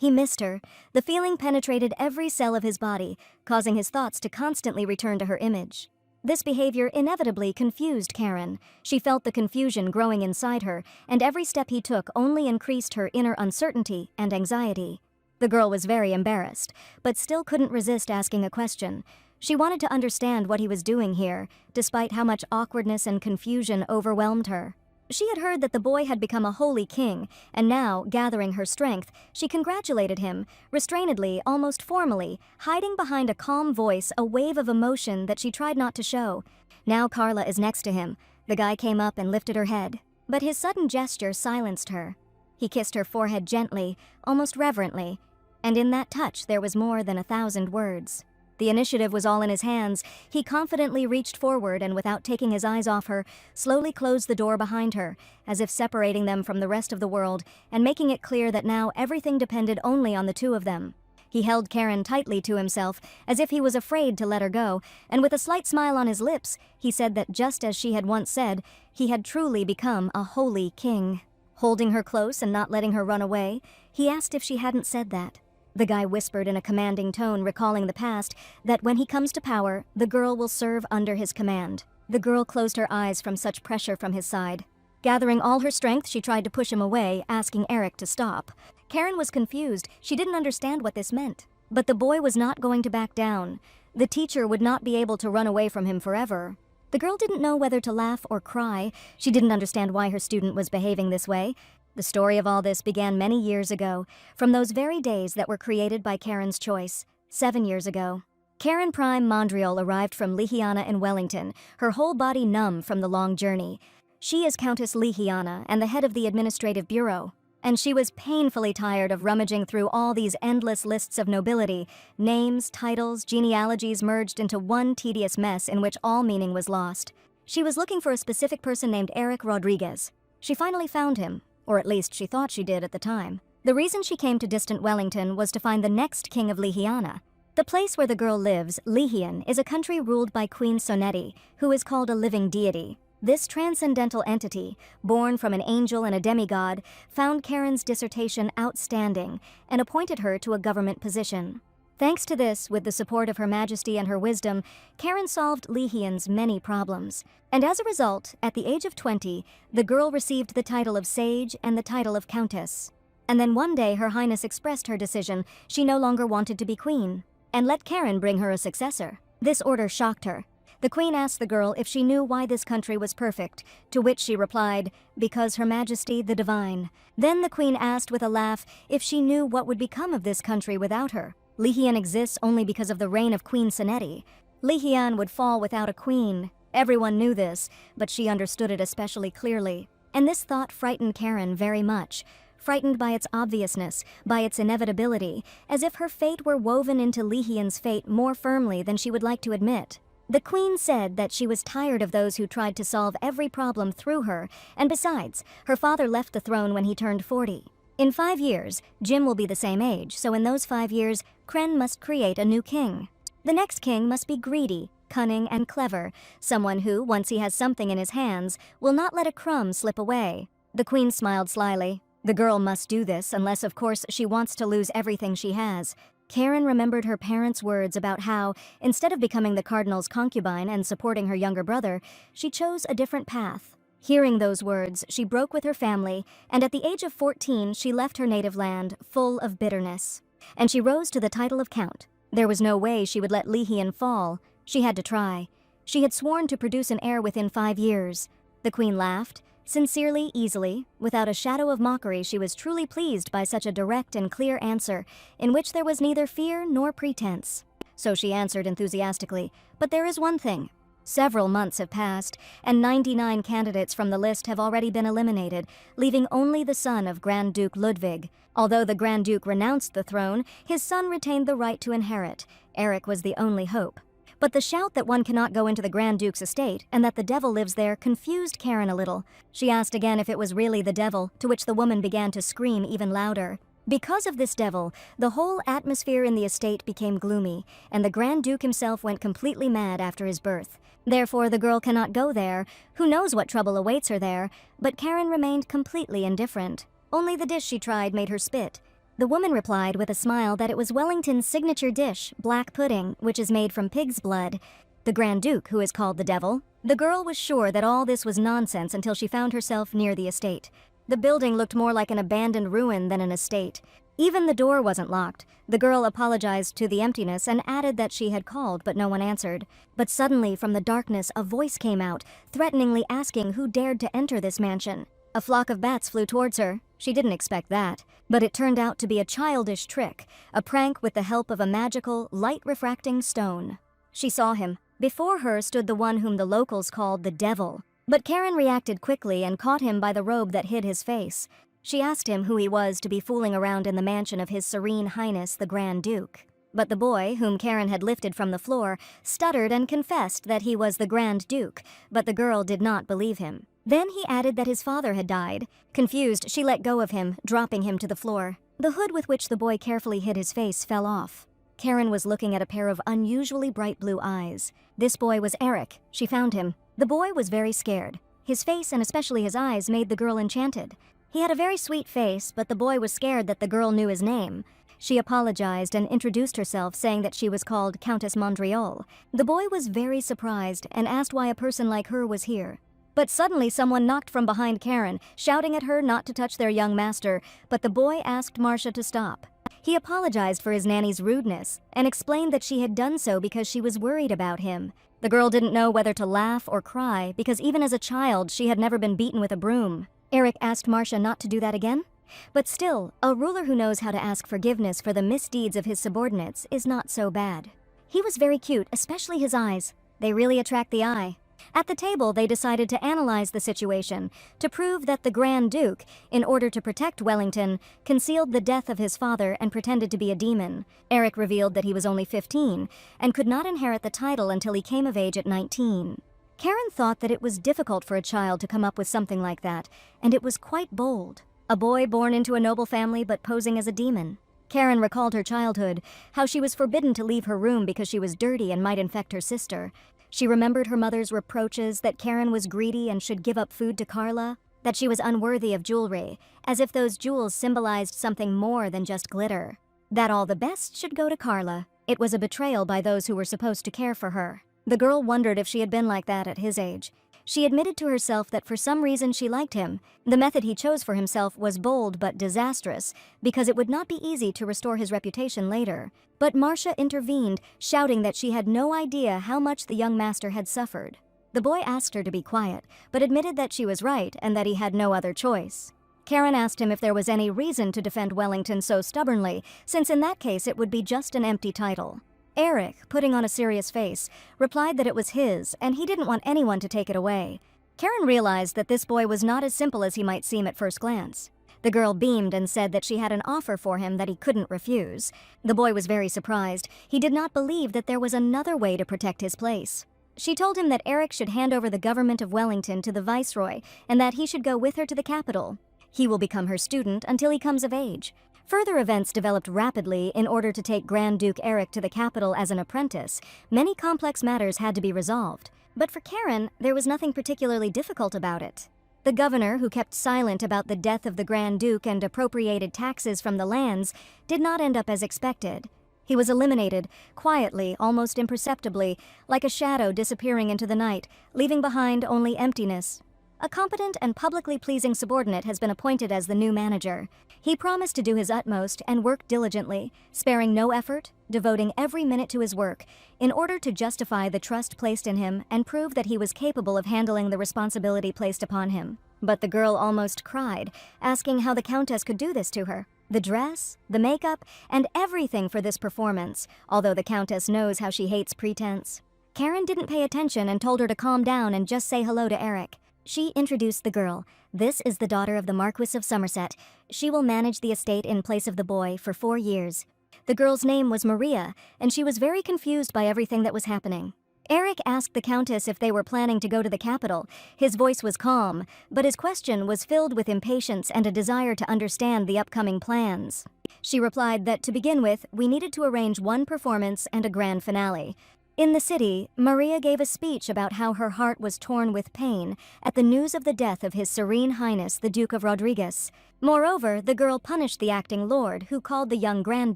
He missed her. The feeling penetrated every cell of his body, causing his thoughts to constantly return to her image. This behavior inevitably confused Karen. She felt the confusion growing inside her, and every step he took only increased her inner uncertainty and anxiety. The girl was very embarrassed, but still couldn't resist asking a question. She wanted to understand what he was doing here, despite how much awkwardness and confusion overwhelmed her. She had heard that the boy had become a holy king, and now, gathering her strength, she congratulated him, restrainedly, almost formally, hiding behind a calm voice a wave of emotion that she tried not to show. Now Carla is next to him. The guy came up and lifted her head, but his sudden gesture silenced her. He kissed her forehead gently, almost reverently, and in that touch there was more than 1,000 words. The initiative was all in his hands. He confidently reached forward and, without taking his eyes off her, slowly closed the door behind her, as if separating them from the rest of the world and making it clear that now everything depended only on the two of them. He held Karen tightly to himself, as if he was afraid to let her go, and with a slight smile on his lips, he said that just as she had once said, he had truly become a holy king. Holding her close and not letting her run away, he asked if she hadn't said that. The guy whispered in a commanding tone, recalling the past, that when he comes to power, the girl will serve under his command. The girl closed her eyes from such pressure from his side. Gathering all her strength, she tried to push him away, asking Eric to stop. Karen was confused. She didn't understand what this meant. But the boy was not going to back down. The teacher would not be able to run away from him forever. The girl didn't know whether to laugh or cry. She didn't understand why her student was behaving this way. The story of all this began many years ago, from those very days that were created by Karen's choice, 7 years ago. Karen Prime Mondrial arrived from Lihiana in Wellington, her whole body numb from the long journey. She is Countess Lihiana and the head of the administrative bureau, and she was painfully tired of rummaging through all these endless lists of nobility, names, titles, genealogies merged into one tedious mess in which all meaning was lost. She was looking for a specific person named Eric Rodriguez. She finally found him. Or at least she thought she did at the time. The reason she came to distant Wellington was to find the next king of Lihiana. The place where the girl lives, Lihian, is a country ruled by Queen Sonetti, who is called a living deity. This transcendental entity, born from an angel and a demigod, found Karen's dissertation outstanding and appointed her to a government position. Thanks to this, with the support of Her Majesty and her wisdom, Karen solved Lihian's many problems. And as a result, at the age of 20, the girl received the title of Sage and the title of Countess. And then one day Her Highness expressed her decision. She no longer wanted to be queen, and let Karen bring her a successor. This order shocked her. The queen asked the girl if she knew why this country was perfect, to which she replied, "Because Her Majesty the Divine." Then the queen asked with a laugh if she knew what would become of this country without her. Lihian exists only because of the reign of Queen Sonetti. Lihian would fall without a queen. Everyone knew this, but she understood it especially clearly. And this thought frightened Karen very much, frightened by its obviousness, by its inevitability, as if her fate were woven into Lihian's fate more firmly than she would like to admit. The queen said that she was tired of those who tried to solve every problem through her, and besides, her father left the throne when he turned 40. In 5 years, Jim will be the same age, so in those 5 years, Kren must create a new king. The next king must be greedy, cunning, and clever, someone who, once he has something in his hands, will not let a crumb slip away. The queen smiled slyly. The girl must do this, unless of course she wants to lose everything she has. Karen remembered her parents' words about how, instead of becoming the cardinal's concubine and supporting her younger brother, she chose a different path. Hearing those words, she broke with her family, and at the age of 14, she left her native land, full of bitterness. And she rose to the title of Count. There was no way she would let Lihian fall. She had to try. She had sworn to produce an heir within 5 years. The queen laughed, sincerely, easily. Without a shadow of mockery, she was truly pleased by such a direct and clear answer, in which there was neither fear nor pretense. So she answered enthusiastically, "But there is one thing. Several months have passed, and 99 candidates from the list have already been eliminated, leaving only the son of Grand Duke Ludwig. Although the Grand Duke renounced the throne, his son retained the right to inherit. Eric was the only hope. But the shout that one cannot go into the Grand Duke's estate and that the devil lives there confused Karen a little. She asked again if it was really the devil, to which the woman began to scream even louder. Because of this devil, the whole atmosphere in the estate became gloomy, and the Grand Duke himself went completely mad after his birth. Therefore, the girl cannot go there. Who knows what trouble awaits her there? But Karen remained completely indifferent. Only the dish she tried made her spit. The woman replied with a smile that it was Wellington's signature dish, black pudding, which is made from pig's blood. The Grand Duke, who is called the Devil. The girl was sure that all this was nonsense until she found herself near the estate. The building looked more like an abandoned ruin than an estate. Even the door wasn't locked. The girl apologized to the emptiness and added that she had called, but no one answered. But suddenly, from the darkness, a voice came out, threateningly asking who dared to enter this mansion. A flock of bats flew towards her. She didn't expect that. But it turned out to be a childish trick, a prank with the help of a magical, light-refracting stone. She saw him. Before her stood the one whom the locals called the Devil. But Karen reacted quickly and caught him by the robe that hid his face. She asked him who he was to be fooling around in the mansion of His Serene Highness the Grand Duke. But the boy, whom Karen had lifted from the floor, stuttered and confessed that he was the Grand Duke, but the girl did not believe him. Then he added that his father had died. Confused, she let go of him, dropping him to the floor. The hood with which the boy carefully hid his face fell off. Karen was looking at a pair of unusually bright blue eyes. This boy was Eric. She found him. The boy was very scared. His face, and especially his eyes, made the girl enchanted. He had a very sweet face, but the boy was scared that the girl knew his name. She apologized and introduced herself, saying that she was called Countess Mondreal. The boy was very surprised and asked why a person like her was here. But suddenly someone knocked from behind Karen, shouting at her not to touch their young master, but the boy asked Marcia to stop. He apologized for his nanny's rudeness and explained that she had done so because she was worried about him. The girl didn't know whether to laugh or cry because even as a child she had never been beaten with a broom. Eric asked Marcia not to do that again. But still, a ruler who knows how to ask forgiveness for the misdeeds of his subordinates is not so bad. He was very cute, especially his eyes. They really attract the eye. At the table, they decided to analyze the situation to prove that the Grand Duke, in order to protect Wellington, concealed the death of his father and pretended to be a demon. Eric revealed that he was only 15 and could not inherit the title until he came of age at 19. Karen thought that it was difficult for a child to come up with something like that, and it was quite bold. A boy born into a noble family but posing as a demon. Karen recalled her childhood, how she was forbidden to leave her room because she was dirty and might infect her sister. She remembered her mother's reproaches that Karen was greedy and should give up food to Carla, that she was unworthy of jewelry, as if those jewels symbolized something more than just glitter. That all the best should go to Carla. It was a betrayal by those who were supposed to care for her. The girl wondered if she had been like that at his age. She admitted to herself that for some reason she liked him. The method he chose for himself was bold but disastrous, because it would not be easy to restore his reputation later. But Marcia intervened, shouting that she had no idea how much the young master had suffered. The boy asked her to be quiet, but admitted that she was right and that he had no other choice. Karen asked him if there was any reason to defend Wellington so stubbornly, since in that case it would be just an empty title. Eric, putting on a serious face, replied that it was his, and he didn't want anyone to take it away. Karen realized that this boy was not as simple as he might seem at first glance. The girl beamed and said that she had an offer for him that he couldn't refuse. The boy was very surprised. He did not believe that there was another way to protect his place. She told him that Eric should hand over the government of Wellington to the viceroy and that he should go with her to the capital. He will become her student until he comes of age. Further events developed rapidly in order to take Grand Duke Eric to the capital as an apprentice. Many complex matters had to be resolved. But for Karen, there was nothing particularly difficult about it. The governor, who kept silent about the death of the Grand Duke and appropriated taxes from the lands, did not end up as expected. He was eliminated, quietly, almost imperceptibly, like a shadow disappearing into the night, leaving behind only emptiness. A competent and publicly pleasing subordinate has been appointed as the new manager. He promised to do his utmost and work diligently, sparing no effort, devoting every minute to his work, in order to justify the trust placed in him and prove that he was capable of handling the responsibility placed upon him. But the girl almost cried, asking how the Countess could do this to her. The dress, the makeup, and everything for this performance, although the Countess knows how she hates pretense. Karen didn't pay attention and told her to calm down and just say hello to Eric. She introduced the girl. This is the daughter of the Marquis of Somerset. She will manage the estate in place of the boy for 4 years. The girl's name was Maria, and she was very confused by everything that was happening. Eric asked the Countess if they were planning to go to the capital. His voice was calm, but his question was filled with impatience and a desire to understand the upcoming plans. She replied that to begin with, we needed to arrange one performance and a grand finale. In the city, Maria gave a speech about how her heart was torn with pain at the news of the death of His Serene Highness the Duke of Rodriguez. Moreover, the girl punished the acting lord who called the young Grand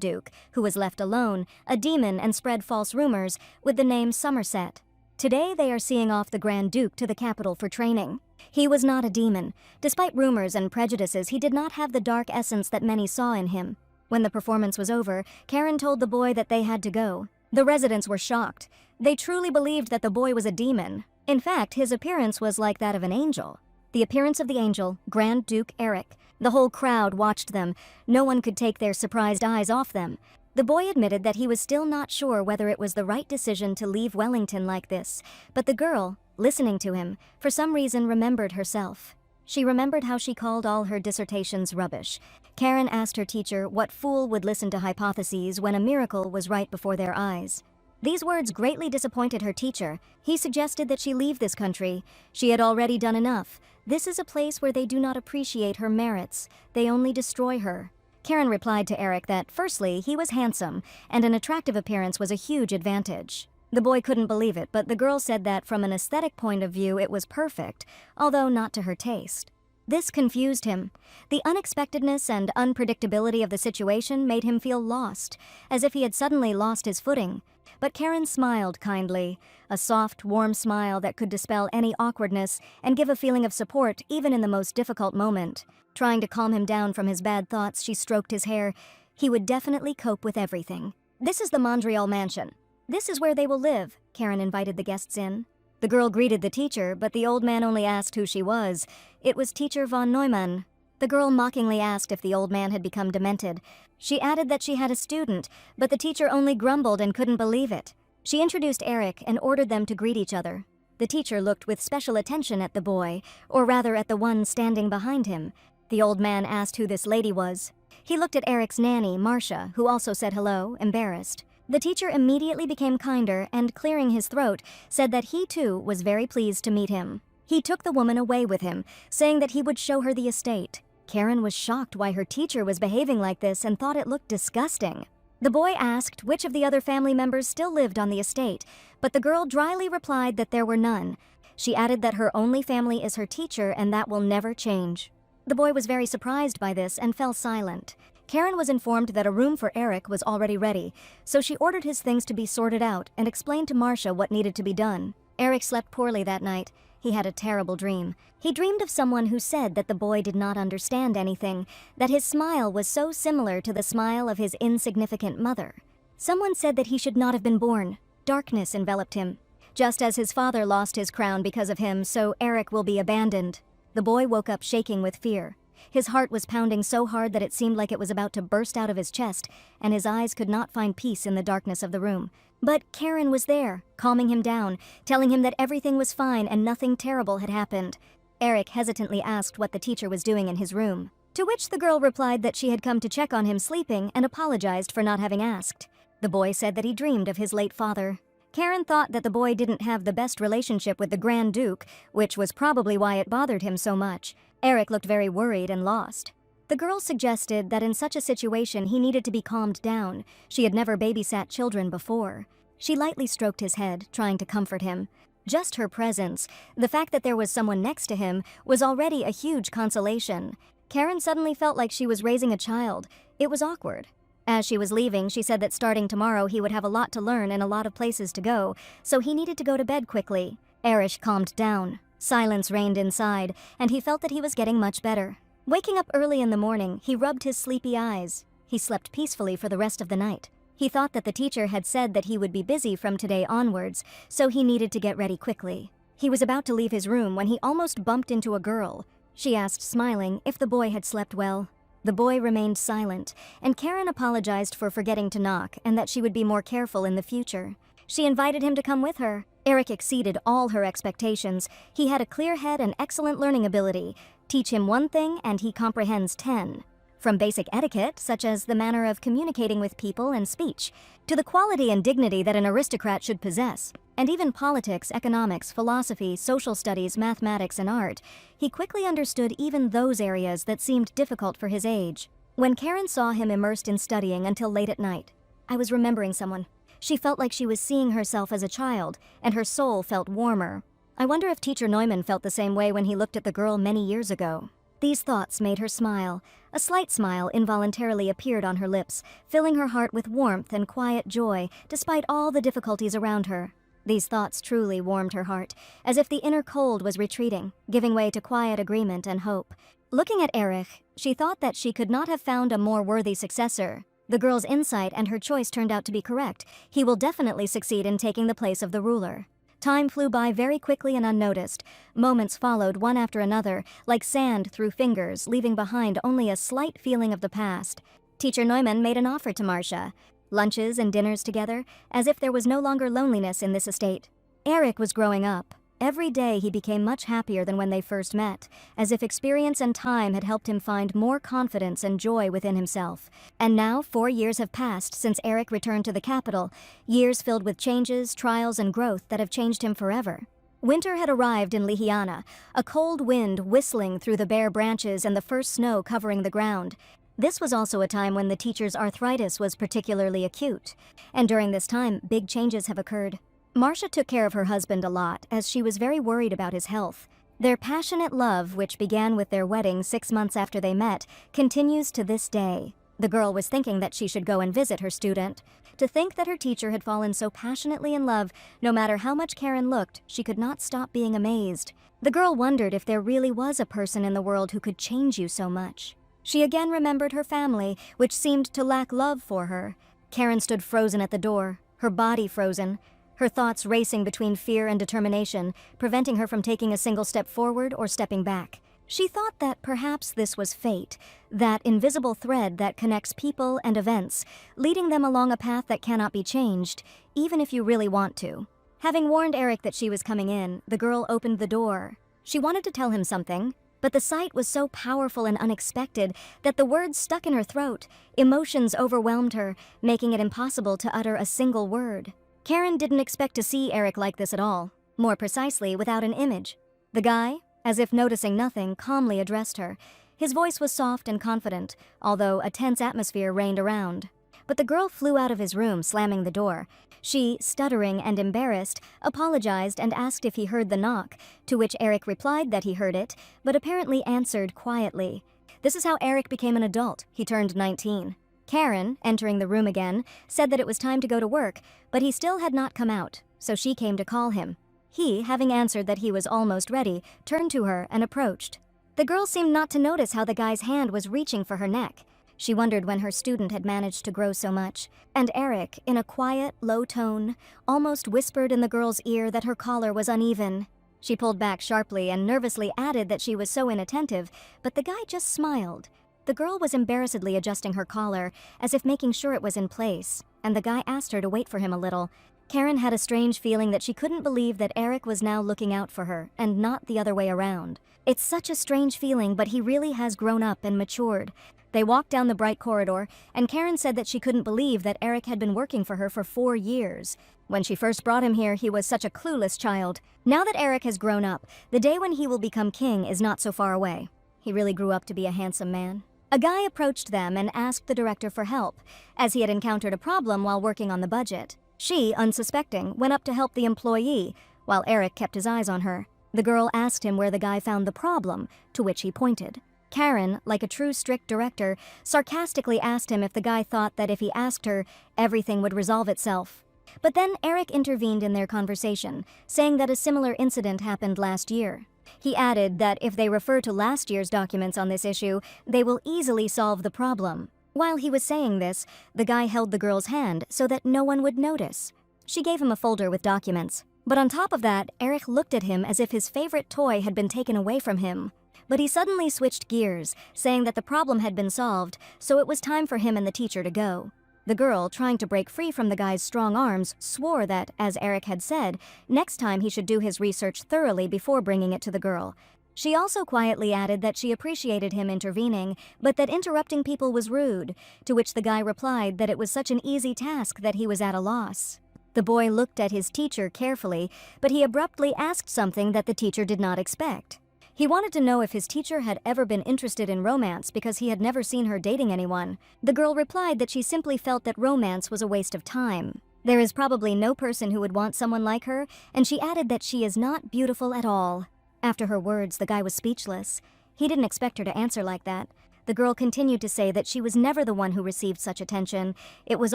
Duke, who was left alone, a demon and spread false rumors with the name Somerset. Today they are seeing off the Grand Duke to the capital for training. He was not a demon. Despite rumors and prejudices, he did not have the dark essence that many saw in him. When the performance was over, Karen told the boy that they had to go. The residents were shocked. They truly believed that the boy was a demon. In fact, his appearance was like that of an angel. The appearance of the angel, Grand Duke Eric. The whole crowd watched them. No one could take their surprised eyes off them. The boy admitted that he was still not sure whether it was the right decision to leave Wellington like this, but the girl, listening to him, for some reason remembered herself. She remembered how she called all her dissertations rubbish. Karen asked her teacher what fool would listen to hypotheses when a miracle was right before their eyes. These words greatly disappointed her teacher. He suggested that she leave this country. She had already done enough. This is a place where they do not appreciate her merits. They only destroy her. Karen replied to Eric that, firstly, he was handsome, and an attractive appearance was a huge advantage. The boy couldn't believe it, but the girl said that from an aesthetic point of view it was perfect, although not to her taste. This confused him. The unexpectedness and unpredictability of the situation made him feel lost, as if he had suddenly lost his footing. But Karen smiled kindly, a soft, warm smile that could dispel any awkwardness and give a feeling of support even in the most difficult moment. Trying to calm him down from his bad thoughts, she stroked his hair. He would definitely cope with everything. This is the Mondrian mansion. This is where they will live, Karen invited the guests in. The girl greeted the teacher, but the old man only asked who she was. It was Teacher von Neumann. The girl mockingly asked if the old man had become demented. She added that she had a student, but the teacher only grumbled and couldn't believe it. She introduced Eric and ordered them to greet each other. The teacher looked with special attention at the boy, or rather at the one standing behind him. The old man asked who this lady was. He looked at Eric's nanny, Marcia, who also said hello, embarrassed. The teacher immediately became kinder and, clearing his throat, said that he too was very pleased to meet him. He took the woman away with him, saying that he would show her the estate. Karen was shocked why her teacher was behaving like this and thought it looked disgusting. The boy asked which of the other family members still lived on the estate, but the girl dryly replied that there were none. She added that her only family is her teacher and that will never change. The boy was very surprised by this and fell silent. Karen was informed that a room for Eric was already ready, so she ordered his things to be sorted out and explained to Marcia what needed to be done. Eric slept poorly that night. He had a terrible dream. He dreamed of someone who said that the boy did not understand anything, that his smile was so similar to the smile of his insignificant mother. Someone said that he should not have been born. Darkness enveloped him. Just as his father lost his crown because of him, so Eric will be abandoned. The boy woke up shaking with fear. His heart was pounding so hard that it seemed like it was about to burst out of his chest, and his eyes could not find peace in the darkness of the room. But Karen was there, calming him down, telling him that everything was fine and nothing terrible had happened. Eric hesitantly asked what the teacher was doing in his room, to which the girl replied that she had come to check on him sleeping and apologized for not having asked. The boy said that he dreamed of his late father. Karen thought that the boy didn't have the best relationship with the Grand Duke, which was probably why it bothered him so much. Eric looked very worried and lost. The girl suggested that in such a situation he needed to be calmed down. She had never babysat children before. She lightly stroked his head, trying to comfort him. Just her presence, the fact that there was someone next to him, was already a huge consolation. Karen suddenly felt like she was raising a child. It was awkward. As she was leaving, she said that starting tomorrow he would have a lot to learn and a lot of places to go, so he needed to go to bed quickly. Erich calmed down. Silence reigned inside, and he felt that he was getting much better. Waking up early in the morning, he rubbed his sleepy eyes. He slept peacefully for the rest of the night. He thought that the teacher had said that he would be busy from today onwards, so he needed to get ready quickly. He was about to leave his room when he almost bumped into a girl. She asked, smiling, if the boy had slept well. The boy remained silent, and Karen apologized for forgetting to knock and that she would be more careful in the future. She invited him to come with her. Eric exceeded all her expectations. He had a clear head and excellent learning ability. Teach him one thing and he comprehends 10. From basic etiquette, such as the manner of communicating with people and speech, to the quality and dignity that an aristocrat should possess, and even politics, economics, philosophy, social studies, mathematics, and art, he quickly understood even those areas that seemed difficult for his age. When Karen saw him immersed in studying until late at night, "I was remembering someone. She felt like she was seeing herself as a child, and her soul felt warmer. I wonder if Teacher Neumann felt the same way when he looked at the girl many years ago. These thoughts made her smile. A slight smile involuntarily appeared on her lips, filling her heart with warmth and quiet joy, despite all the difficulties around her. These thoughts truly warmed her heart, as if the inner cold was retreating, giving way to quiet agreement and hope. Looking at Erich, she thought that she could not have found a more worthy successor. The girl's insight and her choice turned out to be correct. He will definitely succeed in taking the place of the ruler. Time flew by very quickly and unnoticed. Moments followed one after another, like sand through fingers, leaving behind only a slight feeling of the past. Teacher Neumann made an offer to Marcia. Lunches and dinners together, as if there was no longer loneliness in this estate. Erich was growing up. Every day he became much happier than when they first met, as if experience and time had helped him find more confidence and joy within himself. And now 4 years have passed since Erich returned to the capital, years filled with changes, trials, and growth that have changed him forever. Winter had arrived in Lihiana, a cold wind whistling through the bare branches and the first snow covering the ground. This was also a time when the teacher's arthritis was particularly acute, and during this time, big changes have occurred. Marcia took care of her husband a lot, as she was very worried about his health. Their passionate love, which began with their wedding 6 months after they met, continues to this day. The girl was thinking that she should go and visit her student. To think that her teacher had fallen so passionately in love, no matter how much Karen looked, she could not stop being amazed. The girl wondered if there really was a person in the world who could change you so much. She again remembered her family, which seemed to lack love for her. Karen stood frozen at the door, her body frozen, her thoughts racing between fear and determination, preventing her from taking a single step forward or stepping back. She thought that perhaps this was fate, that invisible thread that connects people and events, leading them along a path that cannot be changed, even if you really want to. Having warned Erich that she was coming in, the girl opened the door. She wanted to tell him something, but the sight was so powerful and unexpected that the words stuck in her throat. Emotions overwhelmed her, making it impossible to utter a single word. Karen didn't expect to see Erich like this at all, more precisely without an image. The guy, as if noticing nothing, calmly addressed her. His voice was soft and confident, although a tense atmosphere reigned around. But the girl flew out of his room, slamming the door. She, stuttering and embarrassed, apologized and asked if he heard the knock, to which Erich replied that he heard it, but apparently answered quietly. This is how Erich became an adult. He turned 19. Karen, entering the room again, said that it was time to go to work, but he still had not come out, so she came to call him. He, having answered that he was almost ready, turned to her and approached. The girl seemed not to notice how the guy's hand was reaching for her neck. She wondered when her student had managed to grow so much, and Erich, in a quiet, low tone, almost whispered in the girl's ear that her collar was uneven. She pulled back sharply and nervously added that she was so inattentive, but the guy just smiled. The girl was embarrassedly adjusting her collar, as if making sure it was in place, and the guy asked her to wait for him a little. Karen had a strange feeling that she couldn't believe that Erich was now looking out for her, and not the other way around. It's such a strange feeling, but he really has grown up and matured. They walked down the bright corridor, and Karen said that she couldn't believe that Erich had been working for her for 4 years. When she first brought him here, he was such a clueless child. Now that Erich has grown up, the day when he will become king is not so far away. He really grew up to be a handsome man. A guy approached them and asked the director for help, as he had encountered a problem while working on the budget. She, unsuspecting, went up to help the employee, while Erich kept his eyes on her. The girl asked him where the guy found the problem, to which he pointed. Karen, like a true strict director, sarcastically asked him if the guy thought that if he asked her, everything would resolve itself. But then Erich intervened in their conversation, saying that a similar incident happened last year. He added that if they refer to last year's documents on this issue, they will easily solve the problem. While he was saying this, the guy held the girl's hand so that no one would notice. She gave him a folder with documents. But on top of that, Erich looked at him as if his favorite toy had been taken away from him. But he suddenly switched gears, saying that the problem had been solved, so it was time for him and the teacher to go. The girl, trying to break free from the guy's strong arms, swore that, as Erich had said, next time he should do his research thoroughly before bringing it to the girl. She also quietly added that she appreciated him intervening, but that interrupting people was rude, to which the guy replied that it was such an easy task that he was at a loss. The boy looked at his teacher carefully, but he abruptly asked something that the teacher did not expect. He wanted to know if his teacher had ever been interested in romance because he had never seen her dating anyone. The girl replied that she simply felt that romance was a waste of time. There is probably no person who would want someone like her, and she added that she is not beautiful at all. After her words, the guy was speechless. He didn't expect her to answer like that. The girl continued to say that she was never the one who received such attention. It was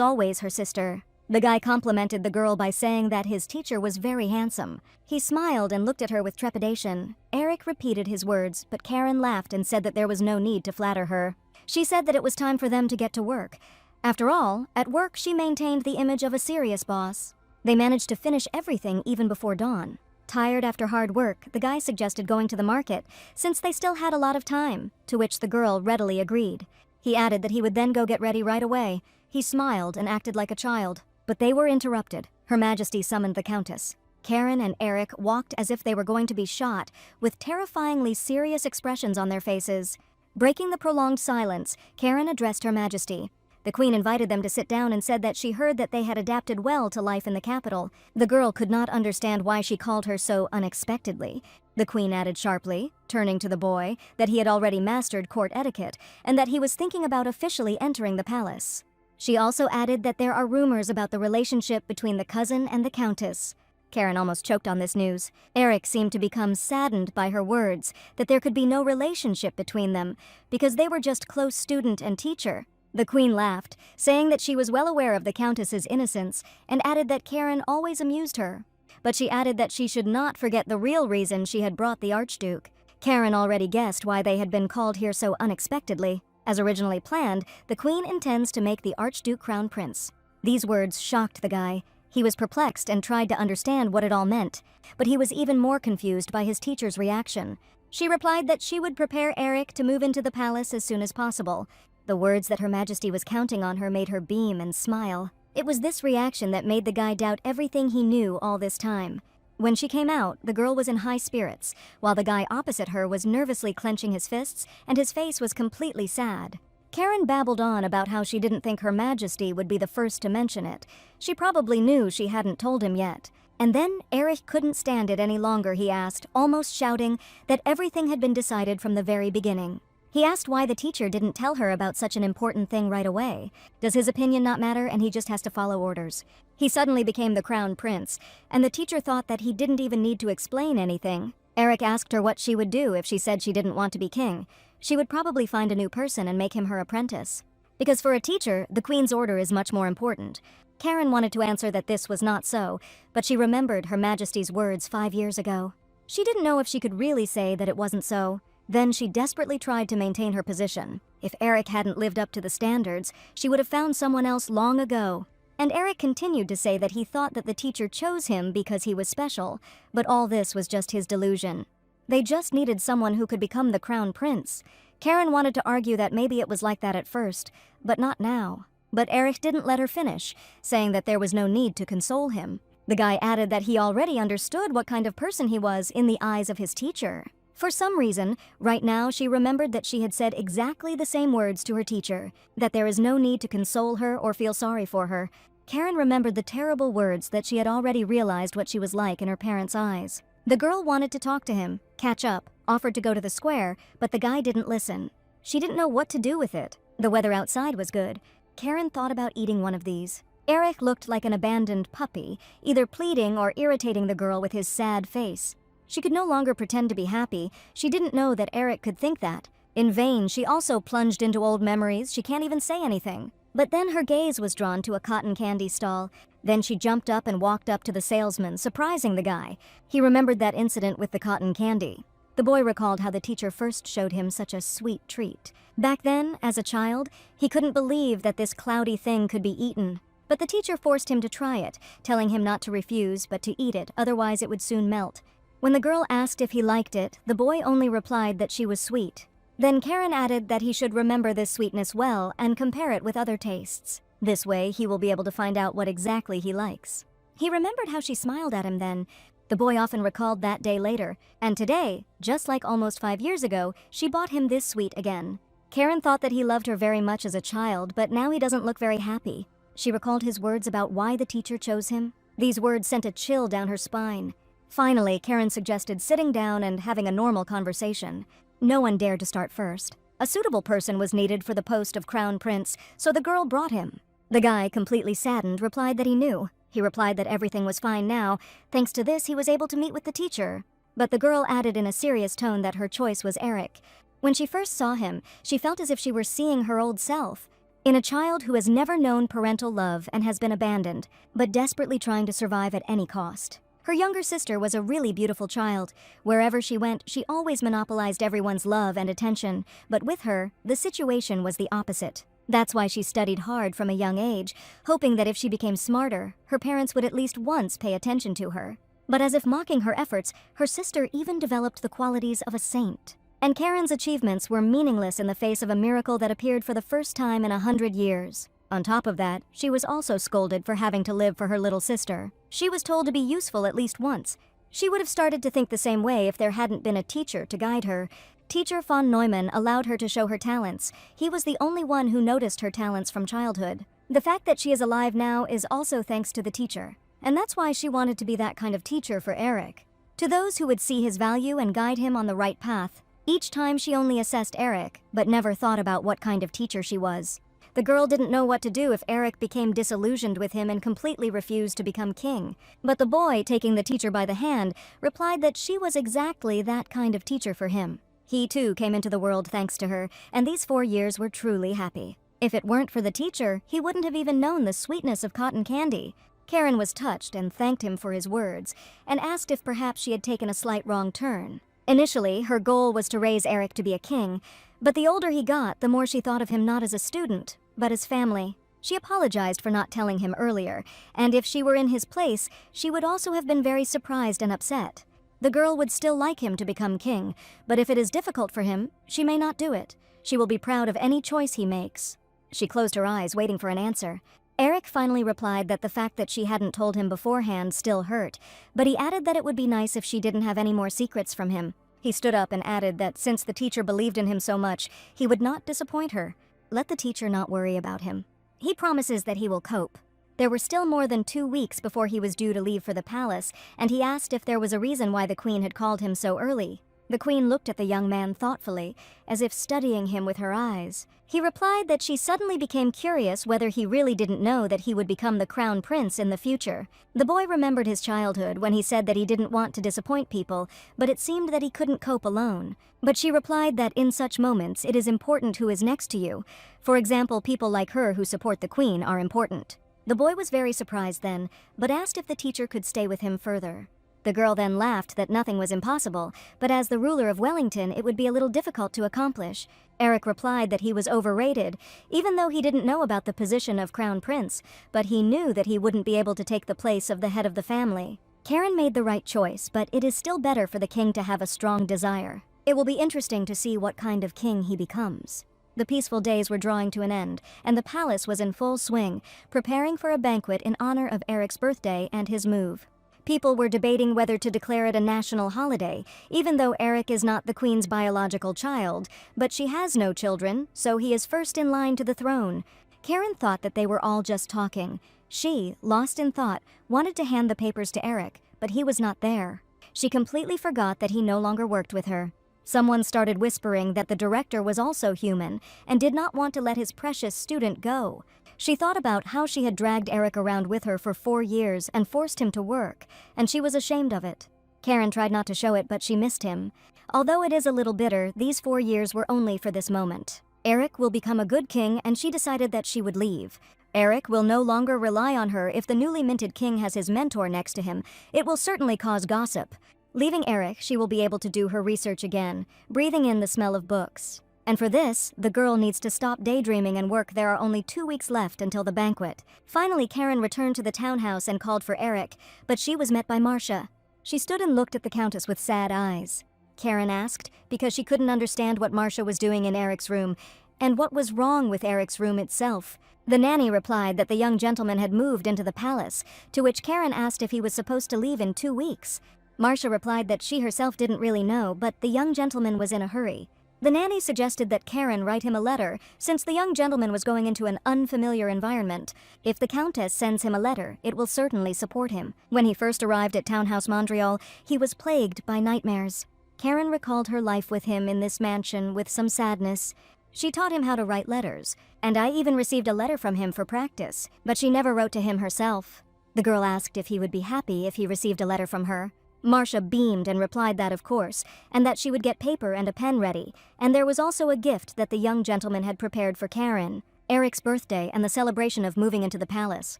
always her sister. The guy complimented the girl by saying that his teacher was very handsome. He smiled and looked at her with trepidation. Eric repeated his words, but Karen laughed and said that there was no need to flatter her. She said that it was time for them to get to work. After all, at work she maintained the image of a serious boss. They managed to finish everything even before dawn. Tired after hard work, the guy suggested going to the market, since they still had a lot of time, to which the girl readily agreed. He added that he would then go get ready right away. He smiled and acted like a child. But they were interrupted. Her Majesty summoned the Countess. Karen and Eric walked as if they were going to be shot, with terrifyingly serious expressions on their faces. Breaking the prolonged silence, Karen addressed Her Majesty. The Queen invited them to sit down and said that she heard that they had adapted well to life in the capital. The girl could not understand why she called her so unexpectedly. The Queen added sharply, turning to the boy, that he had already mastered court etiquette and that he was thinking about officially entering the palace. She also added that there are rumors about the relationship between the cousin and the Countess. Karen almost choked on this news. Eric seemed to become saddened by her words, that there could be no relationship between them, because they were just close student and teacher. The Queen laughed, saying that she was well aware of the Countess's innocence, and added that Karen always amused her. But she added that she should not forget the real reason she had brought the Archduke. Karen already guessed why they had been called here so unexpectedly. As originally planned, the Queen intends to make the Archduke crown prince. These words shocked the guy. He was perplexed and tried to understand what it all meant, but he was even more confused by his teacher's reaction. She replied that she would prepare Eric to move into the palace as soon as possible. The words that Her Majesty was counting on her made her beam and smile. It was this reaction that made the guy doubt everything he knew all this time. When she came out, the girl was in high spirits, while the guy opposite her was nervously clenching his fists, and his face was completely sad. Karen babbled on about how she didn't think Her Majesty would be the first to mention it. She probably knew she hadn't told him yet. And then Eric couldn't stand it any longer, he asked, almost shouting that everything had been decided from the very beginning. He asked why the teacher didn't tell her about such an important thing right away. Does his opinion not matter and he just has to follow orders? He suddenly became the crown prince, and the teacher thought that he didn't even need to explain anything. Eric asked her what she would do if she said she didn't want to be king. She would probably find a new person and make him her apprentice. Because for a teacher, the Queen's order is much more important. Karen wanted to answer that this was not so, but she remembered Her Majesty's words 5 years ago. She didn't know if she could really say that it wasn't so. Then she desperately tried to maintain her position. If Eric hadn't lived up to the standards, she would have found someone else long ago. And Eric continued to say that he thought that the teacher chose him because he was special, but all this was just his delusion. They just needed someone who could become the crown prince. Karen wanted to argue that maybe it was like that at first, but not now. But Eric didn't let her finish, saying that there was no need to console him. The guy added that he already understood what kind of person he was in the eyes of his teacher. For some reason, right now she remembered that she had said exactly the same words to her teacher, that there is no need to console her or feel sorry for her. Karen remembered the terrible words that she had already realized what she was like in her parents' eyes. The girl wanted to talk to him, catch up, offered to go to the square, but the guy didn't listen. She didn't know what to do with it. The weather outside was good. Karen thought about eating one of these. Eric looked like an abandoned puppy, either pleading or irritating the girl with his sad face. She could no longer pretend to be happy. She didn't know that Eric could think that. In vain, she also plunged into old memories. She can't even say anything. But then her gaze was drawn to a cotton candy stall. Then she jumped up and walked up to the salesman, surprising the guy. He remembered that incident with the cotton candy. The boy recalled how the teacher first showed him such a sweet treat. Back then, as a child, he couldn't believe that this cloudy thing could be eaten. But the teacher forced him to try it, telling him not to refuse, but to eat it, otherwise it would soon melt. When the girl asked if he liked it, the boy only replied that she was sweet. Then Karen added that he should remember this sweetness well and compare it with other tastes. This way, he will be able to find out what exactly he likes. He remembered how she smiled at him then. The boy often recalled that day later, and today, just like almost 5 years ago, she bought him this sweet again. Karen thought that he loved her very much as a child, but now he doesn't look very happy. She recalled his words about why the teacher chose him. These words sent a chill down her spine. Finally, Karen suggested sitting down and having a normal conversation. No one dared to start first. A suitable person was needed for the post of crown prince, so the girl brought him. The guy, completely saddened, replied that he knew. He replied that everything was fine now. Thanks to this, he was able to meet with the teacher. But the girl added in a serious tone that her choice was Eric. When she first saw him, she felt as if she were seeing her old self. In a child who has never known parental love and has been abandoned, but desperately trying to survive at any cost. Her younger sister was a really beautiful child. Wherever she went, she always monopolized everyone's love and attention. But with her, the situation was the opposite. That's why she studied hard from a young age, hoping that if she became smarter, her parents would at least once pay attention to her. But as if mocking her efforts, her sister even developed the qualities of a saint. And Karen's achievements were meaningless in the face of a miracle that appeared for the first time in 100 years. On top of that, she was also scolded for having to live for her little sister. She was told to be useful at least once. She would have started to think the same way if there hadn't been a teacher to guide her. Teacher von Neumann allowed her to show her talents. He was the only one who noticed her talents from childhood. The fact that she is alive now is also thanks to the teacher. And that's why she wanted to be that kind of teacher for Eric. To those who would see his value and guide him on the right path. Each time she only assessed Eric, but never thought about what kind of teacher she was. The girl didn't know what to do if Eric became disillusioned with him and completely refused to become king. But the boy, taking the teacher by the hand, replied that she was exactly that kind of teacher for him. He too came into the world thanks to her, and these 4 years were truly happy. If it weren't for the teacher, he wouldn't have even known the sweetness of cotton candy. Karen was touched and thanked him for his words, and asked if perhaps she had taken a slight wrong turn. Initially, her goal was to raise Eric to be a king, but the older he got, the more she thought of him not as a student, but as family. She apologized for not telling him earlier, and if she were in his place, she would also have been very surprised and upset. The girl would still like him to become king, but if it is difficult for him, she may not do it. She will be proud of any choice he makes. She closed her eyes, waiting for an answer. Eric finally replied that the fact that she hadn't told him beforehand still hurt, but he added that it would be nice if she didn't have any more secrets from him. He stood up and added that since the teacher believed in him so much, he would not disappoint her. Let the teacher not worry about him. He promises that he will cope. There were still more than 2 weeks before he was due to leave for the palace, and he asked if there was a reason why the queen had called him so early. The queen looked at the young man thoughtfully, as if studying him with her eyes. He replied that she suddenly became curious whether he really didn't know that he would become the crown prince in the future. The boy remembered his childhood when he said that he didn't want to disappoint people, but it seemed that he couldn't cope alone. But she replied that in such moments it is important who is next to you. For example, people like her who support the queen are important. The boy was very surprised then, but asked if the teacher could stay with him further. The girl then laughed that nothing was impossible, but as the ruler of Wellington, it would be a little difficult to accomplish. Eric replied that he was overrated, even though he didn't know about the position of crown prince, but he knew that he wouldn't be able to take the place of the head of the family. Karen made the right choice, but it is still better for the king to have a strong desire. It will be interesting to see what kind of king he becomes. The peaceful days were drawing to an end, and the palace was in full swing, preparing for a banquet in honor of Eric's birthday and his move. People were debating whether to declare it a national holiday, even though Eric is not the queen's biological child, but she has no children, so he is first in line to the throne. Karen thought that they were all just talking. She, lost in thought, wanted to hand the papers to Eric, but he was not there. She completely forgot that he no longer worked with her. Someone started whispering that the director was also human and did not want to let his precious student go. She thought about how she had dragged Eric around with her for 4 years and forced him to work, and she was ashamed of it. Karen tried not to show it, but she missed him. Although it is a little bitter, these 4 years were only for this moment. Eric will become a good king, and she decided that she would leave. Eric will no longer rely on her if the newly minted king has his mentor next to him. It will certainly cause gossip. Leaving Eric, she will be able to do her research again, breathing in the smell of books. And for this, the girl needs to stop daydreaming and work. There are only 2 weeks left until the banquet. Finally, Karen returned to the townhouse and called for Eric, but she was met by Marcia. She stood and looked at the countess with sad eyes. Karen asked, because she couldn't understand what Marcia was doing in Eric's room, and what was wrong with Eric's room itself. The nanny replied that the young gentleman had moved into the palace, to which Karen asked if he was supposed to leave in 2 weeks. Marcia replied that she herself didn't really know, but the young gentleman was in a hurry. The nanny suggested that Karen write him a letter, since the young gentleman was going into an unfamiliar environment. If the countess sends him a letter, it will certainly support him. When he first arrived at Townhouse Montreal, he was plagued by nightmares. Karen recalled her life with him in this mansion with some sadness. She taught him how to write letters, and I even received a letter from him for practice, but she never wrote to him herself. The girl asked if he would be happy if he received a letter from her. Marcia beamed and replied that of course, and that she would get paper and a pen ready, and there was also a gift that the young gentleman had prepared for Karen, Eric's birthday and the celebration of moving into the palace.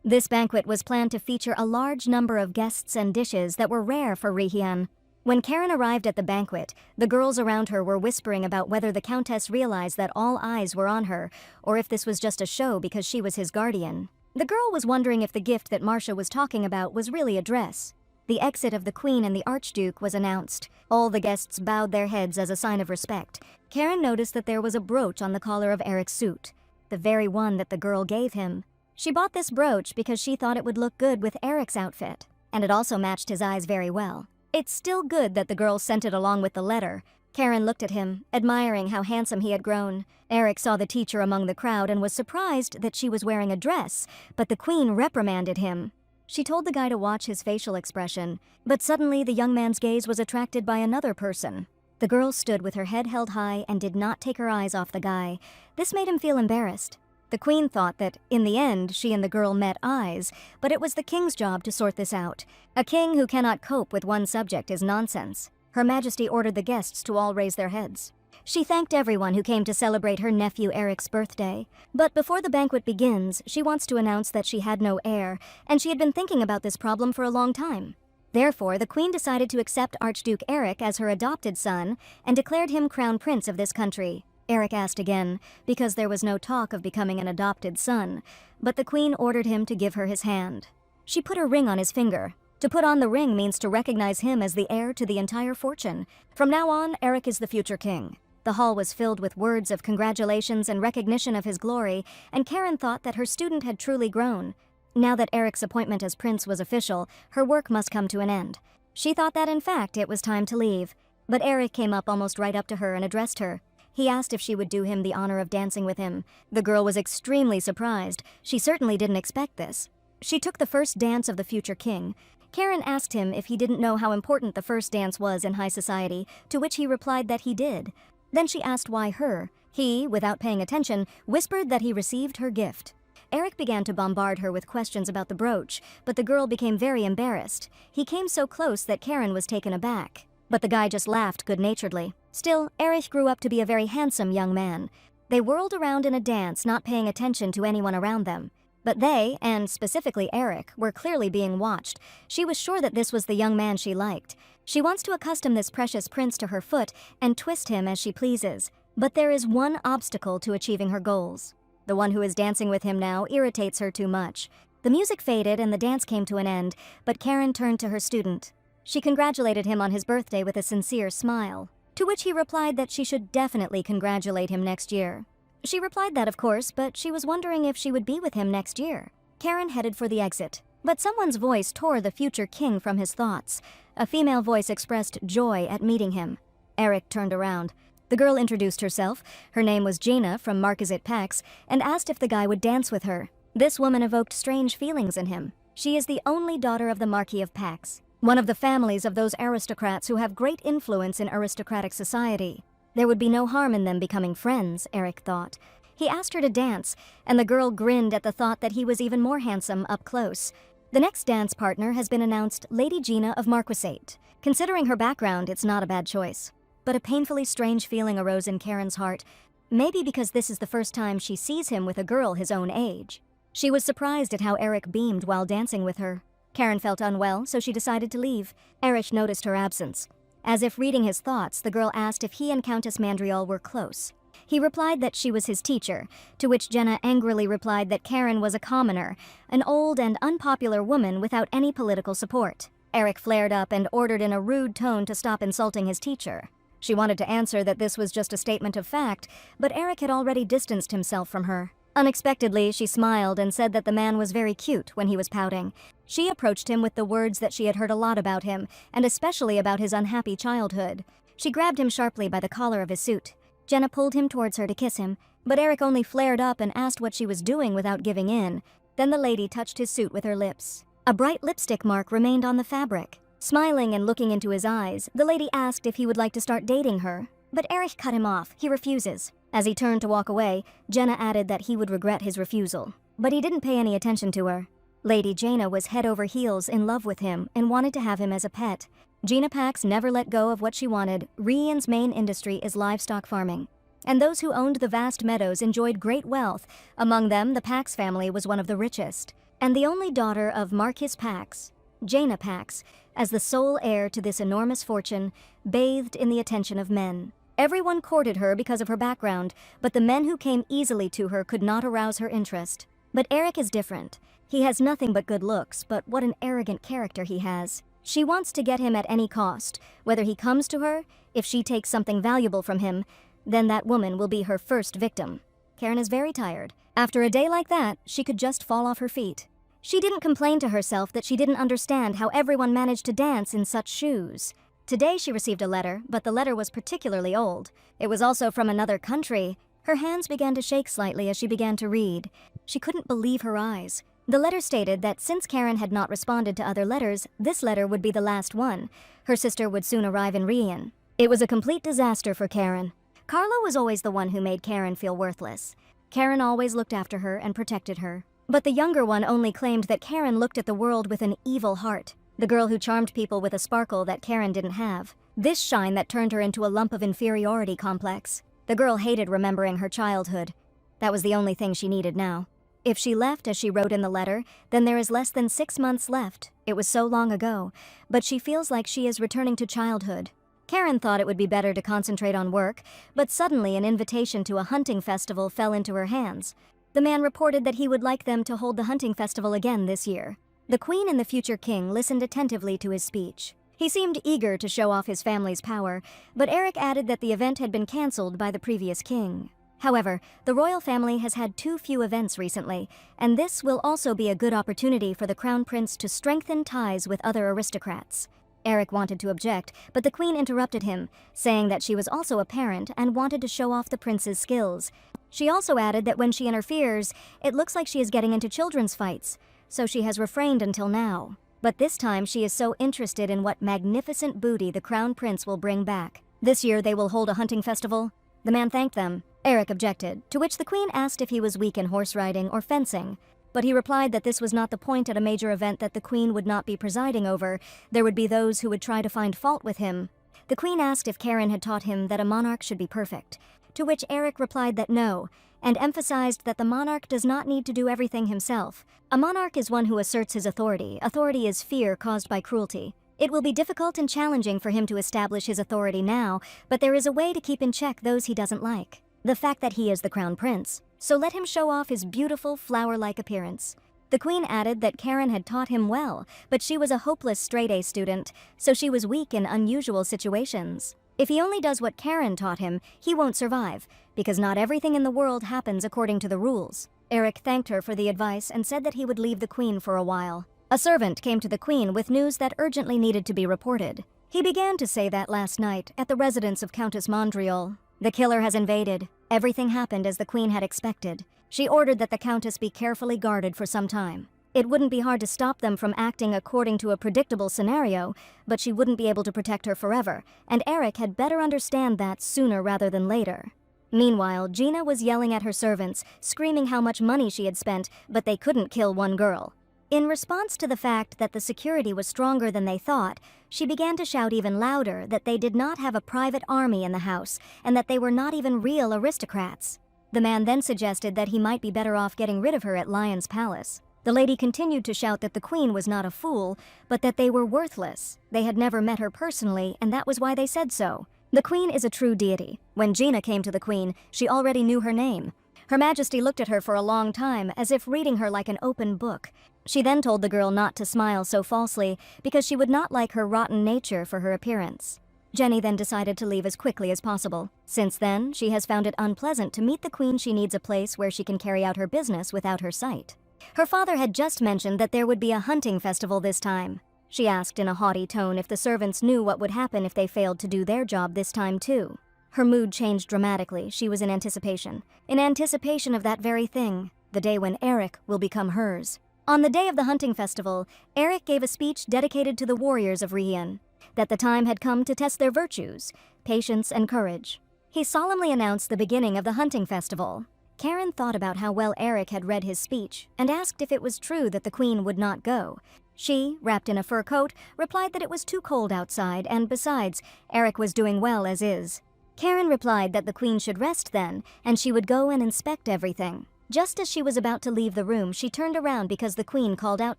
This banquet was planned to feature a large number of guests and dishes that were rare for Rihyun. When Karen arrived at the banquet, the girls around her were whispering about whether the Countess realized that all eyes were on her, or if this was just a show because she was his guardian. The girl was wondering if the gift that Marcia was talking about was really a dress. The exit of the Queen and the Archduke was announced. All the guests bowed their heads as a sign of respect. Karen noticed that there was a brooch on the collar of Eric's suit, the very one that the girl gave him. She bought this brooch because she thought it would look good with Eric's outfit, and it also matched his eyes very well. It's still good that the girl sent it along with the letter. Karen looked at him, admiring how handsome he had grown. Eric saw the teacher among the crowd and was surprised that she was wearing a dress, but the Queen reprimanded him. She told the guy to watch his facial expression, but suddenly the young man's gaze was attracted by another person. The girl stood with her head held high and did not take her eyes off the guy. This made him feel embarrassed. The Queen thought that, in the end, she and the girl met eyes, but it was the king's job to sort this out. A king who cannot cope with one subject is nonsense. Her Majesty ordered the guests to all raise their heads. She thanked everyone who came to celebrate her nephew Eric's birthday. But before the banquet begins, she wants to announce that she had no heir, and she had been thinking about this problem for a long time. Therefore, the Queen decided to accept Archduke Eric as her adopted son and declared him crown prince of this country. Eric asked again, because there was no talk of becoming an adopted son, but the Queen ordered him to give her his hand. She put a ring on his finger. To put on the ring means to recognize him as the heir to the entire fortune. From now on, Eric is the future king. The hall was filled with words of congratulations and recognition of his glory, and Karen thought that her student had truly grown. Now that Eric's appointment as prince was official, her work must come to an end. She thought that, in fact, it was time to leave. But Eric came up almost right up to her and addressed her. He asked if she would do him the honor of dancing with him. The girl was extremely surprised. She certainly didn't expect this. She took the first dance of the future king. Karen asked him if he didn't know how important the first dance was in high society, to which he replied that he did. Then she asked why her. He, without paying attention, whispered that he received her gift. Eric began to bombard her with questions about the brooch, but the girl became very embarrassed. He came so close that Karen was taken aback. But the guy just laughed good-naturedly. Still, Erich grew up to be a very handsome young man. They whirled around in a dance, not paying attention to anyone around them. But they, and specifically Eric, were clearly being watched. She was sure that this was the young man she liked. She wants to accustom this precious prince to her foot and twist him as she pleases. But there is one obstacle to achieving her goals. The one who is dancing with him now irritates her too much. The music faded and the dance came to an end, but Karen turned to her student. She congratulated him on his birthday with a sincere smile, to which he replied that she should definitely congratulate him next year. She replied that, of course, but she was wondering if she would be with him next year. Karen headed for the exit, but someone's voice tore the future king from his thoughts. A female voice expressed joy at meeting him. Eric turned around. The girl introduced herself. Her name was Gina from Marquisate Pax, and asked if the guy would dance with her. This woman evoked strange feelings in him. She is the only daughter of the Marquis of Pax, one of the families of those aristocrats who have great influence in aristocratic society. There would be no harm in them becoming friends, Eric thought. He asked her to dance, and the girl grinned at the thought that he was even more handsome up close. The next dance partner has been announced, Lady Gina of Marquisate. Considering her background, it's not a bad choice. But a painfully strange feeling arose in Karen's heart, maybe because this is the first time she sees him with a girl his own age. She was surprised at how Eric beamed while dancing with her. Karen felt unwell, so she decided to leave. Erich noticed her absence. As if reading his thoughts, the girl asked if he and Countess Mandriel were close. He replied that she was his teacher, to which Jenna angrily replied that Karen was a commoner, an old and unpopular woman without any political support. Eric flared up and ordered in a rude tone to stop insulting his teacher. She wanted to answer that this was just a statement of fact, but Eric had already distanced himself from her. Unexpectedly, she smiled and said that the man was very cute when he was pouting. She approached him with the words that she had heard a lot about him, and especially about his unhappy childhood. She grabbed him sharply by the collar of his suit. Jenna pulled him towards her to kiss him, but Eric only flared up and asked what she was doing without giving in. Then the lady touched his suit with her lips. A bright lipstick mark remained on the fabric. Smiling and looking into his eyes, the lady asked if he would like to start dating her, but Eric cut him off. He refuses. As he turned to walk away, Jenna added that he would regret his refusal, but he didn't pay any attention to her. Lady Jaina was head over heels in love with him and wanted to have him as a pet. Gina Pax never let go of what she wanted. Rian's main industry is livestock farming, and those who owned the vast meadows enjoyed great wealth. Among them, the Pax family was one of the richest, and the only daughter of Marquis Pax, Jaina Pax, as the sole heir to this enormous fortune, bathed in the attention of men. Everyone courted her because of her background, but the men who came easily to her could not arouse her interest. But Eric is different. He has nothing but good looks, but what an arrogant character he has. She wants to get him at any cost. Whether he comes to her, if she takes something valuable from him, then that woman will be her first victim. Karen is very tired. After a day like that, she could just fall off her feet. She didn't complain to herself that she didn't understand how everyone managed to dance in such shoes. Today she received a letter, but the letter was particularly old. It was also from another country. Her hands began to shake slightly as she began to read. She couldn't believe her eyes. The letter stated that since Karen had not responded to other letters, this letter would be the last one. Her sister would soon arrive in Rian. It was a complete disaster for Karen. Carlo was always the one who made Karen feel worthless. Karen always looked after her and protected her. But the younger one only claimed that Karen looked at the world with an evil heart. The girl who charmed people with a sparkle that Karen didn't have. This shine that turned her into a lump of inferiority complex. The girl hated remembering her childhood. That was the only thing she needed now. If she left as she wrote in the letter, then there is less than 6 months left. It was so long ago, but she feels like she is returning to childhood. Karen thought it would be better to concentrate on work, but suddenly an invitation to a hunting festival fell into her hands. The man reported that he would like them to hold the hunting festival again this year. The queen and the future king listened attentively to his speech. He seemed eager to show off his family's power, but Eric added that the event had been cancelled by the previous king. However, the royal family has had too few events recently, and this will also be a good opportunity for the crown prince to strengthen ties with other aristocrats. Eric wanted to object, but the queen interrupted him, saying that she was also a parent and wanted to show off the prince's skills. She also added that when she interferes, it looks like she is getting into children's fights, so she has refrained until now. But this time she is so interested in what magnificent booty the crown prince will bring back. This year they will hold a hunting festival. The man thanked them. Eric objected, to which the queen asked if he was weak in horse riding or fencing. But he replied that this was not the point at a major event that the queen would not be presiding over. There would be those who would try to find fault with him. The queen asked if Karen had taught him that a monarch should be perfect, to which Eric replied that no, and emphasized that the monarch does not need to do everything himself. A monarch is one who asserts his authority. Authority is fear caused by cruelty. It will be difficult and challenging for him to establish his authority now, but there is a way to keep in check those he doesn't like. The fact that he is the crown prince. So let him show off his beautiful, flower-like appearance. The queen added that Karen had taught him well, but she was a hopeless straight-A student, so she was weak in unusual situations. If he only does what Karen taught him, he won't survive, because not everything in the world happens according to the rules. Eric thanked her for the advice and said that he would leave the queen for a while. A servant came to the queen with news that urgently needed to be reported. He began to say that last night at the residence of Countess Mondriol. The killer has invaded. Everything happened as the queen had expected. She ordered that the countess be carefully guarded for some time. It wouldn't be hard to stop them from acting according to a predictable scenario, but she wouldn't be able to protect her forever, and Eric had better understand that sooner rather than later. Meanwhile, Gina was yelling at her servants, screaming how much money she had spent, but they couldn't kill one girl. In response to the fact that the security was stronger than they thought, she began to shout even louder that they did not have a private army in the house and that they were not even real aristocrats. The man then suggested that he might be better off getting rid of her at Lion's Palace. The lady continued to shout that the queen was not a fool, but that they were worthless. They had never met her personally, and that was why they said so. The queen is a true deity. When Gina came to the queen, she already knew her name. Her Majesty looked at her for a long time, as if reading her like an open book. She then told the girl not to smile so falsely, because she would not like her rotten nature for her appearance. Jenny then decided to leave as quickly as possible. Since then, she has found it unpleasant to meet the queen. She needs a place where she can carry out her business without her sight. Her father had just mentioned that there would be a hunting festival this time. She asked in a haughty tone if the servants knew what would happen if they failed to do their job this time too. Her mood changed dramatically. She was in anticipation. In anticipation of that very thing, the day when Eric will become hers. On the day of the hunting festival, Eric gave a speech dedicated to the warriors of Rian, that the time had come to test their virtues, patience, and courage. He solemnly announced the beginning of the hunting festival. Karen thought about how well Eric had read his speech and asked if it was true that the queen would not go. She, wrapped in a fur coat, replied that it was too cold outside and besides, Eric was doing well as is. Karen replied that the queen should rest then and she would go and inspect everything. Just as she was about to leave the room, she turned around because the queen called out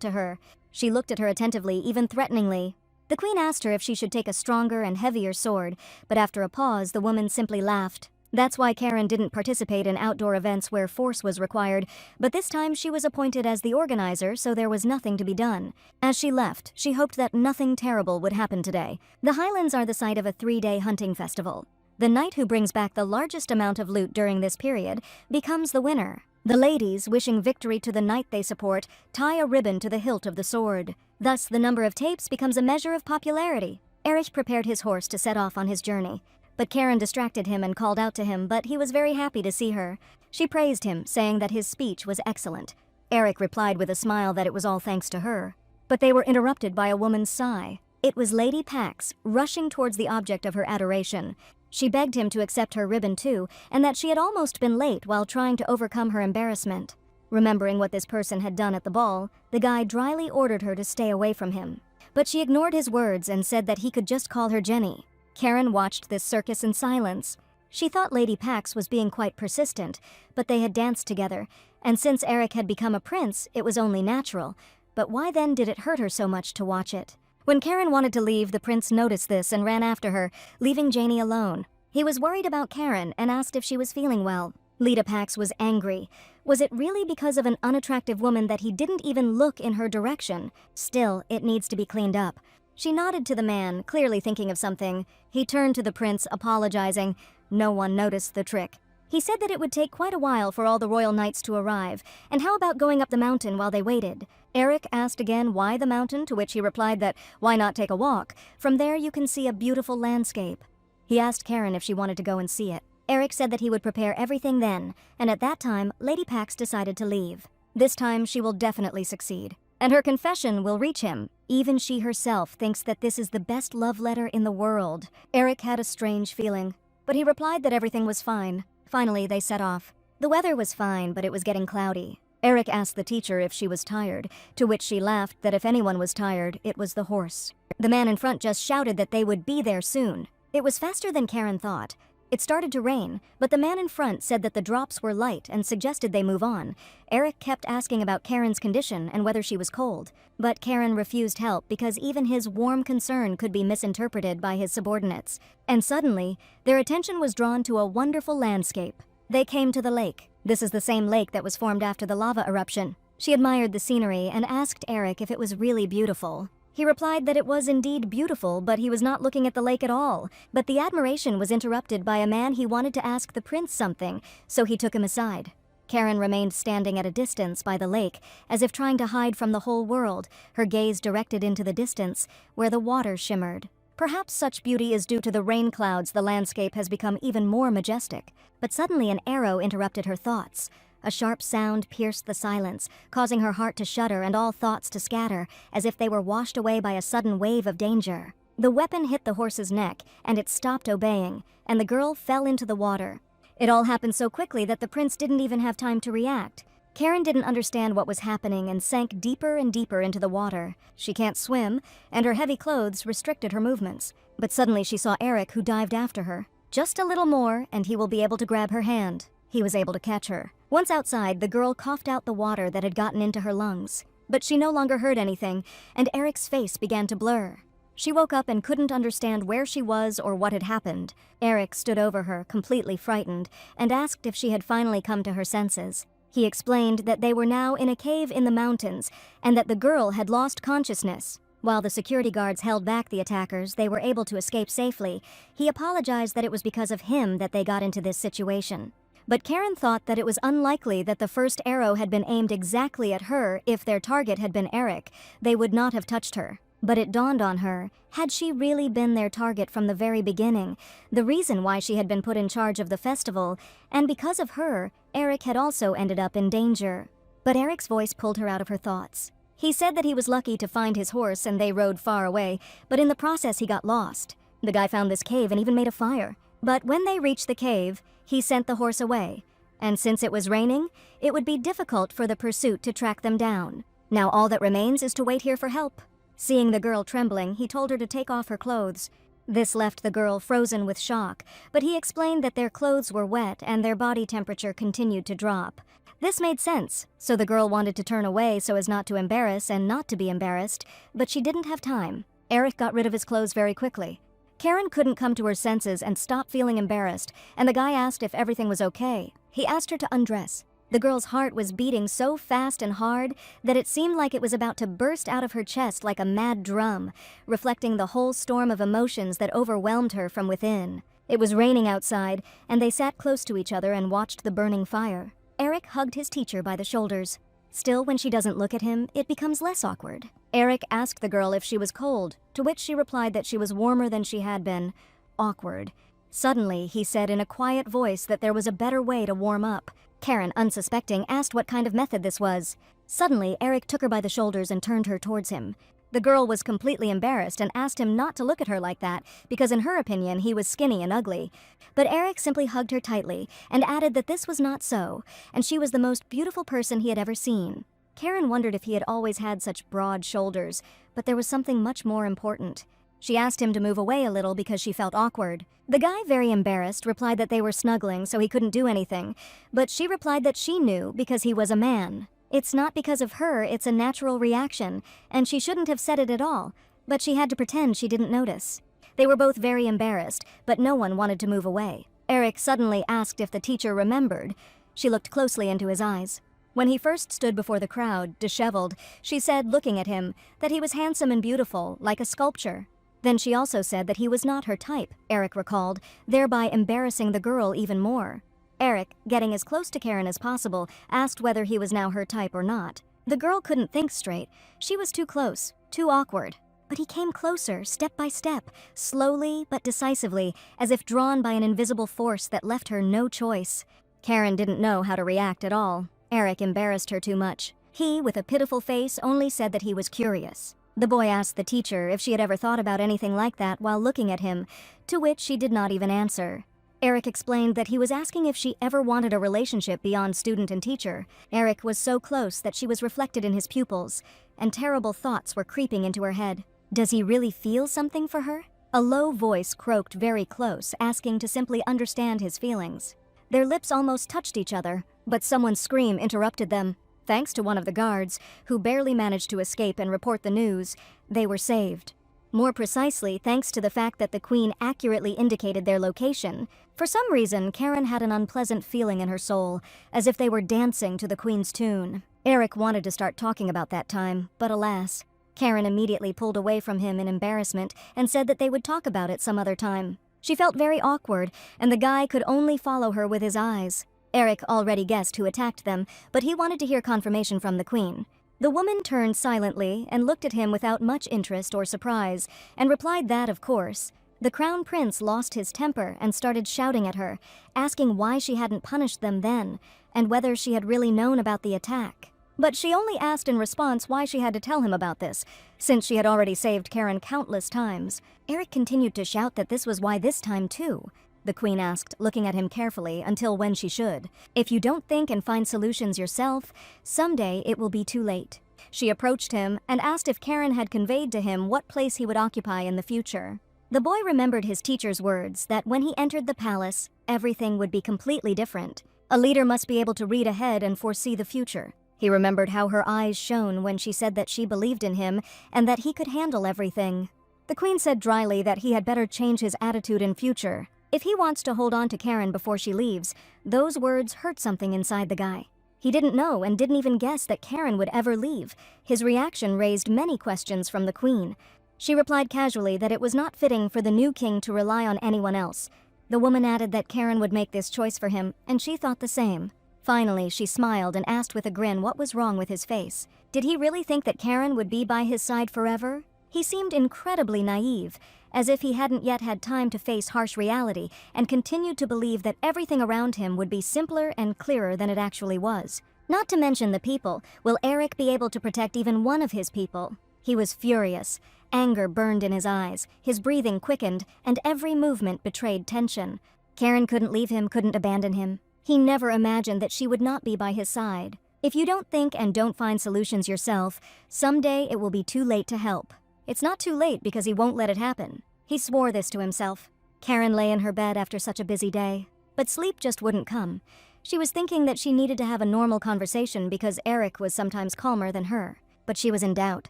to her. She looked at her attentively, even threateningly. The queen asked her if she should take a stronger and heavier sword, but after a pause, the woman simply laughed. That's why Karen didn't participate in outdoor events where force was required, but this time she was appointed as the organizer, so there was nothing to be done. As she left, she hoped that nothing terrible would happen today. The Highlands are the site of a 3-day hunting festival. The knight who brings back the largest amount of loot during this period becomes the winner. The ladies, wishing victory to the knight they support, tie a ribbon to the hilt of the sword. Thus, the number of tapes becomes a measure of popularity. Erich prepared his horse to set off on his journey. But Karen distracted him and called out to him, but he was very happy to see her. She praised him, saying that his speech was excellent. Eric replied with a smile that it was all thanks to her. But they were interrupted by a woman's sigh. It was Lady Pax, rushing towards the object of her adoration. She begged him to accept her ribbon too, and that she had almost been late while trying to overcome her embarrassment. Remembering what this person had done at the ball, the guy dryly ordered her to stay away from him. But she ignored his words and said that he could just call her Jenny. Karen watched this circus in silence. She thought Lady Pax was being quite persistent, but they had danced together, and since Eric had become a prince, it was only natural. But why then did it hurt her so much to watch it? When Karen wanted to leave, the prince noticed this and ran after her, leaving Janie alone. He was worried about Karen and asked if she was feeling well. Lady Pax was angry. Was it really because of an unattractive woman that he didn't even look in her direction? Still, it needs to be cleaned up. She nodded to the man, clearly thinking of something. He turned to the prince, apologizing. No one noticed the trick. He said that it would take quite a while for all the royal knights to arrive, and how about going up the mountain while they waited? Eric asked again why the mountain, to which he replied that why not take a walk? From there you can see a beautiful landscape. He asked Karen if she wanted to go and see it. Eric said that he would prepare everything then, and at that time, Lady Pax decided to leave. This time she will definitely succeed. And her confession will reach him. Even she herself thinks that this is the best love letter in the world. Eric had a strange feeling, but he replied that everything was fine. Finally, they set off. The weather was fine, but it was getting cloudy. Eric asked the teacher if she was tired, to which she laughed that if anyone was tired, it was the horse. The man in front just shouted that they would be there soon. It was faster than Karen thought. It started to rain, but the man in front said that the drops were light and suggested they move on. Eric kept asking about Karen's condition and whether she was cold, but Karen refused help because even his warm concern could be misinterpreted by his subordinates. And suddenly, their attention was drawn to a wonderful landscape. They came to the lake. This is the same lake that was formed after the lava eruption. She admired the scenery and asked Eric if it was really beautiful. He replied that it was indeed beautiful, but he was not looking at the lake at all. But the admiration was interrupted by a man he wanted to ask the prince something, so he took him aside. Karen remained standing at a distance by the lake, as if trying to hide from the whole world, her gaze directed into the distance, where the water shimmered. Perhaps such beauty is due to the rain clouds the landscape has become even more majestic. But suddenly an arrow interrupted her thoughts. A sharp sound pierced the silence, causing her heart to shudder and all thoughts to scatter, as if they were washed away by a sudden wave of danger. The weapon hit the horse's neck, and it stopped obeying, and the girl fell into the water. It all happened so quickly that the prince didn't even have time to react. Karen didn't understand what was happening and sank deeper and deeper into the water. She can't swim, and her heavy clothes restricted her movements. But suddenly she saw Eric, who dived after her. Just a little more, and he will be able to grab her hand. He was able to catch her. Once outside, the girl coughed out the water that had gotten into her lungs. But she no longer heard anything, and Eric's face began to blur. She woke up and couldn't understand where she was or what had happened. Eric stood over her, completely frightened, and asked if she had finally come to her senses. He explained that they were now in a cave in the mountains, and that the girl had lost consciousness. While the security guards held back the attackers, they were able to escape safely. He apologized that it was because of him that they got into this situation. But Karen thought that it was unlikely that the first arrow had been aimed exactly at her. If their target had been Eric, they would not have touched her. But it dawned on her, had she really been their target from the very beginning, the reason why she had been put in charge of the festival, and because of her, Eric had also ended up in danger. But Eric's voice pulled her out of her thoughts. He said that he was lucky to find his horse and they rode far away, but in the process he got lost. The guy found this cave and even made a fire. But when they reached the cave, he sent the horse away, and since it was raining, it would be difficult for the pursuit to track them down. Now all that remains is to wait here for help. Seeing the girl trembling, he told her to take off her clothes. This left the girl frozen with shock, but he explained that their clothes were wet and their body temperature continued to drop. This made sense, so the girl wanted to turn away so as not to embarrass and not to be embarrassed, but she didn't have time. Eric got rid of his clothes very quickly. Karen couldn't come to her senses and stop feeling embarrassed, and the guy asked if everything was okay. He asked her to undress. The girl's heart was beating so fast and hard that it seemed like it was about to burst out of her chest like a mad drum, reflecting the whole storm of emotions that overwhelmed her from within. It was raining outside, and they sat close to each other and watched the burning fire. Eric hugged his teacher by the shoulders. Still, when she doesn't look at him, it becomes less awkward. Eric asked the girl if she was cold, to which she replied that she was warmer than she had been. Awkward. Suddenly, he said in a quiet voice that there was a better way to warm up. Karen, unsuspecting, asked what kind of method this was. Suddenly, Eric took her by the shoulders and turned her towards him. The girl was completely embarrassed and asked him not to look at her like that because in her opinion he was skinny and ugly. But Eric simply hugged her tightly and added that this was not so, and she was the most beautiful person he had ever seen. Karen wondered if he had always had such broad shoulders, but there was something much more important. She asked him to move away a little because she felt awkward. The guy, very embarrassed, replied that they were snuggling so he couldn't do anything, but she replied that she knew because he was a man. It's not because of her, it's a natural reaction, and she shouldn't have said it at all, but she had to pretend she didn't notice. They were both very embarrassed, but no one wanted to move away. Eric suddenly asked if the teacher remembered. She looked closely into his eyes. When he first stood before the crowd, disheveled, she said, looking at him, that he was handsome and beautiful, like a sculpture. Then she also said that he was not her type, Eric recalled, thereby embarrassing the girl even more. Eric, getting as close to Karen as possible, asked whether he was now her type or not. The girl couldn't think straight. She was too close, too awkward. But he came closer, step by step, slowly but decisively, as if drawn by an invisible force that left her no choice. Karen didn't know how to react at all. Eric embarrassed her too much. He, with a pitiful face, only said that he was curious. The boy asked the teacher if she had ever thought about anything like that while looking at him, to which she did not even answer. Eric explained that he was asking if she ever wanted a relationship beyond student and teacher. Eric was so close that she was reflected in his pupils, and terrible thoughts were creeping into her head. Does he really feel something for her? A low voice croaked very close, asking to simply understand his feelings. Their lips almost touched each other, but someone's scream interrupted them. Thanks to one of the guards, who barely managed to escape and report the news, they were saved. More precisely, thanks to the fact that the Queen accurately indicated their location. For some reason, Karen had an unpleasant feeling in her soul, as if they were dancing to the Queen's tune. Eric wanted to start talking about that time, but alas. Karen immediately pulled away from him in embarrassment and said that they would talk about it some other time. She felt very awkward, and the guy could only follow her with his eyes. Eric already guessed who attacked them, but he wanted to hear confirmation from the Queen. The woman turned silently and looked at him without much interest or surprise, and replied that, of course. The Crown Prince lost his temper and started shouting at her, asking why she hadn't punished them then, and whether she had really known about the attack. But she only asked in response why she had to tell him about this, since she had already saved Karen countless times. Eric continued to shout that this was why this time too. The Queen asked, looking at him carefully, until when she should. If you don't think and find solutions yourself, someday it will be too late. She approached him and asked if Karen had conveyed to him what place he would occupy in the future. The boy remembered his teacher's words that when he entered the palace, everything would be completely different. A leader must be able to read ahead and foresee the future. He remembered how her eyes shone when she said that she believed in him and that he could handle everything. The Queen said dryly that he had better change his attitude in future. If he wants to hold on to Karen before she leaves, those words hurt something inside the guy. He didn't know and didn't even guess that Karen would ever leave. His reaction raised many questions from the Queen. She replied casually that it was not fitting for the new king to rely on anyone else. The woman added that Karen would make this choice for him, and she thought the same. Finally, she smiled and asked with a grin what was wrong with his face. Did he really think that Karen would be by his side forever? He seemed incredibly naive, as if he hadn't yet had time to face harsh reality and continued to believe that everything around him would be simpler and clearer than it actually was. Not to mention the people. Will Eric be able to protect even one of his people? He was furious. Anger burned in his eyes, his breathing quickened, and every movement betrayed tension. Karen couldn't leave him, couldn't abandon him. He never imagined that she would not be by his side. If you don't think and don't find solutions yourself, someday it will be too late to help. It's not too late because he won't let it happen. He swore this to himself. Karen lay in her bed after such a busy day. But sleep just wouldn't come. She was thinking that she needed to have a normal conversation because Eric was sometimes calmer than her. But she was in doubt.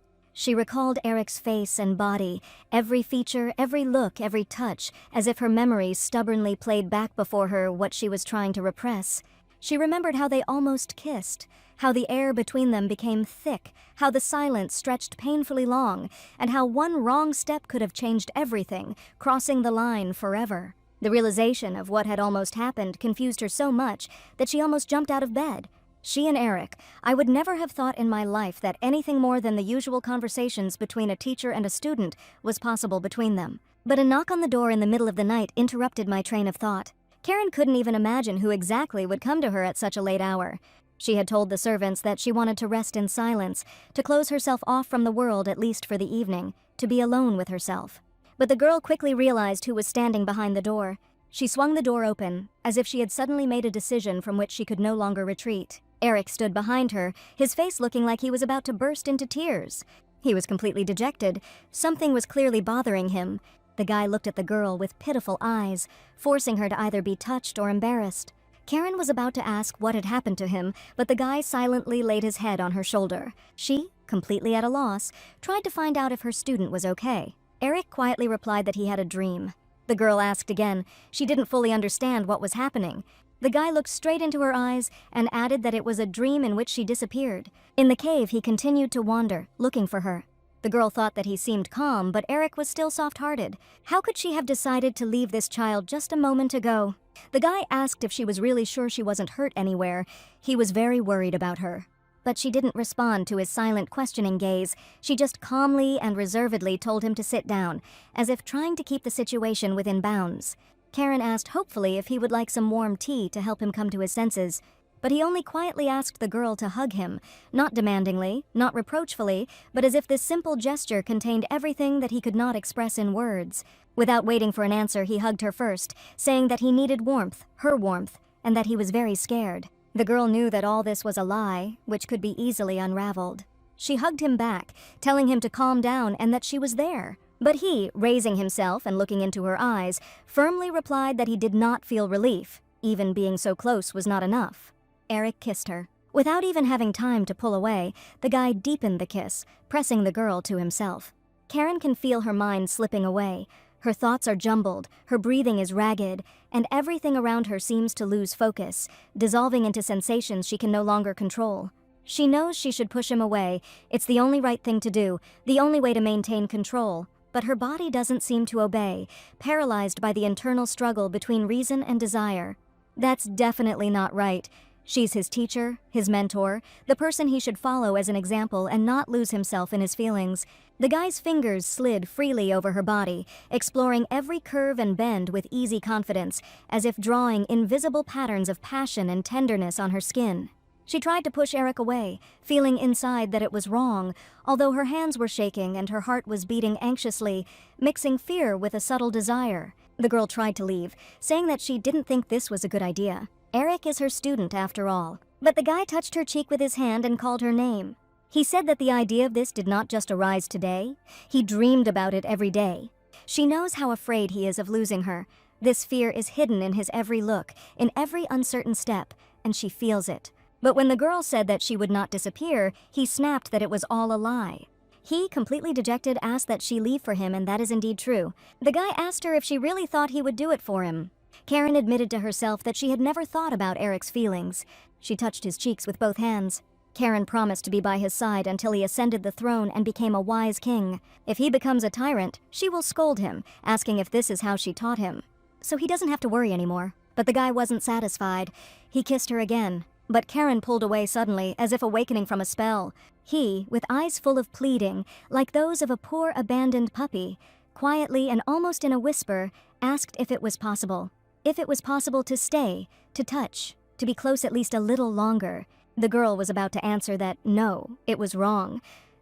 She recalled Eric's face and body, every feature, every look, every touch, as if her memories stubbornly played back before her what she was trying to repress. She remembered how they almost kissed, how the air between them became thick, how the silence stretched painfully long, and how one wrong step could have changed everything, crossing the line forever. The realization of what had almost happened confused her so much that she almost jumped out of bed. She and Eric, I would never have thought in my life that anything more than the usual conversations between a teacher and a student was possible between them. But a knock on the door in the middle of the night interrupted my train of thought. Karen couldn't even imagine who exactly would come to her at such a late hour. She had told the servants that she wanted to rest in silence, to close herself off from the world at least for the evening, to be alone with herself. But the girl quickly realized who was standing behind the door. She swung the door open, as if she had suddenly made a decision from which she could no longer retreat. Eric stood behind her, his face looking like he was about to burst into tears. He was completely dejected. Something was clearly bothering him. The guy looked at the girl with pitiful eyes, forcing her to either be touched or embarrassed. Karen was about to ask what had happened to him, but the guy silently laid his head on her shoulder. She, completely at a loss, tried to find out if her student was okay. Eric quietly replied that he had a dream. The girl asked again. She didn't fully understand what was happening. The guy looked straight into her eyes and added that it was a dream in which she disappeared. In the cave, he continued to wander, looking for her. The girl thought that he seemed calm, but Eric was still soft-hearted. How could she have decided to leave this child just a moment ago? The guy asked if she was really sure she wasn't hurt anywhere. He was very worried about her. But she didn't respond to his silent, questioning gaze. She just calmly and reservedly told him to sit down, as if trying to keep the situation within bounds. Karen asked hopefully if he would like some warm tea to help him come to his senses. But he only quietly asked the girl to hug him, not demandingly, not reproachfully, but as if this simple gesture contained everything that he could not express in words. Without waiting for an answer, he hugged her first, saying that he needed warmth, her warmth, and that he was very scared. The girl knew that all this was a lie, which could be easily unraveled. She hugged him back, telling him to calm down and that she was there. But he, raising himself and looking into her eyes, firmly replied that he did not feel relief. Even being so close was not enough. Eric kissed her. Without even having time to pull away, the guy deepened the kiss, pressing the girl to himself. Karen can feel her mind slipping away. Her thoughts are jumbled, her breathing is ragged, and everything around her seems to lose focus, dissolving into sensations she can no longer control. She knows she should push him away. It's the only right thing to do, the only way to maintain control. But her body doesn't seem to obey, paralyzed by the internal struggle between reason and desire. That's definitely not right. She's his teacher, his mentor, the person he should follow as an example and not lose himself in his feelings. The guy's fingers slid freely over her body, exploring every curve and bend with easy confidence, as if drawing invisible patterns of passion and tenderness on her skin. She tried to push Eric away, feeling inside that it was wrong, although her hands were shaking and her heart was beating anxiously, mixing fear with a subtle desire. The girl tried to leave, saying that she didn't think this was a good idea. Eric is her student after all. But the guy touched her cheek with his hand and called her name. He said that the idea of this did not just arise today. He dreamed about it every day. She knows how afraid he is of losing her. This fear is hidden in his every look, in every uncertain step, and she feels it. But when the girl said that she would not disappear, he snapped that it was all a lie. He, completely dejected, asked that she leave for him, and that is indeed true. The guy asked her if she really thought he would do it for him. Karen admitted to herself that she had never thought about Eric's feelings. She touched his cheeks with both hands. Karen promised to be by his side until he ascended the throne and became a wise king. If he becomes a tyrant, she will scold him, asking if this is how she taught him. So he doesn't have to worry anymore. But the guy wasn't satisfied. He kissed her again. But Karen pulled away suddenly, as if awakening from a spell. He, with eyes full of pleading, like those of a poor abandoned puppy, quietly and almost in a whisper, asked if it was possible. If it was possible to stay, to touch, to be close at least a little longer. The girl was about to answer that no, it was wrong.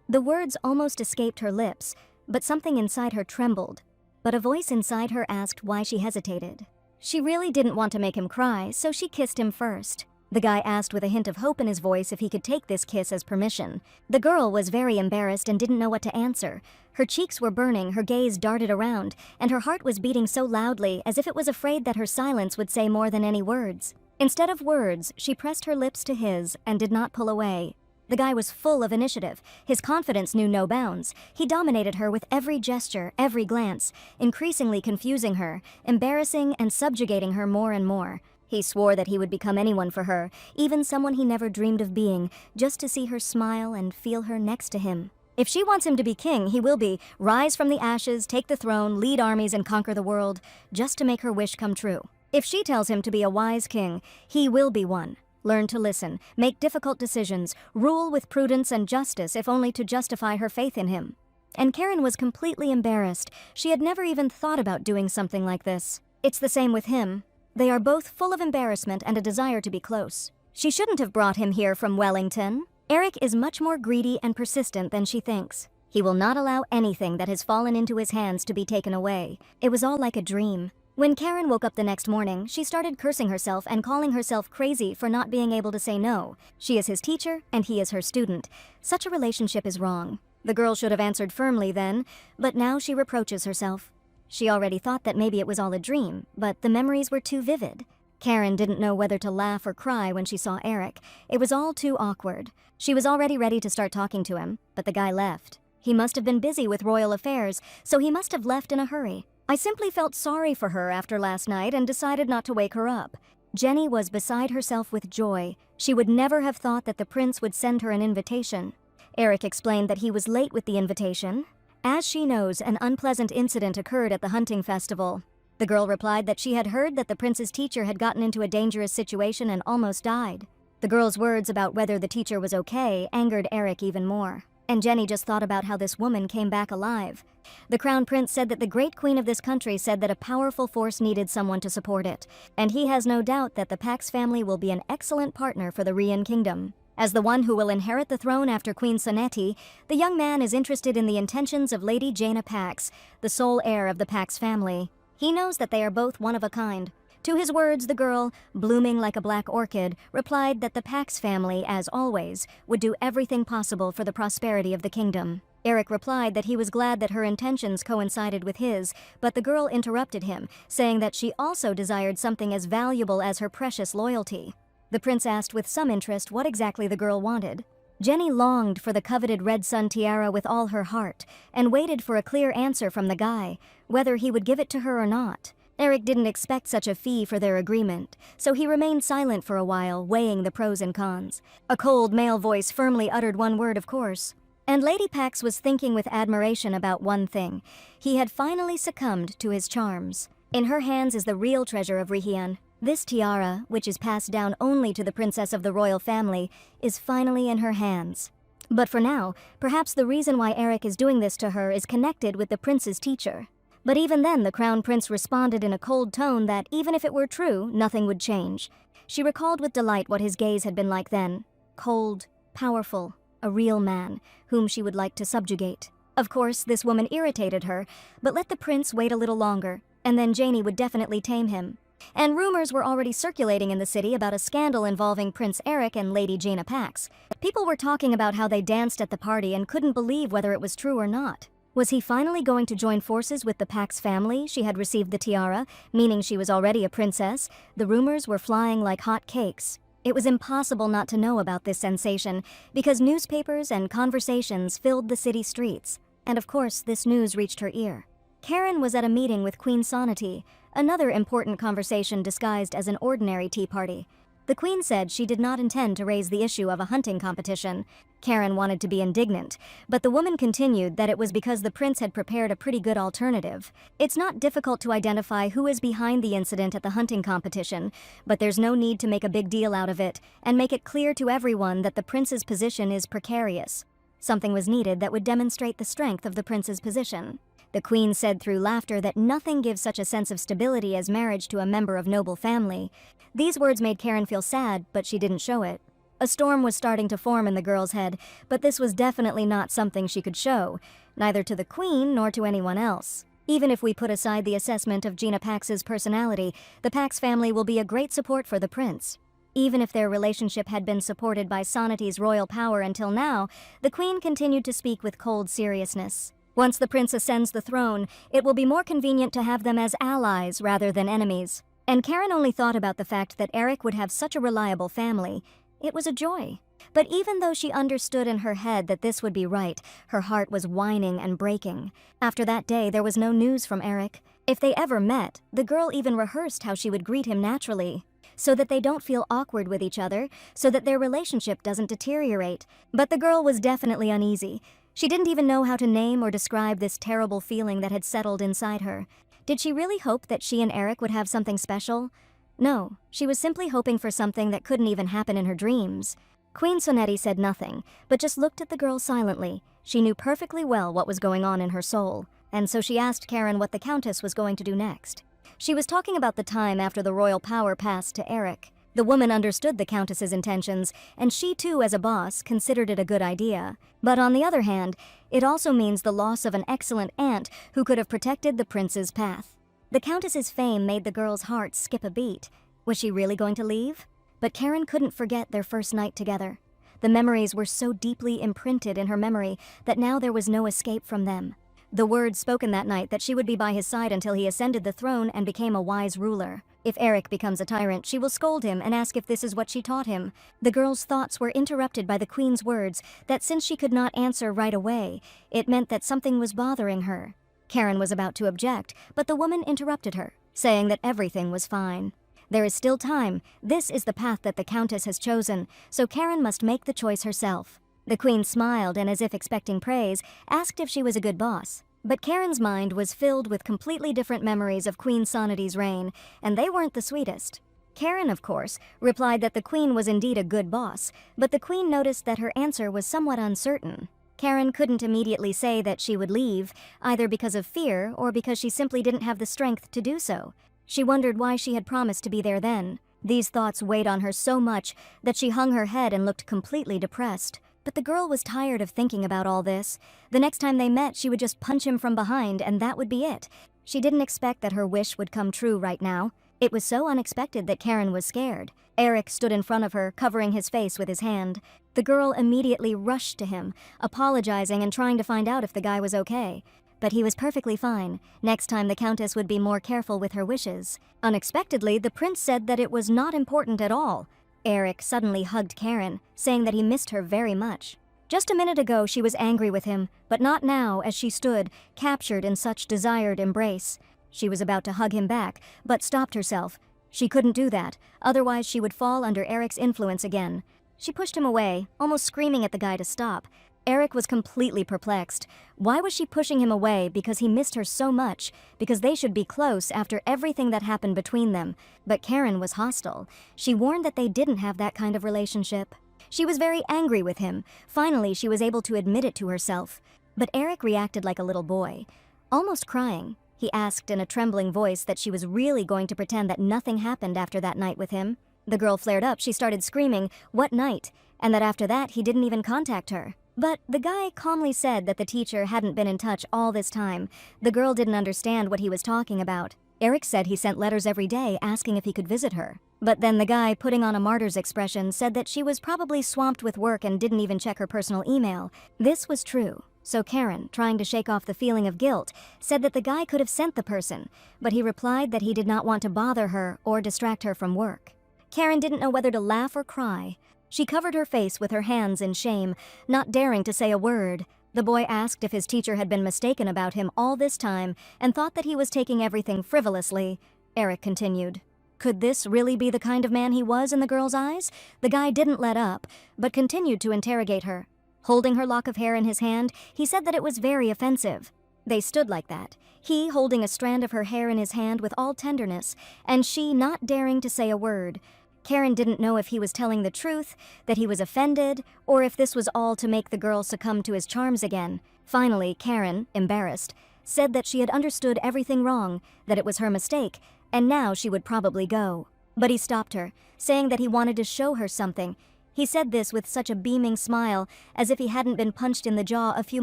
The words almost escaped her lips, but something inside her trembled. But a voice inside her asked why she hesitated. She really didn't want to make him cry, so she kissed him first. The guy asked with a hint of hope in his voice if he could take this kiss as permission. The girl was very embarrassed and didn't know what to answer. Her cheeks were burning, her gaze darted around, and her heart was beating so loudly as if it was afraid that her silence would say more than any words. Instead of words, she pressed her lips to his and did not pull away. The guy was full of initiative. His confidence knew no bounds. He dominated her with every gesture, every glance, increasingly confusing her, embarrassing and subjugating her more and more. He swore that he would become anyone for her, even someone he never dreamed of being, just to see her smile and feel her next to him. If she wants him to be king, he will be. Rise from the ashes, take the throne, lead armies and conquer the world, just to make her wish come true. If she tells him to be a wise king, he will be one. Learn to listen, make difficult decisions, rule with prudence and justice if only to justify her faith in him. And Karen was completely embarrassed. She had never even thought about doing something like this. It's the same with him. They are both full of embarrassment and a desire to be close. She shouldn't have brought him here from Wellington. Eric is much more greedy and persistent than she thinks. He will not allow anything that has fallen into his hands to be taken away. It was all like a dream. When Karen woke up the next morning, she started cursing herself and calling herself crazy for not being able to say no. She is his teacher, and he is her student. Such a relationship is wrong. The girl should have answered firmly then, but now she reproaches herself. She already thought that maybe it was all a dream, but the memories were too vivid. Karen didn't know whether to laugh or cry when she saw Eric. It was all too awkward. She was already ready to start talking to him, but the guy left. He must have been busy with royal affairs, so he must have left in a hurry. I simply felt sorry for her after last night and decided not to wake her up. Jenny was beside herself with joy. She would never have thought that the prince would send her an invitation. Eric explained that he was late with the invitation. As she knows, an unpleasant incident occurred at the hunting festival. The girl replied that she had heard that the prince's teacher had gotten into a dangerous situation and almost died. The girl's words about whether the teacher was okay angered Eric even more. And Jenny just thought about how this woman came back alive. The crown prince said that the great queen of this country said that a powerful force needed someone to support it, and he has no doubt that the Pax family will be an excellent partner for the Rian kingdom. As the one who will inherit the throne after Queen Sonetti, the young man is interested in the intentions of Lady Jaina Pax, the sole heir of the Pax family. He knows that they are both one of a kind. To his words, the girl, blooming like a black orchid, replied that the Pax family, as always, would do everything possible for the prosperity of the kingdom. Eric replied that he was glad that her intentions coincided with his, but the girl interrupted him, saying that she also desired something as valuable as her precious loyalty. The prince asked with some interest what exactly the girl wanted. Jenny longed for the coveted red sun tiara with all her heart, and waited for a clear answer from the guy, whether he would give it to her or not. Eric didn't expect such a fee for their agreement, so he remained silent for a while, weighing the pros and cons. A cold male voice firmly uttered one word, of course. And Lady Pax was thinking with admiration about one thing. He had finally succumbed to his charms. In her hands is the real treasure of Rihian. This tiara, which is passed down only to the princess of the royal family, is finally in her hands. But for now, perhaps the reason why Eric is doing this to her is connected with the prince's teacher. But even then, the crown prince responded in a cold tone that, even if it were true, nothing would change. She recalled with delight what his gaze had been like then. Cold, powerful, a real man, whom she would like to subjugate. Of course, this woman irritated her, but let the prince wait a little longer, and then Janie would definitely tame him. And rumors were already circulating in the city about a scandal involving Prince Eric and Lady Jaina Pax. People were talking about how they danced at the party and couldn't believe whether it was true or not. Was he finally going to join forces with the Pax family? She had received the tiara, meaning she was already a princess. The rumors were flying like hot cakes. It was impossible not to know about this sensation, because newspapers and conversations filled the city streets. And of course, this news reached her ear. Karen was at a meeting with Queen Sonati, another important conversation disguised as an ordinary tea party. The queen said she did not intend to raise the issue of a hunting competition. Karen wanted to be indignant, but the woman continued that it was because the prince had prepared a pretty good alternative. It's not difficult to identify who is behind the incident at the hunting competition, but there's no need to make a big deal out of it and make it clear to everyone that the prince's position is precarious. Something was needed that would demonstrate the strength of the prince's position. The queen said through laughter that nothing gives such a sense of stability as marriage to a member of noble family. These words made Karen feel sad, but she didn't show it. A storm was starting to form in the girl's head, but this was definitely not something she could show, neither to the queen nor to anyone else. Even if we put aside the assessment of Gina Pax's personality, the Pax family will be a great support for the prince. Even if their relationship had been supported by Sonati's royal power until now, the queen continued to speak with cold seriousness. Once the prince ascends the throne, it will be more convenient to have them as allies rather than enemies. And Karen only thought about the fact that Eric would have such a reliable family. It was a joy. But even though she understood in her head that this would be right, her heart was whining and breaking. After that day, there was no news from Eric. If they ever met, the girl even rehearsed how she would greet him naturally, so that they don't feel awkward with each other, so that their relationship doesn't deteriorate. But the girl was definitely uneasy. She didn't even know how to name or describe this terrible feeling that had settled inside her. Did she really hope that she and Eric would have something special? No, she was simply hoping for something that couldn't even happen in her dreams. Queen Sonetti said nothing, but just looked at the girl silently. She knew perfectly well what was going on in her soul, and so she asked Karen what the Countess was going to do next. She was talking about the time after the royal power passed to Eric. The woman understood the Countess's intentions, and she too, as a boss, considered it a good idea. But on the other hand, it also means the loss of an excellent aunt who could have protected the prince's path. The Countess's fame made the girl's heart skip a beat. Was she really going to leave? But Karen couldn't forget their first night together. The memories were so deeply imprinted in her memory that now there was no escape from them. The words spoken that night that she would be by his side until he ascended the throne and became a wise ruler. If Eric becomes a tyrant, she will scold him and ask if this is what she taught him. The girl's thoughts were interrupted by the queen's words that since she could not answer right away, it meant that something was bothering her. Karen was about to object, but the woman interrupted her, saying that everything was fine. There is still time. This is the path that the Countess has chosen, so Karen must make the choice herself. The queen smiled and, as if expecting praise, asked if she was a good boss. But Karen's mind was filled with completely different memories of Queen Sonati's reign, and they weren't the sweetest. Karen, of course, replied that the queen was indeed a good boss, but the queen noticed that her answer was somewhat uncertain. Karen couldn't immediately say that she would leave, either because of fear or because she simply didn't have the strength to do so. She wondered why she had promised to be there then. These thoughts weighed on her so much that she hung her head and looked completely depressed. But the girl was tired of thinking about all this. The next time they met, she would just punch him from behind, and that would be it. She didn't expect that her wish would come true right now. It was so unexpected that Karen was scared. Eric stood in front of her, covering his face with his hand. The girl immediately rushed to him, apologizing and trying to find out if the guy was okay. But he was perfectly fine. Next time the Countess would be more careful with her wishes. Unexpectedly, the prince said that it was not important at all. Eric suddenly hugged Karen, saying that he missed her very much. Just a minute ago she was angry with him, but not now as she stood, captured in such desired embrace. She was about to hug him back, but stopped herself. She couldn't do that, otherwise she would fall under Eric's influence again. She pushed him away, almost screaming at the guy to stop. Eric was completely perplexed. Why was she pushing him away? Because he missed her so much, because they should be close after everything that happened between them. But Karen was hostile. She warned that they didn't have that kind of relationship. She was very angry with him. Finally, she was able to admit it to herself. But Eric reacted like a little boy, almost crying. He asked in a trembling voice that she was really going to pretend that nothing happened after that night with him. The girl flared up. She started screaming, "What night?" And that after that, he didn't even contact her. But the guy calmly said that the teacher hadn't been in touch all this time. The girl didn't understand what he was talking about. Eric said he sent letters every day asking if he could visit her. But then the guy, putting on a martyr's expression, said that she was probably swamped with work and didn't even check her personal email. This was true. So Karen, trying to shake off the feeling of guilt, said that the guy could have sent the person, but he replied that he did not want to bother her or distract her from work. Karen didn't know whether to laugh or cry. She covered her face with her hands in shame, not daring to say a word. The boy asked if his teacher had been mistaken about him all this time and thought that he was taking everything frivolously. Eric continued. Could this really be the kind of man he was in the girl's eyes? The guy didn't let up, but continued to interrogate her. Holding her lock of hair in his hand, he said that it was very offensive. They stood like that, he holding a strand of her hair in his hand with all tenderness, and she not daring to say a word. Karen didn't know if he was telling the truth, that he was offended, or if this was all to make the girl succumb to his charms again. Finally, Karen, embarrassed, said that she had understood everything wrong, that it was her mistake, and now she would probably go. But he stopped her, saying that he wanted to show her something. He said this with such a beaming smile, as if he hadn't been punched in the jaw a few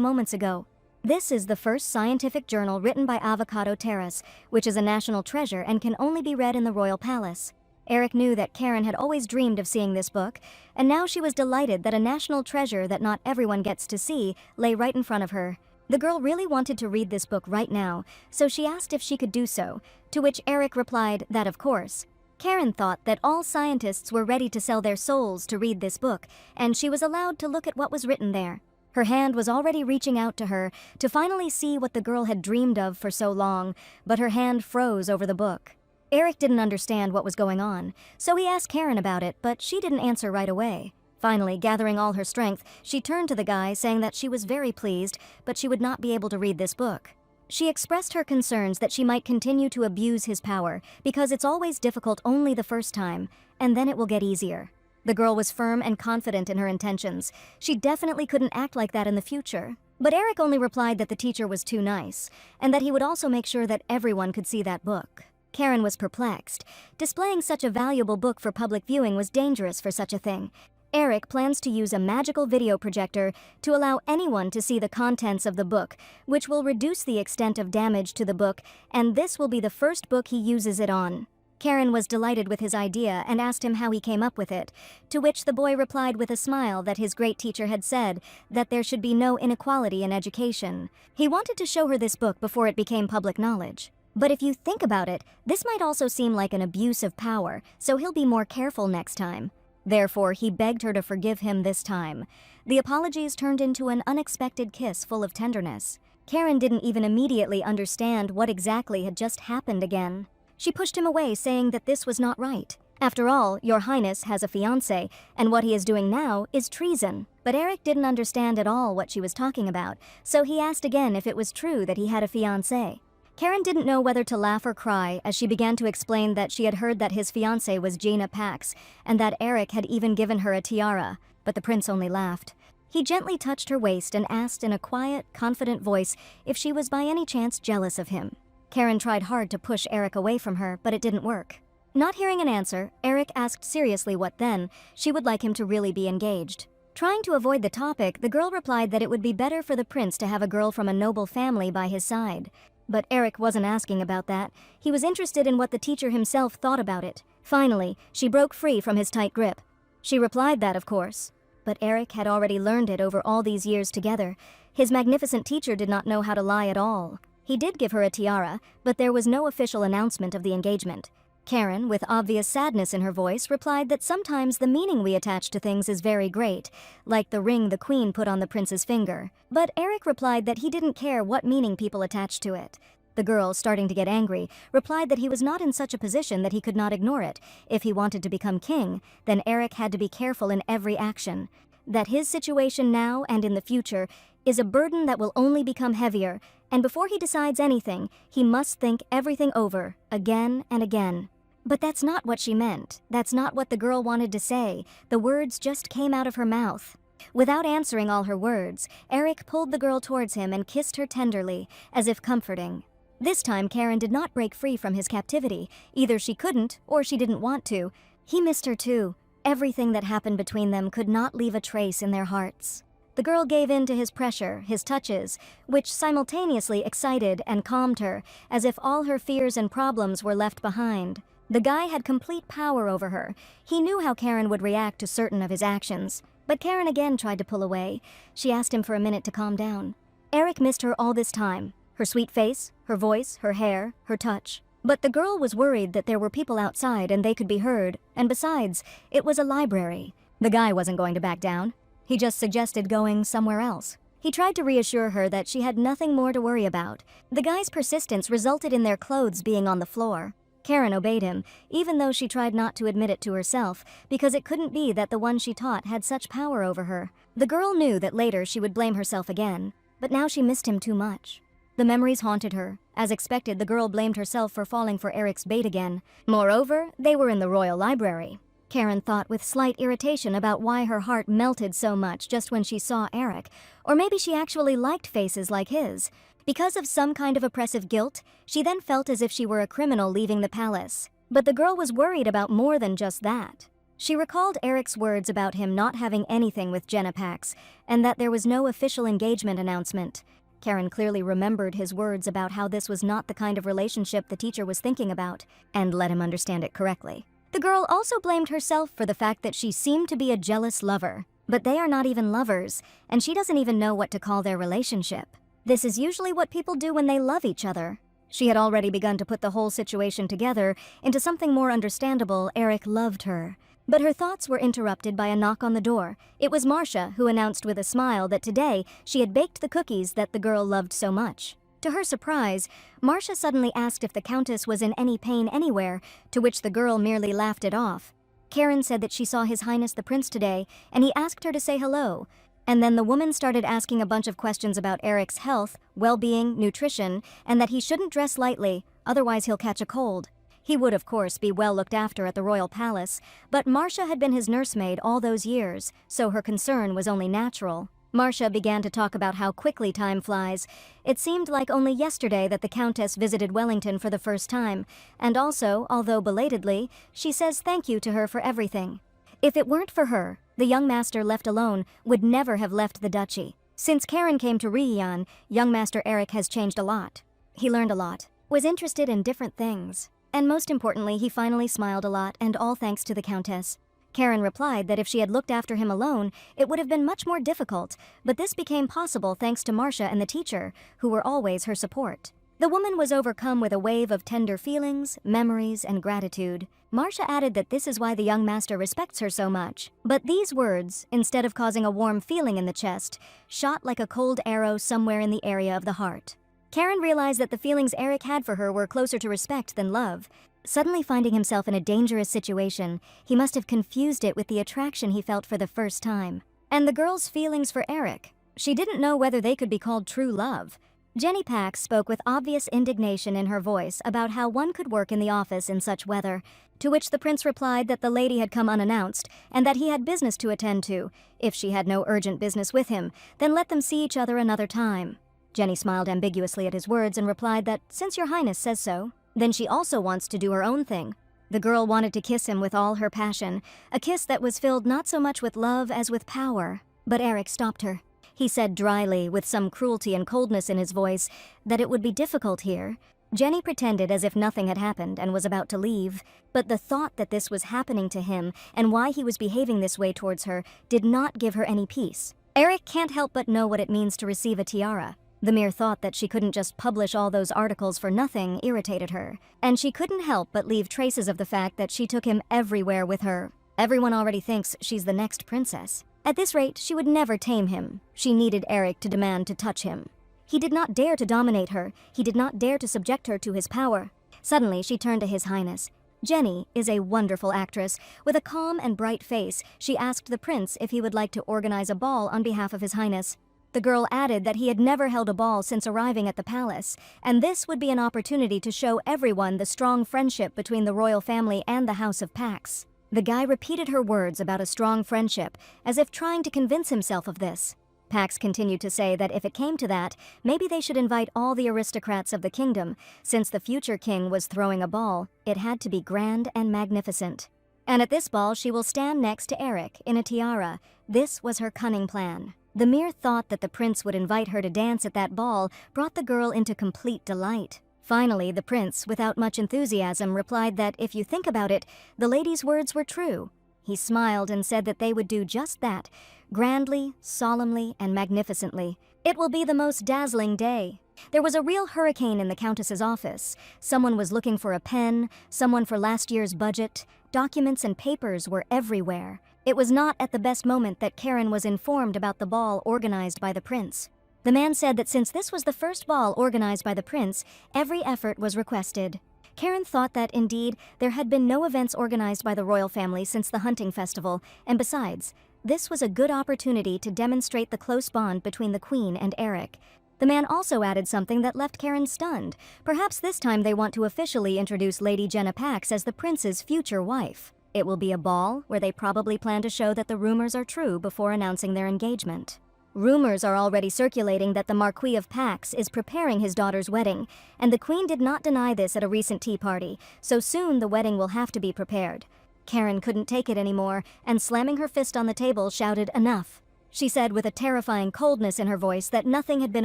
moments ago. This is the first scientific journal written by Avocado Terrace, which is a national treasure and can only be read in the royal palace. Eric knew that Karen had always dreamed of seeing this book, and now she was delighted that a national treasure that not everyone gets to see lay right in front of her. The girl really wanted to read this book right now, so she asked if she could do so, to which Eric replied that of course. Karen thought that all scientists were ready to sell their souls to read this book, and she was allowed to look at what was written there. Her hand was already reaching out to her to finally see what the girl had dreamed of for so long, but her hand froze over the book. Eric didn't understand what was going on, so he asked Karen about it, but she didn't answer right away. Finally, gathering all her strength, she turned to the guy, saying that she was very pleased, but she would not be able to read this book. She expressed her concerns that she might continue to abuse his power, because it's always difficult only the first time, and then it will get easier. The girl was firm and confident in her intentions. She definitely couldn't act like that in the future. But Eric only replied that the teacher was too nice, and that he would also make sure that everyone could see that book. Karen was perplexed. Displaying such a valuable book for public viewing was dangerous for such a thing. Eric plans to use a magical video projector to allow anyone to see the contents of the book, which will reduce the extent of damage to the book, and this will be the first book he uses it on. Karen was delighted with his idea and asked him how he came up with it, to which the boy replied with a smile that his great teacher had said that there should be no inequality in education. He wanted to show her this book before it became public knowledge. But if you think about it, this might also seem like an abuse of power, so he'll be more careful next time. Therefore, he begged her to forgive him this time. The apologies turned into an unexpected kiss full of tenderness. Karen didn't even immediately understand what exactly had just happened again. She pushed him away, saying that this was not right. After all, Your Highness has a fiancé, and what he is doing now is treason. But Eric didn't understand at all what she was talking about, so he asked again if it was true that he had a fiancé. Karen didn't know whether to laugh or cry as she began to explain that she had heard that his fiancée was Gina Pax, and that Eric had even given her a tiara, but the prince only laughed. He gently touched her waist and asked in a quiet, confident voice if she was by any chance jealous of him. Karen tried hard to push Eric away from her, but it didn't work. Not hearing an answer, Eric asked seriously what then she would like him to really be engaged. Trying to avoid the topic, the girl replied that it would be better for the prince to have a girl from a noble family by his side. But Eric wasn't asking about that. He was interested in what the teacher himself thought about it. Finally, she broke free from his tight grip. She replied that, of course. But Eric had already learned it over all these years together. His magnificent teacher did not know how to lie at all. He did give her a tiara, but there was no official announcement of the engagement. Karen, with obvious sadness in her voice, replied that sometimes the meaning we attach to things is very great, like the ring the queen put on the prince's finger. But Eric replied that he didn't care what meaning people attached to it. The girl, starting to get angry, replied that he was not in such a position that he could not ignore it. If he wanted to become king, then Eric had to be careful in every action. That his situation now and in the future is a burden that will only become heavier, and before he decides anything, he must think everything over, again and again. But that's not what she meant. That's not what the girl wanted to say. The words just came out of her mouth. Without answering all her words, Eric pulled the girl towards him and kissed her tenderly, as if comforting. This time Karen did not break free from his captivity. Either she couldn't, or she didn't want to. He missed her too. Everything that happened between them could not leave a trace in their hearts. The girl gave in to his pressure, his touches, which simultaneously excited and calmed her, as if all her fears and problems were left behind. The guy had complete power over her. He knew how Karen would react to certain of his actions. But Karen again tried to pull away. She asked him for a minute to calm down. Eric missed her all this time. Her sweet face, her voice, her hair, her touch. But the girl was worried that there were people outside and they could be heard, and besides, it was a library. The guy wasn't going to back down. He just suggested going somewhere else. He tried to reassure her that she had nothing more to worry about. The guy's persistence resulted in their clothes being on the floor. Karen obeyed him, even though she tried not to admit it to herself, because it couldn't be that the one she taught had such power over her. The girl knew that later she would blame herself again, but now she missed him too much. The memories haunted her. As expected, the girl blamed herself for falling for Eric's bait again. Moreover, they were in the royal library. Karen thought with slight irritation about why her heart melted so much just when she saw Eric, or maybe she actually liked faces like his. Because of some kind of oppressive guilt, she then felt as if she were a criminal leaving the palace. But the girl was worried about more than just that. She recalled Eric's words about him not having anything with Jenna Pax, and that there was no official engagement announcement. Karen clearly remembered his words about how this was not the kind of relationship the teacher was thinking about, and let him understand it correctly. The girl also blamed herself for the fact that she seemed to be a jealous lover, but they are not even lovers, and she doesn't even know what to call their relationship. This is usually what people do when they love each other. She had already begun to put the whole situation together into something more understandable. Eric loved her. But her thoughts were interrupted by a knock on the door. It was Marcia, who announced with a smile that today she had baked the cookies that the girl loved so much. To her surprise, Marcia suddenly asked if the Countess was in any pain anywhere, to which the girl merely laughed it off. Karen said that she saw His Highness the Prince today, and he asked her to say hello. And then the woman started asking a bunch of questions about Eric's health, well-being, nutrition, and that he shouldn't dress lightly, otherwise he'll catch a cold. He would, of course, be well looked after at the royal palace, but Marcia had been his nursemaid all those years, so her concern was only natural. Marcia began to talk about how quickly time flies. It seemed like only yesterday that the Countess visited Wellington for the first time, and also, although belatedly, she says thank you to her for everything. If it weren't for her, the young master left alone would never have left the duchy. Since Karen came to Riyan, young Master Eric has changed a lot. He learned a lot, was interested in different things, and most importantly, he finally smiled a lot, and all thanks to the Countess. Karen replied that if she had looked after him alone, it would have been much more difficult, but this became possible thanks to Marcia and the teacher, who were always her support. The woman was overcome with a wave of tender feelings, memories, and gratitude. Marcia added that this is why the young master respects her so much. But these words, instead of causing a warm feeling in the chest, shot like a cold arrow somewhere in the area of the heart. Karen realized that the feelings Eric had for her were closer to respect than love. Suddenly finding himself in a dangerous situation, he must have confused it with the attraction he felt for the first time. And the girl's feelings for Eric, she didn't know whether they could be called true love. Jenny Pax spoke with obvious indignation in her voice about how one could work in the office in such weather, to which the prince replied that the lady had come unannounced and that he had business to attend to. If she had no urgent business with him, then let them see each other another time. Jenny smiled ambiguously at his words and replied that since your highness says so, then she also wants to do her own thing. The girl wanted to kiss him with all her passion, a kiss that was filled not so much with love as with power, but Eric stopped her. He said dryly, with some cruelty and coldness in his voice, that it would be difficult here. Jenny pretended as if nothing had happened and was about to leave, but the thought that this was happening to him and why he was behaving this way towards her did not give her any peace. Eric can't help but know what it means to receive a tiara. The mere thought that she couldn't just publish all those articles for nothing irritated her, and she couldn't help but leave traces of the fact that she took him everywhere with her. Everyone already thinks she's the next princess. At this rate, she would never tame him. She needed Eric to demand to touch him. He did not dare to dominate her. He did not dare to subject her to his power. Suddenly, she turned to His Highness. Jenny is a wonderful actress. With a calm and bright face, she asked the prince if he would like to organize a ball on behalf of His Highness. The girl added that he had never held a ball since arriving at the palace, and this would be an opportunity to show everyone the strong friendship between the royal family and the House of Pax. The guy repeated her words about a strong friendship, as if trying to convince himself of this. Pax continued to say that if it came to that, maybe they should invite all the aristocrats of the kingdom. Since the future king was throwing a ball, it had to be grand and magnificent. And at this ball she will stand next to Eric in a tiara. This was her cunning plan. The mere thought that the prince would invite her to dance at that ball brought the girl into complete delight. Finally, the prince, without much enthusiasm, replied that if you think about it, the lady's words were true. He smiled and said that they would do just that, grandly, solemnly, and magnificently. It will be the most dazzling day. There was a real hurricane in the Countess's office. Someone was looking for a pen, someone for last year's budget. Documents and papers were everywhere. It was not at the best moment that Karen was informed about the ball organized by the prince. The man said that since this was the first ball organized by the prince, every effort was requested. Karen thought that, indeed, there had been no events organized by the royal family since the hunting festival, and besides, this was a good opportunity to demonstrate the close bond between the Queen and Eric. The man also added something that left Karen stunned. Perhaps this time they want to officially introduce Lady Jenna Pax as the prince's future wife. It will be a ball where they probably plan to show that the rumors are true before announcing their engagement. Rumors are already circulating that the Marquis of Pax is preparing his daughter's wedding, and the Queen did not deny this at a recent tea party, so soon the wedding will have to be prepared. Karen couldn't take it anymore, and slamming her fist on the table, shouted, "Enough!" she said with a terrifying coldness in her voice that nothing had been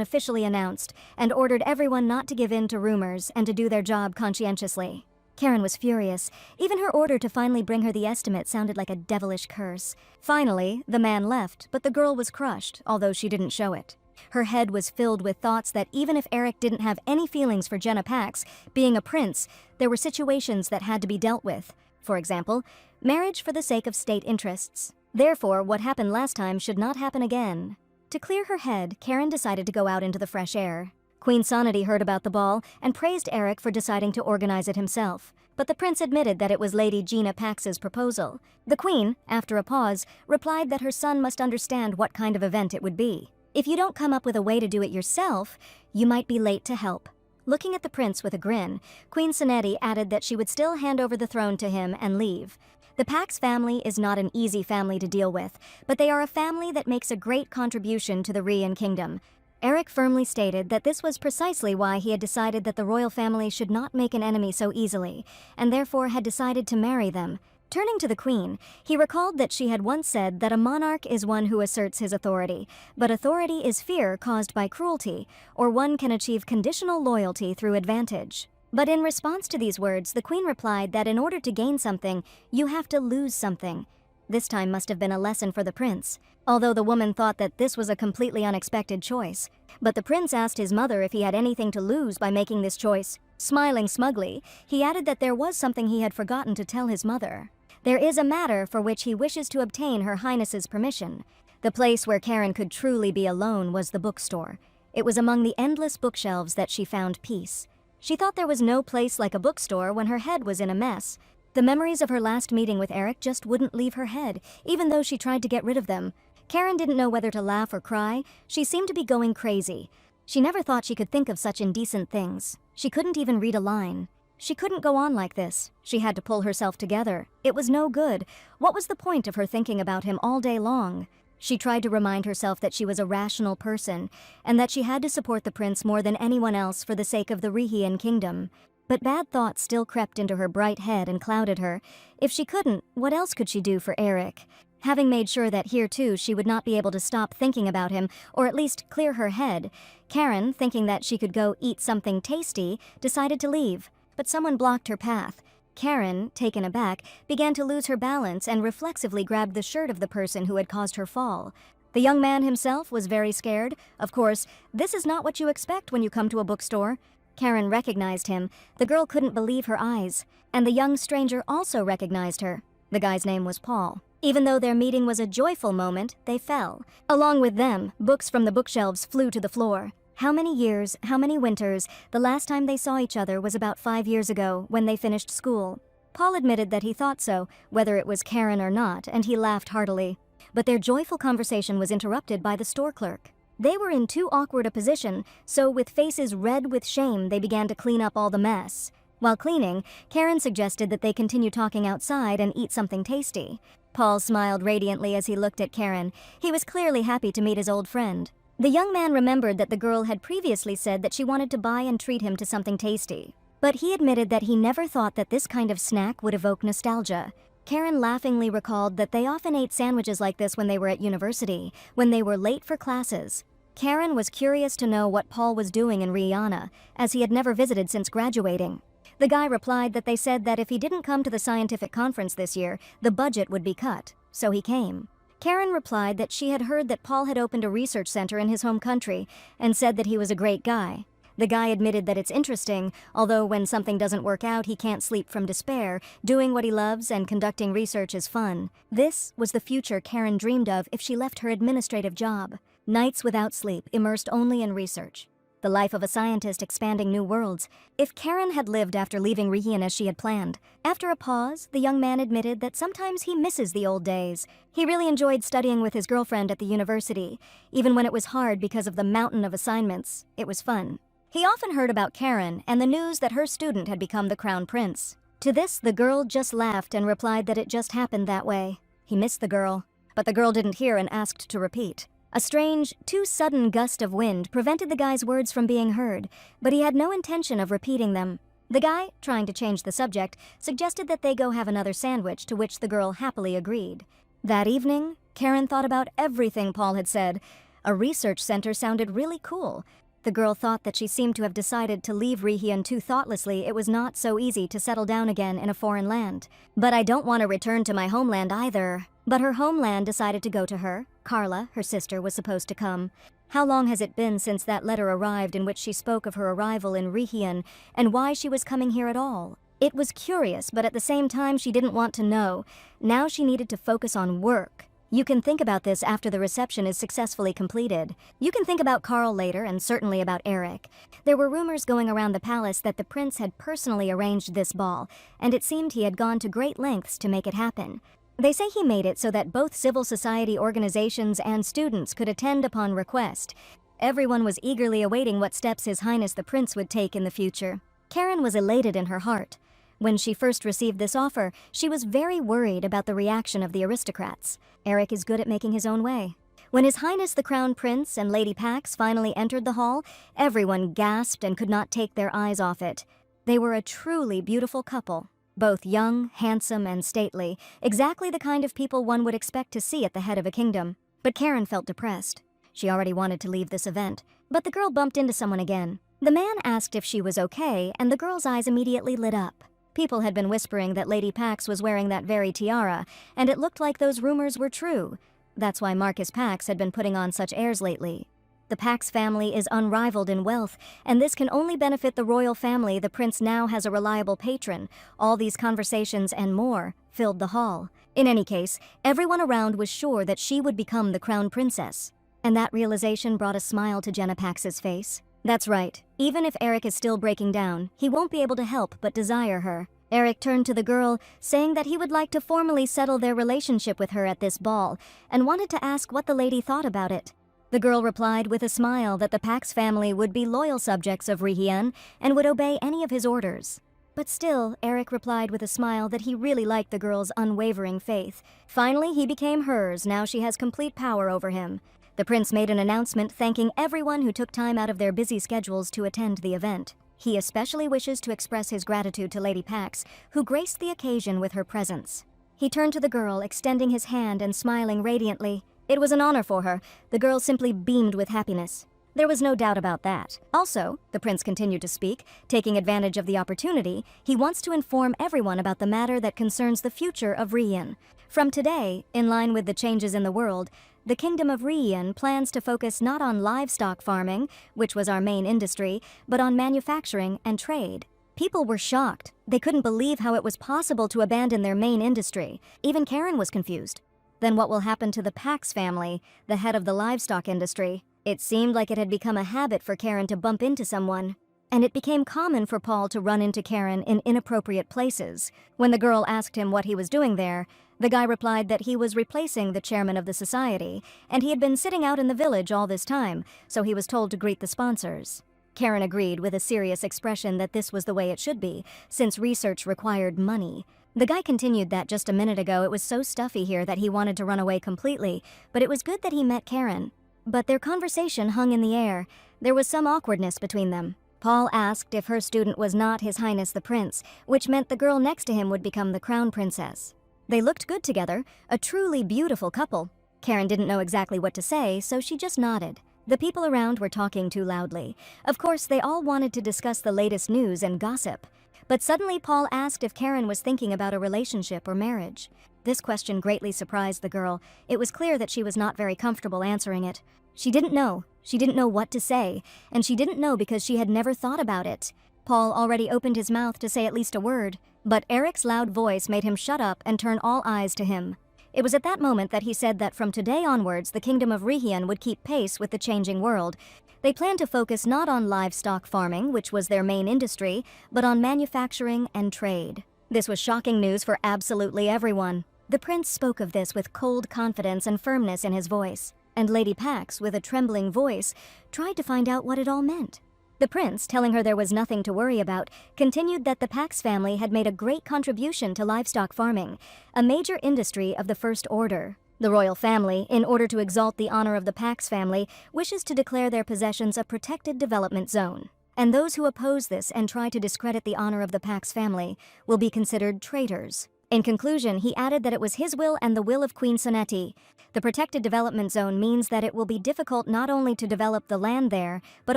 officially announced, and ordered everyone not to give in to rumors and to do their job conscientiously. Karen was furious. Even her order to finally bring her the estimate sounded like a devilish curse. Finally, the man left, but the girl was crushed, although she didn't show it. Her head was filled with thoughts that even if Eric didn't have any feelings for Jenna Pax, being a prince, there were situations that had to be dealt with. For example, marriage for the sake of state interests. Therefore, what happened last time should not happen again. To clear her head, Karen decided to go out into the fresh air. Queen Sonity heard about the ball and praised Eric for deciding to organize it himself. But the prince admitted that it was Lady Gina Pax's proposal. The queen, after a pause, replied that her son must understand what kind of event it would be. If you don't come up with a way to do it yourself, you might be late to help. Looking at the prince with a grin, Queen Sonety added that she would still hand over the throne to him and leave. The Pax family is not an easy family to deal with, but they are a family that makes a great contribution to the Rian kingdom. Eric firmly stated that this was precisely why he had decided that the royal family should not make an enemy so easily, and therefore had decided to marry them. Turning to the queen, he recalled that she had once said that a monarch is one who asserts his authority, but authority is fear caused by cruelty, or one can achieve conditional loyalty through advantage. But in response to these words, the queen replied that in order to gain something, you have to lose something. This time must have been a lesson for the prince, although the woman thought that this was a completely unexpected choice. But the prince asked his mother if he had anything to lose by making this choice. Smiling smugly, he added that there was something he had forgotten to tell his mother. There is a matter for which he wishes to obtain Her Highness's permission. The place where Karen could truly be alone was the bookstore. It was among the endless bookshelves that she found peace. She thought there was no place like a bookstore when her head was in a mess. The memories of her last meeting with Eric just wouldn't leave her head, even though she tried to get rid of them. Karen didn't know whether to laugh or cry. She seemed to be going crazy. She never thought she could think of such indecent things. She couldn't even read a line. She couldn't go on like this. She had to pull herself together. It was no good. What was the point of her thinking about him all day long? She tried to remind herself that she was a rational person, and that she had to support the prince more than anyone else for the sake of the Rihian kingdom. But bad thoughts still crept into her bright head and clouded her. If she couldn't, what else could she do for Eric? Having made sure that here too she would not be able to stop thinking about him, or at least clear her head, Karen, thinking that she could go eat something tasty, decided to leave. But someone blocked her path. Karen, taken aback, began to lose her balance and reflexively grabbed the shirt of the person who had caused her fall. The young man himself was very scared. Of course, this is not what you expect when you come to a bookstore. Karen recognized him. The girl couldn't believe her eyes. And the young stranger also recognized her. The guy's name was Paul. Even though their meeting was a joyful moment, they fell. Along with them, books from the bookshelves flew to the floor. How many years, how many winters, the last time they saw each other was about 5 years ago, when they finished school. Paul admitted that he thought so, whether it was Karen or not, and he laughed heartily. But their joyful conversation was interrupted by the store clerk. They were in too awkward a position, so with faces red with shame, they began to clean up all the mess. While cleaning, Karen suggested that they continue talking outside and eat something tasty. Paul smiled radiantly as he looked at Karen. He was clearly happy to meet his old friend. The young man remembered that the girl had previously said that she wanted to buy and treat him to something tasty. But he admitted that he never thought that this kind of snack would evoke nostalgia. Karen laughingly recalled that they often ate sandwiches like this when they were at university, when they were late for classes. Karen was curious to know what Paul was doing in Rihanna, as he had never visited since graduating. The guy replied that they said that if he didn't come to the scientific conference this year, the budget would be cut, so he came. Karen replied that she had heard that Paul had opened a research center in his home country and said that he was a great guy. The guy admitted that it's interesting, although when something doesn't work out, he can't sleep from despair. Doing what he loves and conducting research is fun. This was the future Karen dreamed of if she left her administrative job. Nights without sleep, immersed only in research. The life of a scientist expanding new worlds. If Karen had lived after leaving Rihian as she had planned. After a pause, the young man admitted that sometimes he misses the old days. He really enjoyed studying with his girlfriend at the university. Even when it was hard because of the mountain of assignments, it was fun. He often heard about Karen and the news that her student had become the crown prince. To this, the girl just laughed and replied that it just happened that way. He missed the girl, but the girl didn't hear and asked to repeat. A strange, too sudden gust of wind prevented the guy's words from being heard, but he had no intention of repeating them. The guy, trying to change the subject, suggested that they go have another sandwich, to which the girl happily agreed. That evening, Karen thought about everything Paul had said. A research center sounded really cool. The girl thought that she seemed to have decided to leave Rihyun too thoughtlessly. It was not so easy to settle down again in a foreign land. But I don't want to return to my homeland either. But her homeland decided to go to her. Carla, her sister, was supposed to come. How long has it been since that letter arrived in which she spoke of her arrival in Rihyun and why she was coming here at all? It was curious, but at the same time she didn't want to know. Now she needed to focus on work. You can think about this after the reception is successfully completed. You can think about Carl later, and certainly about Eric. There were rumors going around the palace that the prince had personally arranged this ball, and it seemed he had gone to great lengths to make it happen. They say he made it so that both civil society organizations and students could attend upon request. Everyone was eagerly awaiting what steps His Highness the Prince would take in the future. Karen was elated in her heart. When she first received this offer, she was very worried about the reaction of the aristocrats. Eric is good at making his own way. When His Highness the Crown Prince and Lady Pax finally entered the hall, everyone gasped and could not take their eyes off it. They were a truly beautiful couple. Both young, handsome, and stately, exactly the kind of people one would expect to see at the head of a kingdom. But Karen felt depressed. She already wanted to leave this event. But the girl bumped into someone again. The man asked if she was okay, and the girl's eyes immediately lit up. People had been whispering that Lady Pax was wearing that very tiara, and it looked like those rumors were true. That's why Marcus Pax had been putting on such airs lately. The Pax family is unrivaled in wealth, and this can only benefit the royal family. The prince now has a reliable patron. All these conversations and more filled the hall. In any case, everyone around was sure that she would become the crown princess. And that realization brought a smile to Jenna Pax's face. That's right. Even if Eric is still breaking down, he won't be able to help but desire her. Eric turned to the girl, saying that he would like to formally settle their relationship with her at this ball, and wanted to ask what the lady thought about it. The girl replied with a smile that the Pax family would be loyal subjects of Rihyun and would obey any of his orders. But still, Eric replied with a smile that he really liked the girl's unwavering faith. Finally, he became hers. Now she has complete power over him. The prince made an announcement thanking everyone who took time out of their busy schedules to attend the event. He especially wishes to express his gratitude to Lady Pax, who graced the occasion with her presence. He turned to the girl, extending his hand and smiling radiantly. It was an honor for her. The girl simply beamed with happiness. There was no doubt about that. Also, the prince continued to speak, taking advantage of the opportunity. He wants to inform everyone about the matter that concerns the future of Rihyun. From today, in line with the changes in the world, the Kingdom of Rihyun plans to focus not on livestock farming, which was our main industry, but on manufacturing and trade. People were shocked. They couldn't believe how it was possible to abandon their main industry. Even Karen was confused. Then what will happen to the Pax family, the head of the livestock industry? It seemed like it had become a habit for Karen to bump into someone. And it became common for Paul to run into Karen in inappropriate places. When the girl asked him what he was doing there, the guy replied that he was replacing the chairman of the society, and he had been sitting out in the village all this time, so he was told to greet the sponsors. Karen agreed with a serious expression that this was the way it should be, since research required money. The guy continued that just a minute ago it was so stuffy here that he wanted to run away completely, but it was good that he met Karen. But their conversation hung in the air. There was some awkwardness between them. Paul asked if her student was not His Highness the Prince, which meant the girl next to him would become the crown princess. They looked good together, a truly beautiful couple. Karen didn't know exactly what to say, so she just nodded. The people around were talking too loudly. Of course, they all wanted to discuss the latest news and gossip. But suddenly Paul asked if Karen was thinking about a relationship or marriage. This question greatly surprised the girl. It was clear that she was not very comfortable answering it. She didn't know. She didn't know what to say, and she didn't know because she had never thought about it. Paul already opened his mouth to say at least a word, but Eric's loud voice made him shut up and turn all eyes to him. It was at that moment that he said that from today onwards the Kingdom of Rihyun would keep pace with the changing world. They planned to focus not on livestock farming, which was their main industry, but on manufacturing and trade. This was shocking news for absolutely everyone. The prince spoke of this with cold confidence and firmness in his voice, and Lady Pax, with a trembling voice, tried to find out what it all meant. The prince, telling her there was nothing to worry about, continued that the Pax family had made a great contribution to livestock farming, a major industry of the First Order. The royal family, in order to exalt the honor of the Pax family, wishes to declare their possessions a protected development zone. And those who oppose this and try to discredit the honor of the Pax family will be considered traitors. In conclusion, he added that it was his will and the will of Queen Soneti. The protected development zone means that it will be difficult not only to develop the land there, but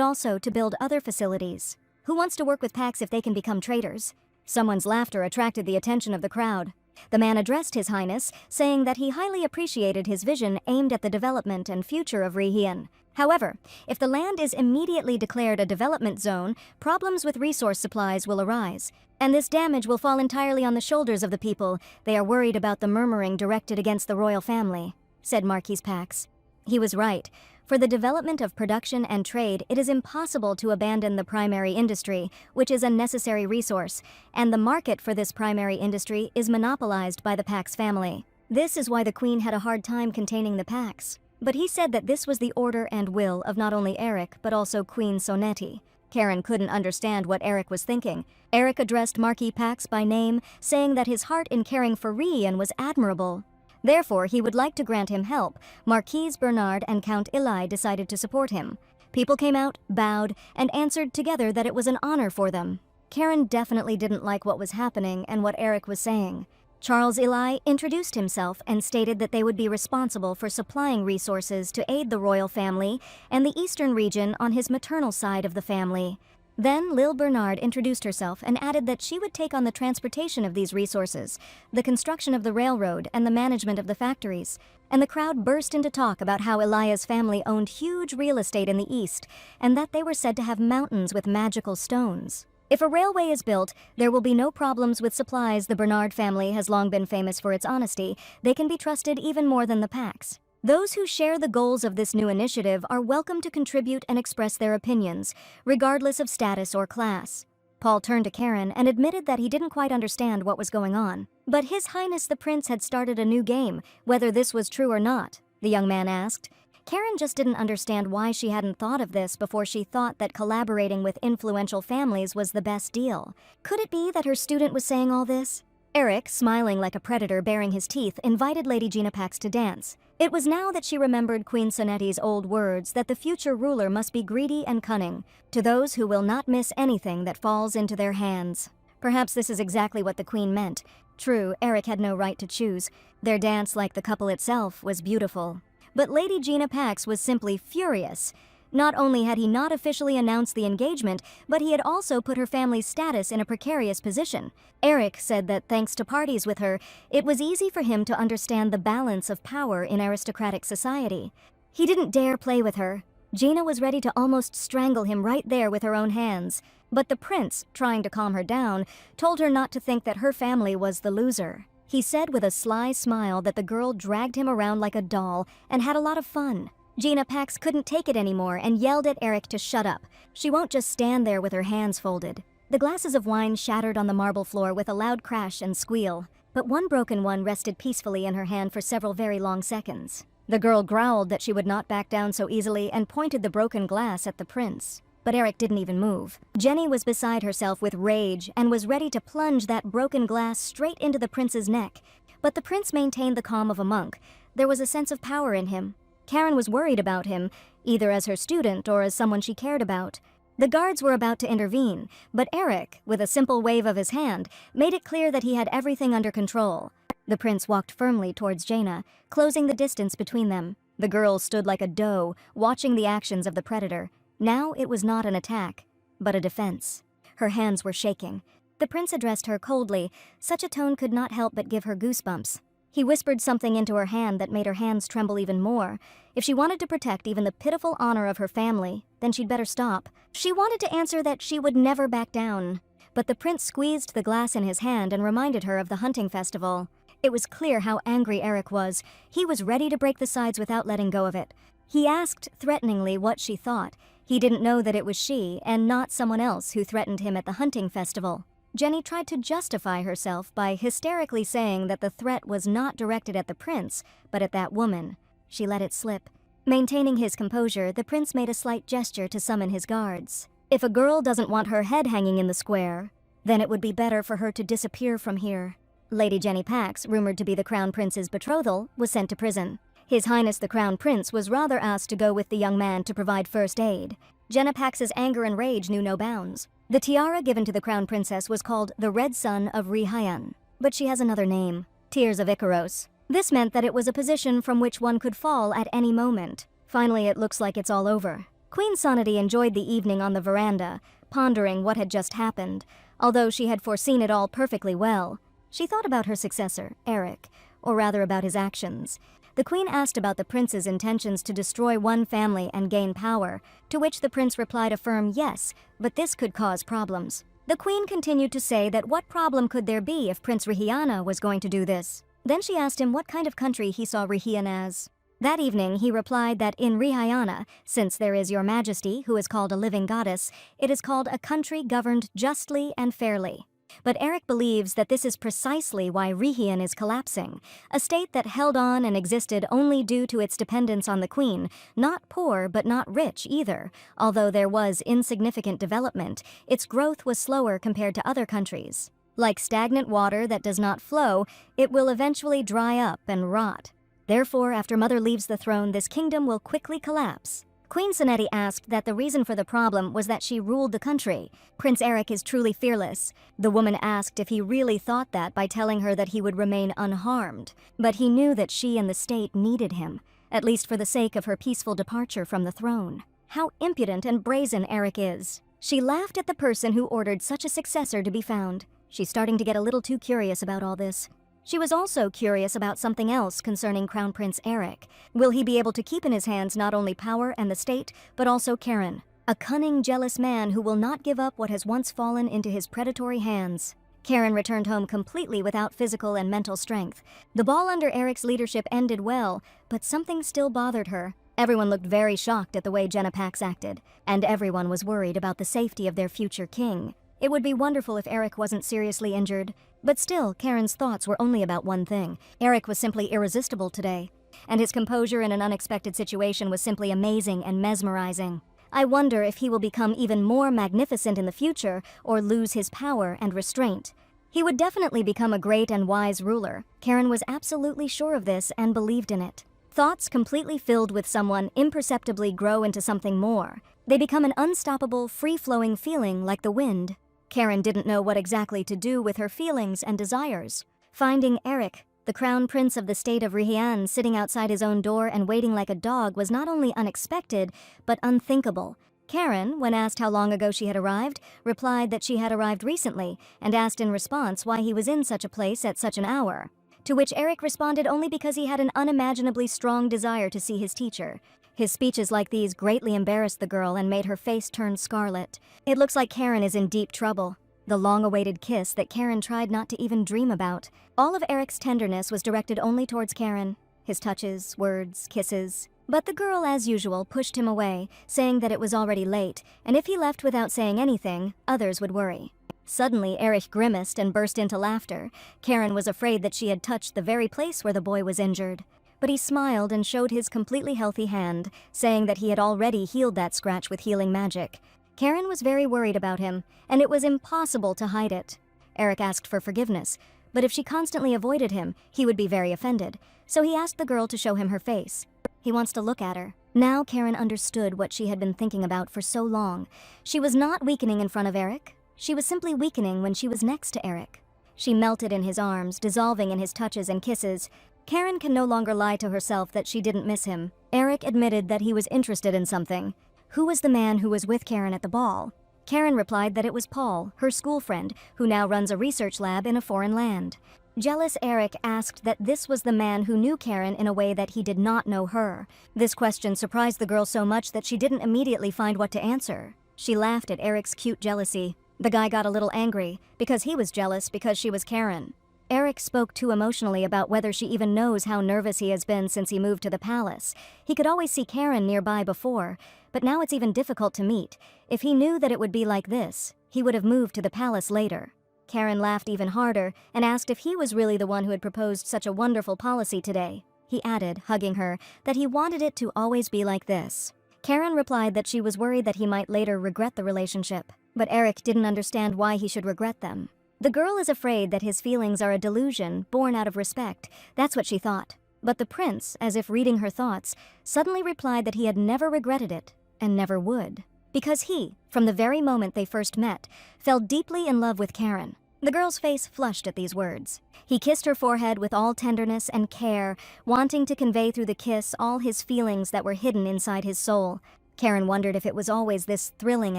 also to build other facilities. Who wants to work with Pax if they can become traders? Someone's laughter attracted the attention of the crowd. The man addressed His Highness, saying that he highly appreciated his vision aimed at the development and future of Rihian. However, if the land is immediately declared a development zone, problems with resource supplies will arise. And this damage will fall entirely on the shoulders of the people. They are worried about the murmuring directed against the royal family, said Marquis Pax. He was right. For the development of production and trade, it is impossible to abandon the primary industry, which is a necessary resource, and the market for this primary industry is monopolized by the Pax family. This is why the Queen had a hard time containing the Pax. But he said that this was the order and will of not only Eric, but also Queen Soneti. Karen couldn't understand what Eric was thinking. Eric addressed Marquis Pax by name, saying that his heart in caring for Rihian was admirable. Therefore, he would like to grant him help. Marquise Bernard and Count Eli decided to support him. People came out, bowed, and answered together that it was an honor for them. Karen definitely didn't like what was happening and what Eric was saying. Charles Eli introduced himself and stated that they would be responsible for supplying resources to aid the royal family and the eastern region on his maternal side of the family. Then Lil Bernard introduced herself and added that she would take on the transportation of these resources, the construction of the railroad, and the management of the factories. And the crowd burst into talk about how Elia's family owned huge real estate in the east, and that they were said to have mountains with magical stones. If a railway is built, there will be no problems with supplies. The Bernard family has long been famous for its honesty. They can be trusted even more than the Pax. Those who share the goals of this new initiative are welcome to contribute and express their opinions, regardless of status or class. Paul turned to Karen and admitted that he didn't quite understand what was going on. But His Highness the Prince had started a new game, whether this was true or not, the young man asked. Karen just didn't understand why she hadn't thought of this before she thought that collaborating with influential families was the best deal. Could it be that her student was saying all this? Eric, smiling like a predator baring his teeth, invited Lady Gina Pax to dance. It was now that she remembered Queen Soneti's old words that the future ruler must be greedy and cunning, to those who will not miss anything that falls into their hands. Perhaps this is exactly what the Queen meant. True, Eric had no right to choose. Their dance, like the couple itself, was beautiful. But Lady Gina Pax was simply furious. Not only had he not officially announced the engagement, but he had also put her family's status in a precarious position. Eric said that thanks to parties with her, it was easy for him to understand the balance of power in aristocratic society. He didn't dare play with her. Gina was ready to almost strangle him right there with her own hands. But the prince, trying to calm her down, told her not to think that her family was the loser. He said with a sly smile that the girl dragged him around like a doll and had a lot of fun. Gina Pax couldn't take it anymore and yelled at Eric to shut up. She won't just stand there with her hands folded. The glasses of wine shattered on the marble floor with a loud crash and squeal, but one broken one rested peacefully in her hand for several very long seconds. The girl growled that she would not back down so easily and pointed the broken glass at the prince. But Eric didn't even move. Jenny was beside herself with rage and was ready to plunge that broken glass straight into the prince's neck. But the prince maintained the calm of a monk. There was a sense of power in him. Karen was worried about him, either as her student or as someone she cared about. The guards were about to intervene, but Eric, with a simple wave of his hand, made it clear that he had everything under control. The prince walked firmly towards Jaina, closing the distance between them. The girl stood like a doe, watching the actions of the predator. Now it was not an attack, but a defense. Her hands were shaking. The prince addressed her coldly. Such a tone could not help but give her goosebumps. He whispered something into her hand that made her hands tremble even more. If she wanted to protect even the pitiful honor of her family, then she'd better stop. She wanted to answer that she would never back down. But the prince squeezed the glass in his hand and reminded her of the hunting festival. It was clear how angry Eric was. He was ready to break the sides without letting go of it. He asked threateningly what she thought. He didn't know that it was she, and not someone else, who threatened him at the hunting festival. Jenny tried to justify herself by hysterically saying that the threat was not directed at the prince, but at that woman. She let it slip. Maintaining his composure, the prince made a slight gesture to summon his guards. If a girl doesn't want her head hanging in the square, then it would be better for her to disappear from here. Lady Jenny Pax, rumored to be the Crown Prince's betrothal, was sent to prison. His Highness the Crown Prince was rather asked to go with the young man to provide first aid. Jenna Pax's anger and rage knew no bounds. The tiara given to the Crown Princess was called the Red Sun of Rihian. But she has another name, Tears of Icaros. This meant that it was a position from which one could fall at any moment. Finally, it looks like it's all over. Queen Sonity enjoyed the evening on the veranda, pondering what had just happened. Although she had foreseen it all perfectly well, she thought about her successor, Eric, or rather about his actions. The queen asked about the prince's intentions to destroy one family and gain power, to which the prince replied a firm yes, but this could cause problems. The queen continued to say that what problem could there be if Prince Rihiana was going to do this? Then she asked him what kind of country he saw Rihian as. That evening, he replied that in Rihiana, since there is your majesty, who is called a living goddess, it is called a country governed justly and fairly. But Eric believes that this is precisely why Rihian is collapsing, a state that held on and existed only due to its dependence on the queen, not poor but not rich either. Although there was insignificant development, its growth was slower compared to other countries. Like stagnant water that does not flow, it will eventually dry up and rot. Therefore, after Mother leaves the throne, this kingdom will quickly collapse. Queen Sonety asked that the reason for the problem was that she ruled the country. Prince Eric is truly fearless. The woman asked if he really thought that by telling her that he would remain unharmed. But he knew that she and the state needed him, at least for the sake of her peaceful departure from the throne. How impudent and brazen Eric is. She laughed at the person who ordered such a successor to be found. She's starting to get a little too curious about all this. She was also curious about something else concerning Crown Prince Eric. Will he be able to keep in his hands not only power and the state, but also Karen, a cunning, jealous man who will not give up what has once fallen into his predatory hands? Karen returned home completely without physical and mental strength. The ball under Eric's leadership ended well, but something still bothered her. Everyone looked very shocked at the way Jenna Pax acted, and everyone was worried about the safety of their future king. It would be wonderful if Eric wasn't seriously injured. But still, Karen's thoughts were only about one thing. Eric was simply irresistible today, and his composure in an unexpected situation was simply amazing and mesmerizing. I wonder if he will become even more magnificent in the future or lose his power and restraint. He would definitely become a great and wise ruler. Karen was absolutely sure of this and believed in it. Thoughts completely filled with someone imperceptibly grow into something more. They become an unstoppable, free-flowing feeling like the wind. Karen didn't know what exactly to do with her feelings and desires. Finding Eric, the crown prince of the state of Rihian, sitting outside his own door and waiting like a dog was not only unexpected, but unthinkable. Karen, when asked how long ago she had arrived, replied that she had arrived recently, and asked in response why he was in such a place at such an hour. To which Eric responded only because he had an unimaginably strong desire to see his teacher. His speeches like these greatly embarrassed the girl and made her face turn scarlet. It looks like Karen is in deep trouble. The long-awaited kiss that Karen tried not to even dream about. All of Eric's tenderness was directed only towards Karen. His touches, words, kisses. But the girl, as usual, pushed him away, saying that it was already late, and if he left without saying anything, others would worry. Suddenly, Eric grimaced and burst into laughter. Karen was afraid that she had touched the very place where the boy was injured. But he smiled and showed his completely healthy hand, saying that he had already healed that scratch with healing magic. Karen was very worried about him, and it was impossible to hide it. Eric asked for forgiveness, but if she constantly avoided him, he would be very offended, so he asked the girl to show him her face. He wants to look at her. Now Karen understood what she had been thinking about for so long. She was not weakening in front of Eric. She was simply weakening when she was next to Eric. She melted in his arms, dissolving in his touches and kisses. Karen can no longer lie to herself that she didn't miss him. Eric admitted that he was interested in something. Who was the man who was with Karen at the ball? Karen replied that it was Paul, her school friend, who now runs a research lab in a foreign land. Jealous Eric asked that this was the man who knew Karen in a way that he did not know her. This question surprised the girl so much that she didn't immediately find what to answer. She laughed at Eric's cute jealousy. The guy got a little angry, because he was jealous because she was Karen. Eric spoke too emotionally about whether she even knows how nervous he has been since he moved to the palace. He could always see Karen nearby before, but now it's even difficult to meet. If he knew that it would be like this, he would have moved to the palace later. Karen laughed even harder and asked if he was really the one who had proposed such a wonderful policy today. He added, hugging her, that he wanted it to always be like this. Karen replied that she was worried that he might later regret the relationship, but Eric didn't understand why he should regret them. The girl is afraid that his feelings are a delusion born out of respect. That's what she thought. But the prince, as if reading her thoughts, suddenly replied that he had never regretted it, and never would. Because he, from the very moment they first met, fell deeply in love with Karen. The girl's face flushed at these words. He kissed her forehead with all tenderness and care, wanting to convey through the kiss all his feelings that were hidden inside his soul. Karen wondered if it was always this thrilling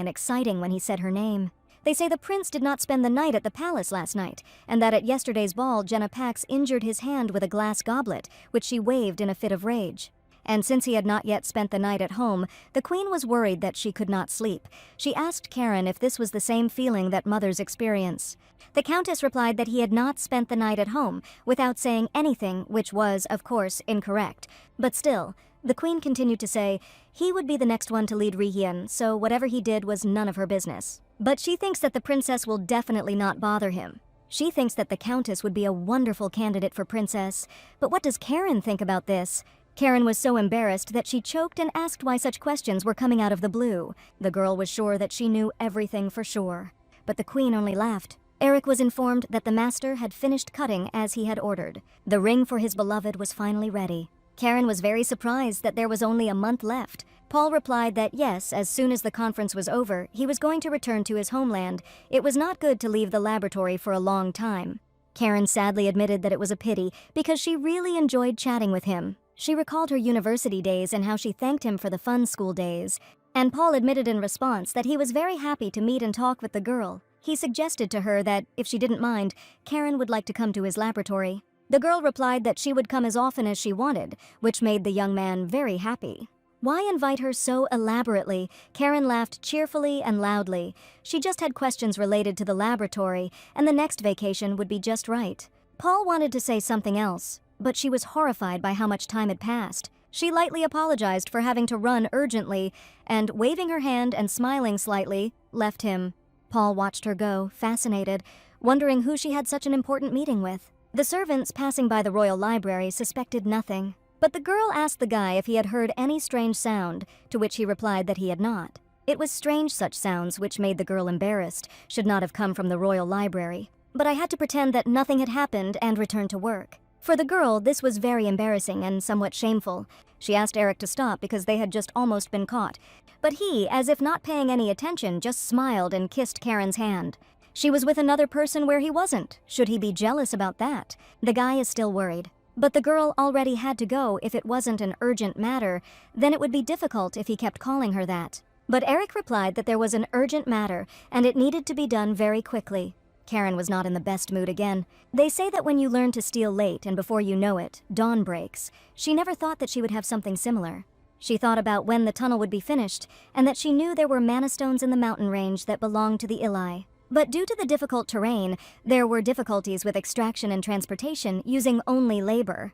and exciting when he said her name. They say the prince did not spend the night at the palace last night, and that at yesterday's ball Jenna Pax injured his hand with a glass goblet, which she waved in a fit of rage. And since he had not yet spent the night at home, the queen was worried that she could not sleep. She asked Karen if this was the same feeling that mothers experience. The countess replied that he had not spent the night at home, without saying anything, which was, of course, incorrect. But still, the queen continued to say he would be the next one to lead Rihian, so whatever he did was none of her business. But she thinks that the princess will definitely not bother him. She thinks that the countess would be a wonderful candidate for princess. But what does Karen think about this? Karen was so embarrassed that she choked and asked why such questions were coming out of the blue. The girl was sure that she knew everything for sure. But the queen only laughed. Eric was informed that the master had finished cutting as he had ordered. The ring for his beloved was finally ready. Karen was very surprised that there was only a month left. Paul replied that yes, as soon as the conference was over, he was going to return to his homeland. It was not good to leave the laboratory for a long time. Karen sadly admitted that it was a pity because she really enjoyed chatting with him. She recalled her university days and how she thanked him for the fun school days. And Paul admitted in response that he was very happy to meet and talk with the girl. He suggested to her that, if she didn't mind, Karen would like to come to his laboratory. The girl replied that she would come as often as she wanted, which made the young man very happy. Why invite her so elaborately? Karen laughed cheerfully and loudly. She just had questions related to the laboratory, and the next vacation would be just right. Paul wanted to say something else, but she was horrified by how much time had passed. She lightly apologized for having to run urgently, and waving her hand and smiling slightly, left him. Paul watched her go, fascinated, wondering who she had such an important meeting with. The servants passing by the royal library suspected nothing. But the girl asked the guy if he had heard any strange sound, to which he replied that he had not. It was strange such sounds which made the girl embarrassed, should not have come from the royal library. But I had to pretend that nothing had happened and return to work. For the girl, this was very embarrassing and somewhat shameful. She asked Eric to stop because they had just almost been caught. But he, as if not paying any attention, just smiled and kissed Karen's hand. She was with another person where he wasn't. Should he be jealous about that? The guy is still worried. But the girl already had to go. If it wasn't an urgent matter, then it would be difficult if he kept calling her that. But Eric replied that there was an urgent matter, and it needed to be done very quickly. Karen was not in the best mood again. They say that when you learn to steal late and before you know it, dawn breaks. She never thought that she would have something similar. She thought about when the tunnel would be finished, and that she knew there were mana stones in the mountain range that belonged to the Ilai. But due to the difficult terrain, there were difficulties with extraction and transportation using only labor.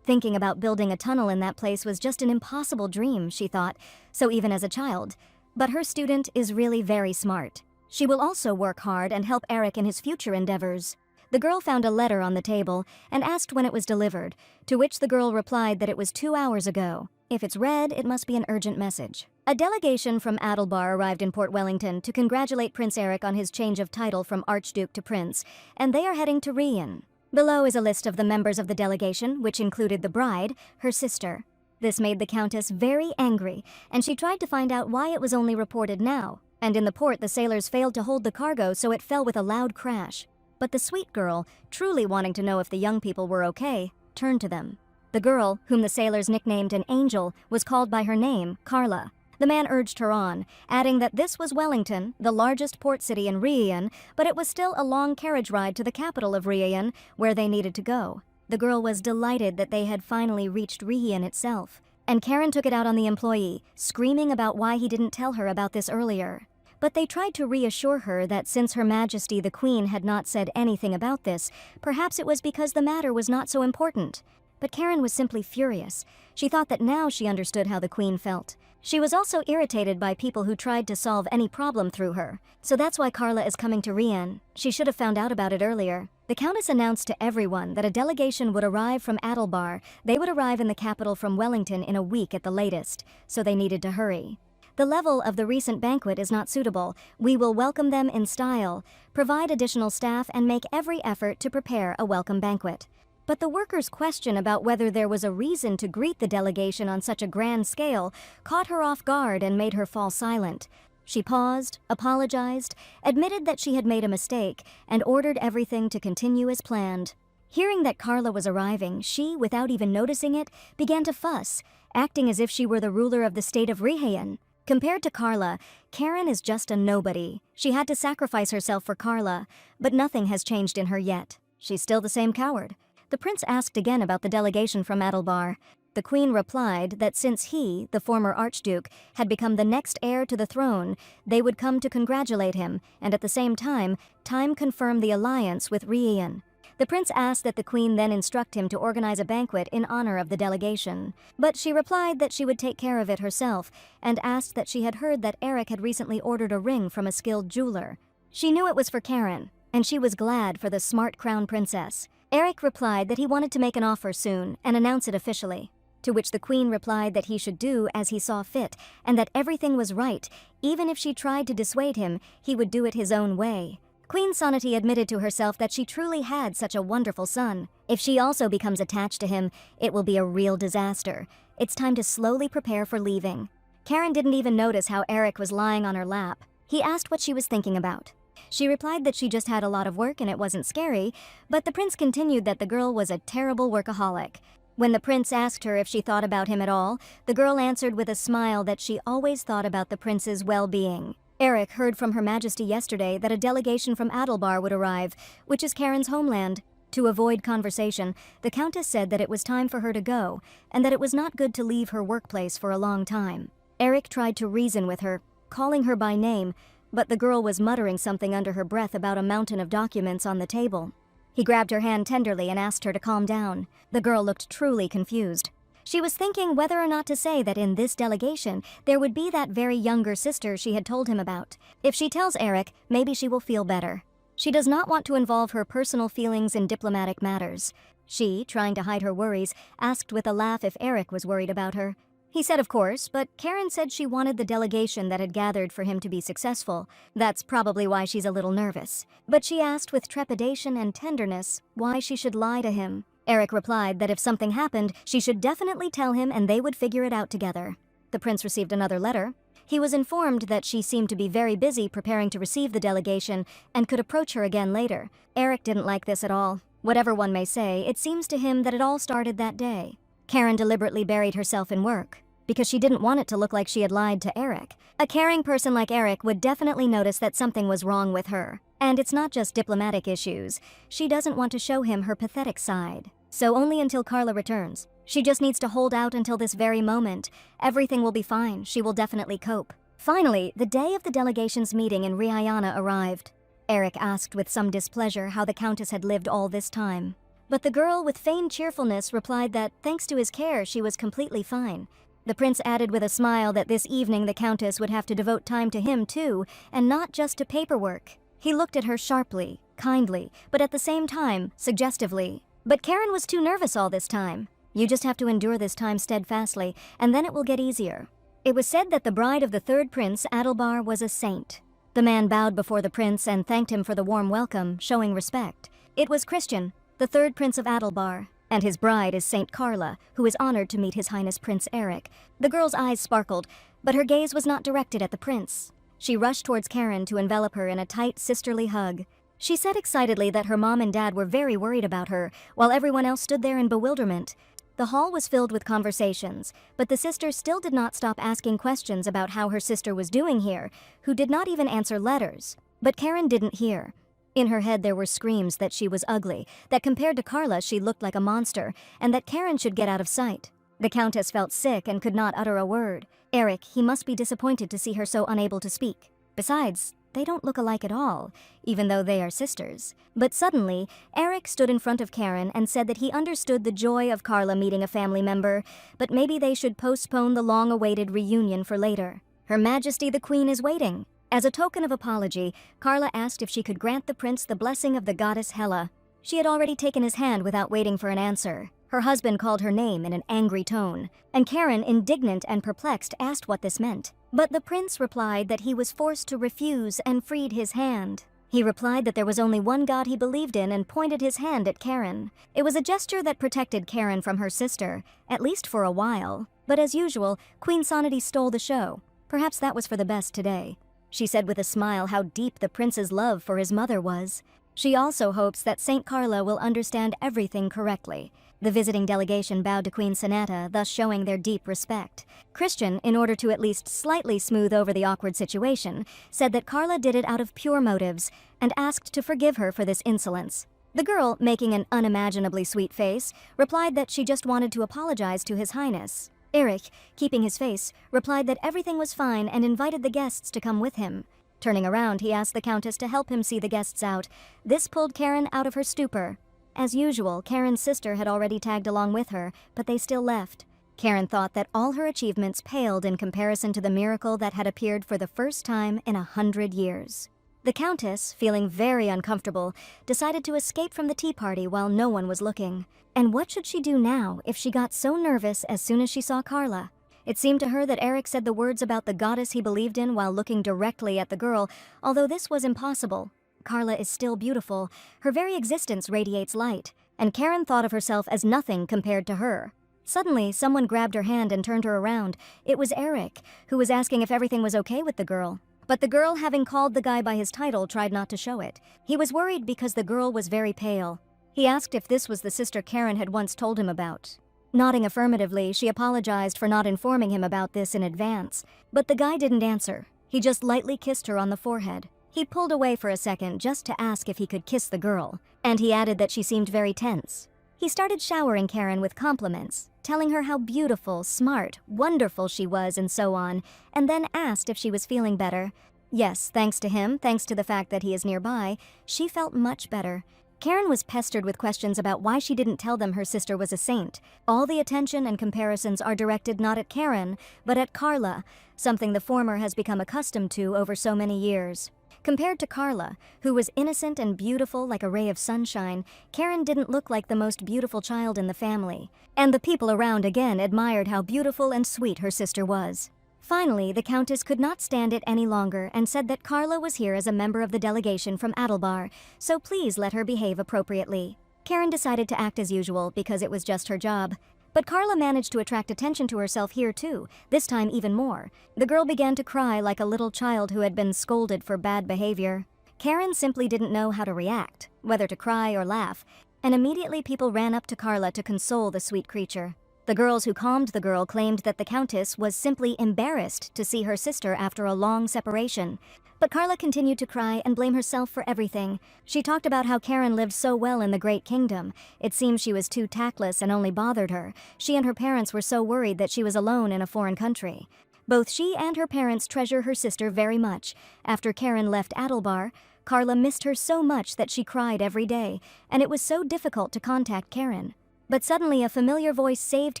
Thinking about building a tunnel in that place was just an impossible dream, she thought, so even as a child. But her student is really very smart. She will also work hard and help Eric in his future endeavors. The girl found a letter on the table and asked when it was delivered, to which the girl replied that it was 2 hours ago. If it's red, it must be an urgent message. A delegation from Adelbar arrived in Port Wellington to congratulate Prince Eric on his change of title from Archduke to Prince, and they are heading to Rian. Below is a list of the members of the delegation, which included the bride, her sister. This made the Countess very angry, and she tried to find out why it was only reported now. And in the port, the sailors failed to hold the cargo, so it fell with a loud crash. But the sweet girl, truly wanting to know if the young people were okay, turned to them. The girl, whom the sailors nicknamed an angel, was called by her name, Carla. The man urged her on, adding that this was Wellington, the largest port city in Rian, but it was still a long carriage ride to the capital of Rian, where they needed to go. The girl was delighted that they had finally reached Rian itself, and Karen took it out on the employee, screaming about why he didn't tell her about this earlier. But they tried to reassure her that since Her Majesty the Queen had not said anything about this, perhaps it was because the matter was not so important. But Karen was simply furious. She thought that now she understood how the Queen felt. She was also irritated by people who tried to solve any problem through her. So that's why Carla is coming to Rian. She should have found out about it earlier. The Countess announced to everyone that a delegation would arrive from Adelbar. They would arrive in the capital from Wellington in a week at the latest, so they needed to hurry. The level of the recent banquet is not suitable. We will welcome them in style, provide additional staff, and make every effort to prepare a welcome banquet. But the workers' question about whether there was a reason to greet the delegation on such a grand scale caught her off guard and made her fall silent. She paused, apologized, admitted that she had made a mistake, and ordered everything to continue as planned. Hearing that Carla was arriving, she, without even noticing it, began to fuss, acting as if she were the ruler of the state of Rihayan. Compared to Carla, Karen is just a nobody. She had to sacrifice herself for Carla, but nothing has changed in her yet. She's still the same coward. The prince asked again about the delegation from Adelbar. The queen replied that since he, the former archduke, had become the next heir to the throne, they would come to congratulate him, and at the same time confirm the alliance with Rihayan. The prince asked that the queen then instruct him to organize a banquet in honor of the delegation. But she replied that she would take care of it herself, and asked that she had heard that Eric had recently ordered a ring from a skilled jeweler. She knew it was for Karen, and she was glad for the smart crown princess. Eric replied that he wanted to make an offer soon and announce it officially, to which the queen replied that he should do as he saw fit, and that everything was right. Even if she tried to dissuade him, he would do it his own way. Queen Sonati admitted to herself that she truly had such a wonderful son. If she also becomes attached to him, it will be a real disaster. It's time to slowly prepare for leaving. Karen didn't even notice how Eric was lying on her lap. He asked what she was thinking about. She replied that she just had a lot of work and it wasn't scary, but the prince continued that the girl was a terrible workaholic. When the prince asked her if she thought about him at all, the girl answered with a smile that she always thought about the prince's well-being. Eric heard from Her Majesty yesterday that a delegation from Adelbar would arrive, which is Karen's homeland. To avoid conversation, the Countess said that it was time for her to go, and that it was not good to leave her workplace for a long time. Eric tried to reason with her, calling her by name, but the girl was muttering something under her breath about a mountain of documents on the table. He grabbed her hand tenderly and asked her to calm down. The girl looked truly confused. She was thinking whether or not to say that in this delegation there would be that very younger sister she had told him about. If she tells Eric, maybe she will feel better. She does not want to involve her personal feelings in diplomatic matters. She, trying to hide her worries, asked with a laugh if Eric was worried about her. He said of course, but Karen said she wanted the delegation that had gathered for him to be successful. That's probably why she's a little nervous. But she asked with trepidation and tenderness why she should lie to him. Eric replied that if something happened, she should definitely tell him and they would figure it out together. The prince received another letter. He was informed that she seemed to be very busy preparing to receive the delegation and could approach her again later. Eric didn't like this at all. Whatever one may say, it seems to him that it all started that day. Karen deliberately buried herself in work because she didn't want it to look like she had lied to Eric. A caring person like Eric would definitely notice that something was wrong with her. And it's not just diplomatic issues. She doesn't want to show him her pathetic side. So only until Carla returns. She just needs to hold out until this very moment. Everything will be fine. She will definitely cope. Finally, the day of the delegation's meeting in Riayana arrived. Eric asked with some displeasure how the Countess had lived all this time. But the girl, with feigned cheerfulness, replied that, thanks to his care, she was completely fine. The prince added with a smile that this evening the Countess would have to devote time to him too, and not just to paperwork. He looked at her sharply, kindly, but at the same time, suggestively. But Karen was too nervous all this time. You just have to endure this time steadfastly, and then it will get easier. It was said that the bride of the third prince, Adelbar, was a saint. The man bowed before the prince and thanked him for the warm welcome, showing respect. It was Christian, the third prince of Adelbar, and his bride is Saint Carla, who is honored to meet His Highness Prince Eric. The girl's eyes sparkled, but her gaze was not directed at the prince. She rushed towards Karen to envelop her in a tight sisterly hug. She said excitedly that her mom and dad were very worried about her, while everyone else stood there in bewilderment. The hall was filled with conversations, but the sister still did not stop asking questions about how her sister was doing here, who did not even answer letters. But Karen didn't hear. In her head there were screams that she was ugly, that compared to Carla she looked like a monster, and that Karen should get out of sight. The Countess felt sick and could not utter a word. Eric, he must be disappointed to see her so unable to speak. Besides, they don't look alike at all, even though they are sisters. But suddenly, Eric stood in front of Karen and said that he understood the joy of Carla meeting a family member, but maybe they should postpone the long-awaited reunion for later. Her Majesty the Queen is waiting. As a token of apology, Carla asked if she could grant the prince the blessing of the goddess Hela. She had already taken his hand without waiting for an answer. Her husband called her name in an angry tone, and Karen, indignant and perplexed, asked what this meant. But the prince replied that he was forced to refuse and freed his hand. He replied that there was only one god he believed in and pointed his hand at Karen. It was a gesture that protected Karen from her sister, at least for a while. But as usual, Queen Sonati stole the show. Perhaps that was for the best today. She said with a smile how deep the prince's love for his mother was. She also hopes that Saint Carla will understand everything correctly. The visiting delegation bowed to Queen Sonata, thus showing their deep respect. Christian, in order to at least slightly smooth over the awkward situation, said that Carla did it out of pure motives and asked to forgive her for this insolence. The girl, making an unimaginably sweet face, replied that she just wanted to apologize to His Highness. Eric, keeping his face, replied that everything was fine and invited the guests to come with him. Turning around, he asked the Countess to help him see the guests out. This pulled Karen out of her stupor. As usual, Karen's sister had already tagged along with her, but they still left. Karen thought that all her achievements paled in comparison to the miracle that had appeared for the first time in 100 years. The Countess, feeling very uncomfortable, decided to escape from the tea party while no one was looking. And what should she do now if she got so nervous as soon as she saw Carla? It seemed to her that Eric said the words about the goddess he believed in while looking directly at the girl, although this was impossible. Carla is still beautiful. Her very existence radiates light, and Karen thought of herself as nothing compared to her. Suddenly, someone grabbed her hand and turned her around. It was Eric, who was asking if everything was okay with the girl. But the girl, having called the guy by his title, tried not to show it. He was worried because the girl was very pale. He asked if this was the sister Karen had once told him about. Nodding affirmatively, she apologized for not informing him about this in advance. But the guy didn't answer. He just lightly kissed her on the forehead. He pulled away for a second just to ask if he could kiss the girl, and he added that she seemed very tense. He started showering Karen with compliments, telling her how beautiful, smart, wonderful she was and so on, and then asked if she was feeling better. Yes, thanks to him, thanks to the fact that he is nearby, she felt much better. Karen was pestered with questions about why she didn't tell them her sister was a saint. All the attention and comparisons are directed not at Karen, but at Carla, something the former has become accustomed to over so many years. Compared to Carla, who was innocent and beautiful like a ray of sunshine, Karen didn't look like the most beautiful child in the family. And the people around again admired how beautiful and sweet her sister was. Finally, the Countess could not stand it any longer and said that Carla was here as a member of the delegation from Adelbar, so please let her behave appropriately. Karen decided to act as usual because it was just her job. But Carla managed to attract attention to herself here too, this time even more. The girl began to cry like a little child who had been scolded for bad behavior. Karen simply didn't know how to react, whether to cry or laugh, and immediately people ran up to Carla to console the sweet creature. The girls who calmed the girl claimed that the Countess was simply embarrassed to see her sister after a long separation. But Carla continued to cry and blame herself for everything. She talked about how Karen lived so well in the Great Kingdom. It seemed she was too tactless and only bothered her. She and her parents were so worried that she was alone in a foreign country. Both she and her parents treasure her sister very much. After Karen left Adelbar, Carla missed her so much that she cried every day, and it was so difficult to contact Karen. But suddenly a familiar voice saved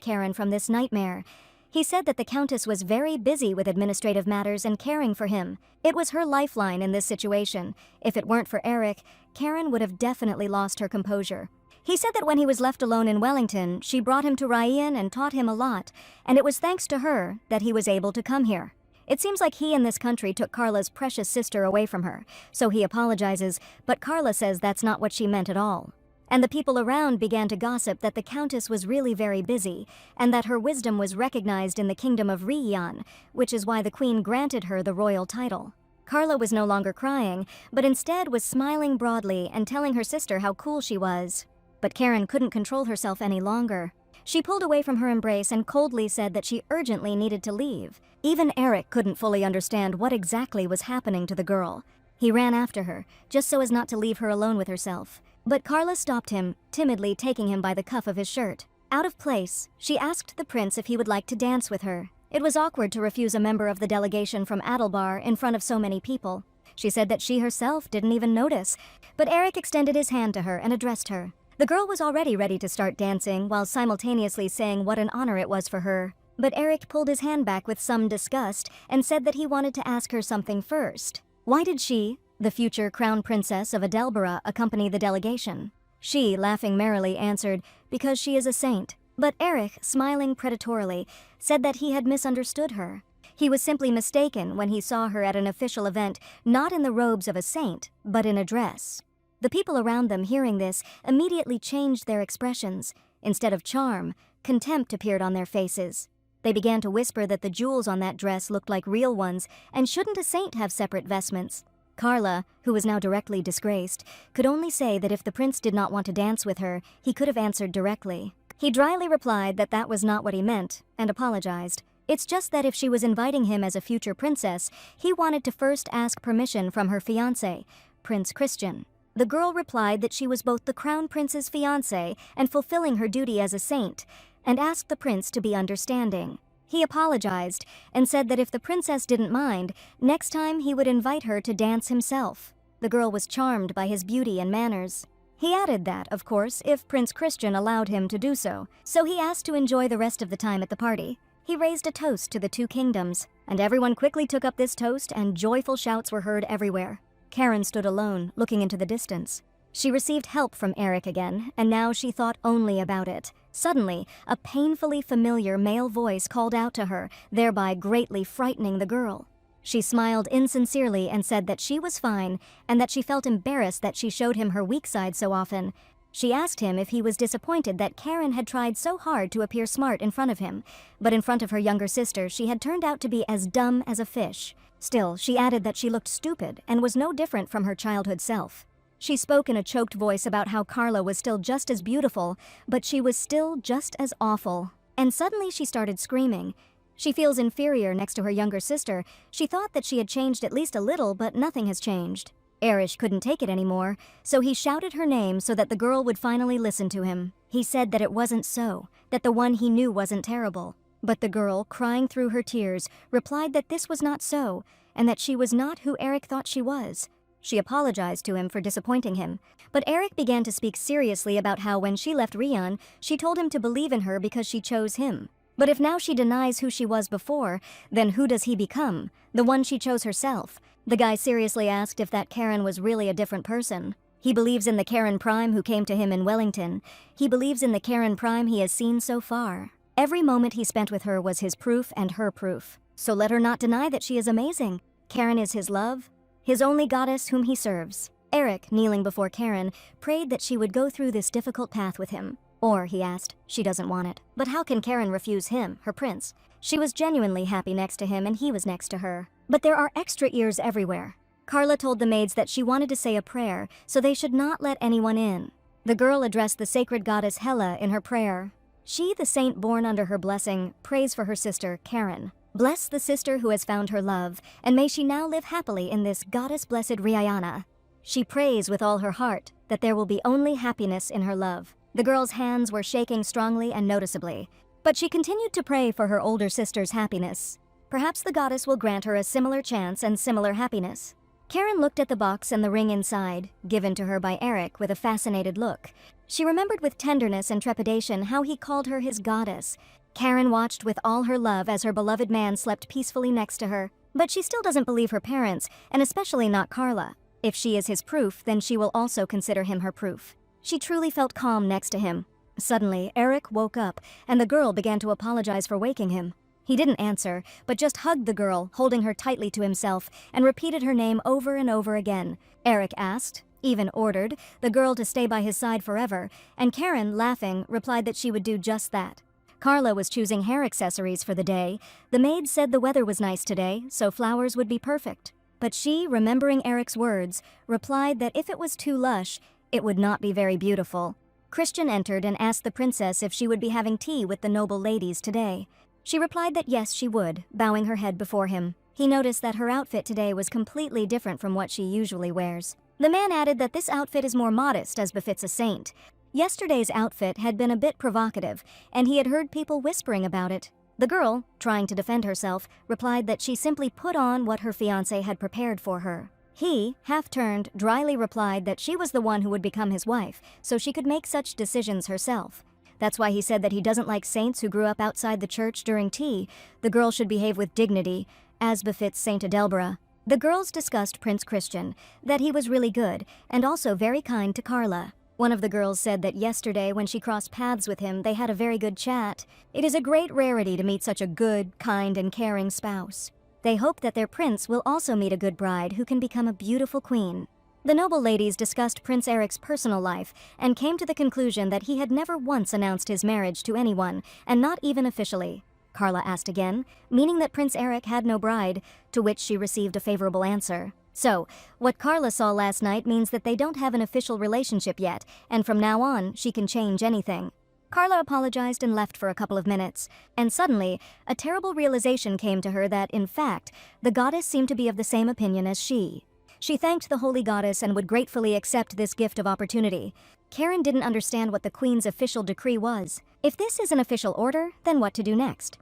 Karen from this nightmare. He said that the Countess was very busy with administrative matters and caring for him. It was her lifeline in this situation. If it weren't for Eric, Karen would have definitely lost her composure. He said that when he was left alone in Wellington, she brought him to Ryan and taught him a lot, and it was thanks to her that he was able to come here. It seems like he and this country took Carla's precious sister away from her, so he apologizes, but Carla says that's not what she meant at all. And the people around began to gossip that the Countess was really very busy, and that her wisdom was recognized in the kingdom of Riyan, which is why the queen granted her the royal title. Carla was no longer crying, but instead was smiling broadly and telling her sister how cool she was. But Karen couldn't control herself any longer. She pulled away from her embrace and coldly said that she urgently needed to leave. Even Eric couldn't fully understand what exactly was happening to the girl. He ran after her, just so as not to leave her alone with herself. But Carla stopped him, timidly taking him by the cuff of his shirt. Out of place, she asked the prince if he would like to dance with her. It was awkward to refuse a member of the delegation from Adelbar in front of so many people. She said that she herself didn't even notice, but Eric extended his hand to her and addressed her. The girl was already ready to start dancing while simultaneously saying what an honor it was for her. But Eric pulled his hand back with some disgust and said that he wanted to ask her something first. Why did she, the future crown princess of Adelbara, accompany the delegation? She, laughing merrily, answered, because she is a saint. But Eric, smiling predatorily, said that he had misunderstood her. He was simply mistaken when he saw her at an official event, not in the robes of a saint, but in a dress. The people around them, hearing this, immediately changed their expressions. Instead of charm, contempt appeared on their faces. They began to whisper that the jewels on that dress looked like real ones, and shouldn't a saint have separate vestments? Carla, who was now directly disgraced, could only say that if the prince did not want to dance with her, he could have answered directly. He dryly replied that that was not what he meant, and apologized. It's just that if she was inviting him as a future princess, he wanted to first ask permission from her fiancé, Prince Christian. The girl replied that she was both the crown prince's fiancé and fulfilling her duty as a saint, and asked the prince to be understanding. He apologized and said that if the princess didn't mind, next time he would invite her to dance himself. The girl was charmed by his beauty and manners. He added that, of course, if Prince Christian allowed him to do so he asked to enjoy the rest of the time at the party. He raised a toast to the two kingdoms, and everyone quickly took up this toast and joyful shouts were heard everywhere. Karen stood alone, looking into the distance. She received help from Eric again, and now she thought only about it. Suddenly, a painfully familiar male voice called out to her, thereby greatly frightening the girl. She smiled insincerely and said that she was fine, and that she felt embarrassed that she showed him her weak side so often. She asked him if he was disappointed that Karen had tried so hard to appear smart in front of him, but in front of her younger sister she had turned out to be as dumb as a fish. Still, she added that she looked stupid and was no different from her childhood self. She spoke in a choked voice about how Carla was still just as beautiful, but she was still just as awful. And suddenly she started screaming. She feels inferior next to her younger sister. She thought that she had changed at least a little, but nothing has changed. Erich couldn't take it anymore, so he shouted her name so that the girl would finally listen to him. He said that it wasn't so, that the one he knew wasn't terrible. But the girl, crying through her tears, replied that this was not so, and that she was not who Eric thought she was. She apologized to him for disappointing him, but Eric began to speak seriously about how when she left Rion, she told him to believe in her because she chose him. But if now she denies who she was before, then who does he become? The one she chose herself. The guy seriously asked if that Karen was really a different person. He believes in the Karen Prime who came to him in Wellington. He believes in the Karen Prime he has seen so far. Every moment he spent with her was his proof and her proof. So let her not deny that she is amazing. Karen is his love, his only goddess whom he serves. Eric, kneeling before Karen, prayed that she would go through this difficult path with him. Or, he asked, she doesn't want it. But how can Karen refuse him, her prince? She was genuinely happy next to him and he was next to her. But there are extra ears everywhere. Carla told the maids that she wanted to say a prayer, so they should not let anyone in. The girl addressed the sacred goddess Hela in her prayer. She, the saint born under her blessing, prays for her sister, Karen. Bless the sister who has found her love, and may she now live happily in this goddess-blessed Riayana. She prays with all her heart that there will be only happiness in her love. The girl's hands were shaking strongly and noticeably, but she continued to pray for her older sister's happiness. Perhaps the goddess will grant her a similar chance and similar happiness. Karen looked at the box and the ring inside, given to her by Eric, with a fascinated look. She remembered with tenderness and trepidation how he called her his goddess. Karen watched with all her love as her beloved man slept peacefully next to her. But she still doesn't believe her parents, and especially not Carla. If she is his proof, then she will also consider him her proof. She truly felt calm next to him. Suddenly, Eric woke up, and the girl began to apologize for waking him. He didn't answer, but just hugged the girl, holding her tightly to himself, and repeated her name over and over again. Eric asked, even ordered, the girl to stay by his side forever, and Karen, laughing, replied that she would do just that. Carla was choosing hair accessories for the day. The maid said the weather was nice today, so flowers would be perfect. But she, remembering Eric's words, replied that if it was too lush, it would not be very beautiful. Christian entered and asked the princess if she would be having tea with the noble ladies today. She replied that yes, she would, bowing her head before him. He noticed that her outfit today was completely different from what she usually wears. The man added that this outfit is more modest as befits a saint. Yesterday's outfit had been a bit provocative, and he had heard people whispering about it. The girl, trying to defend herself, replied that she simply put on what her fiancé had prepared for her. He, half-turned, dryly replied that she was the one who would become his wife, so she could make such decisions herself. That's why he said that he doesn't like saints who grew up outside the church during tea. The girl should behave with dignity, as befits Saint Adelbera. The girls discussed Prince Christian, that he was really good, and also very kind to Carla. One of the girls said that yesterday when she crossed paths with him, they had a very good chat. It is a great rarity to meet such a good, kind, and caring spouse. They hope that their prince will also meet a good bride who can become a beautiful queen. The noble ladies discussed Prince Eric's personal life and came to the conclusion that he had never once announced his marriage to anyone, and not even officially. Carla asked again, meaning that Prince Eric had no bride, to which she received a favorable answer. So, what Carla saw last night means that they don't have an official relationship yet, and from now on, she can change anything. Carla apologized and left for a couple of minutes, and suddenly, a terrible realization came to her that, in fact, the goddess seemed to be of the same opinion as she. She thanked the holy goddess and would gratefully accept this gift of opportunity. Karen didn't understand what the queen's official decree was. If this is an official order, then what to do next?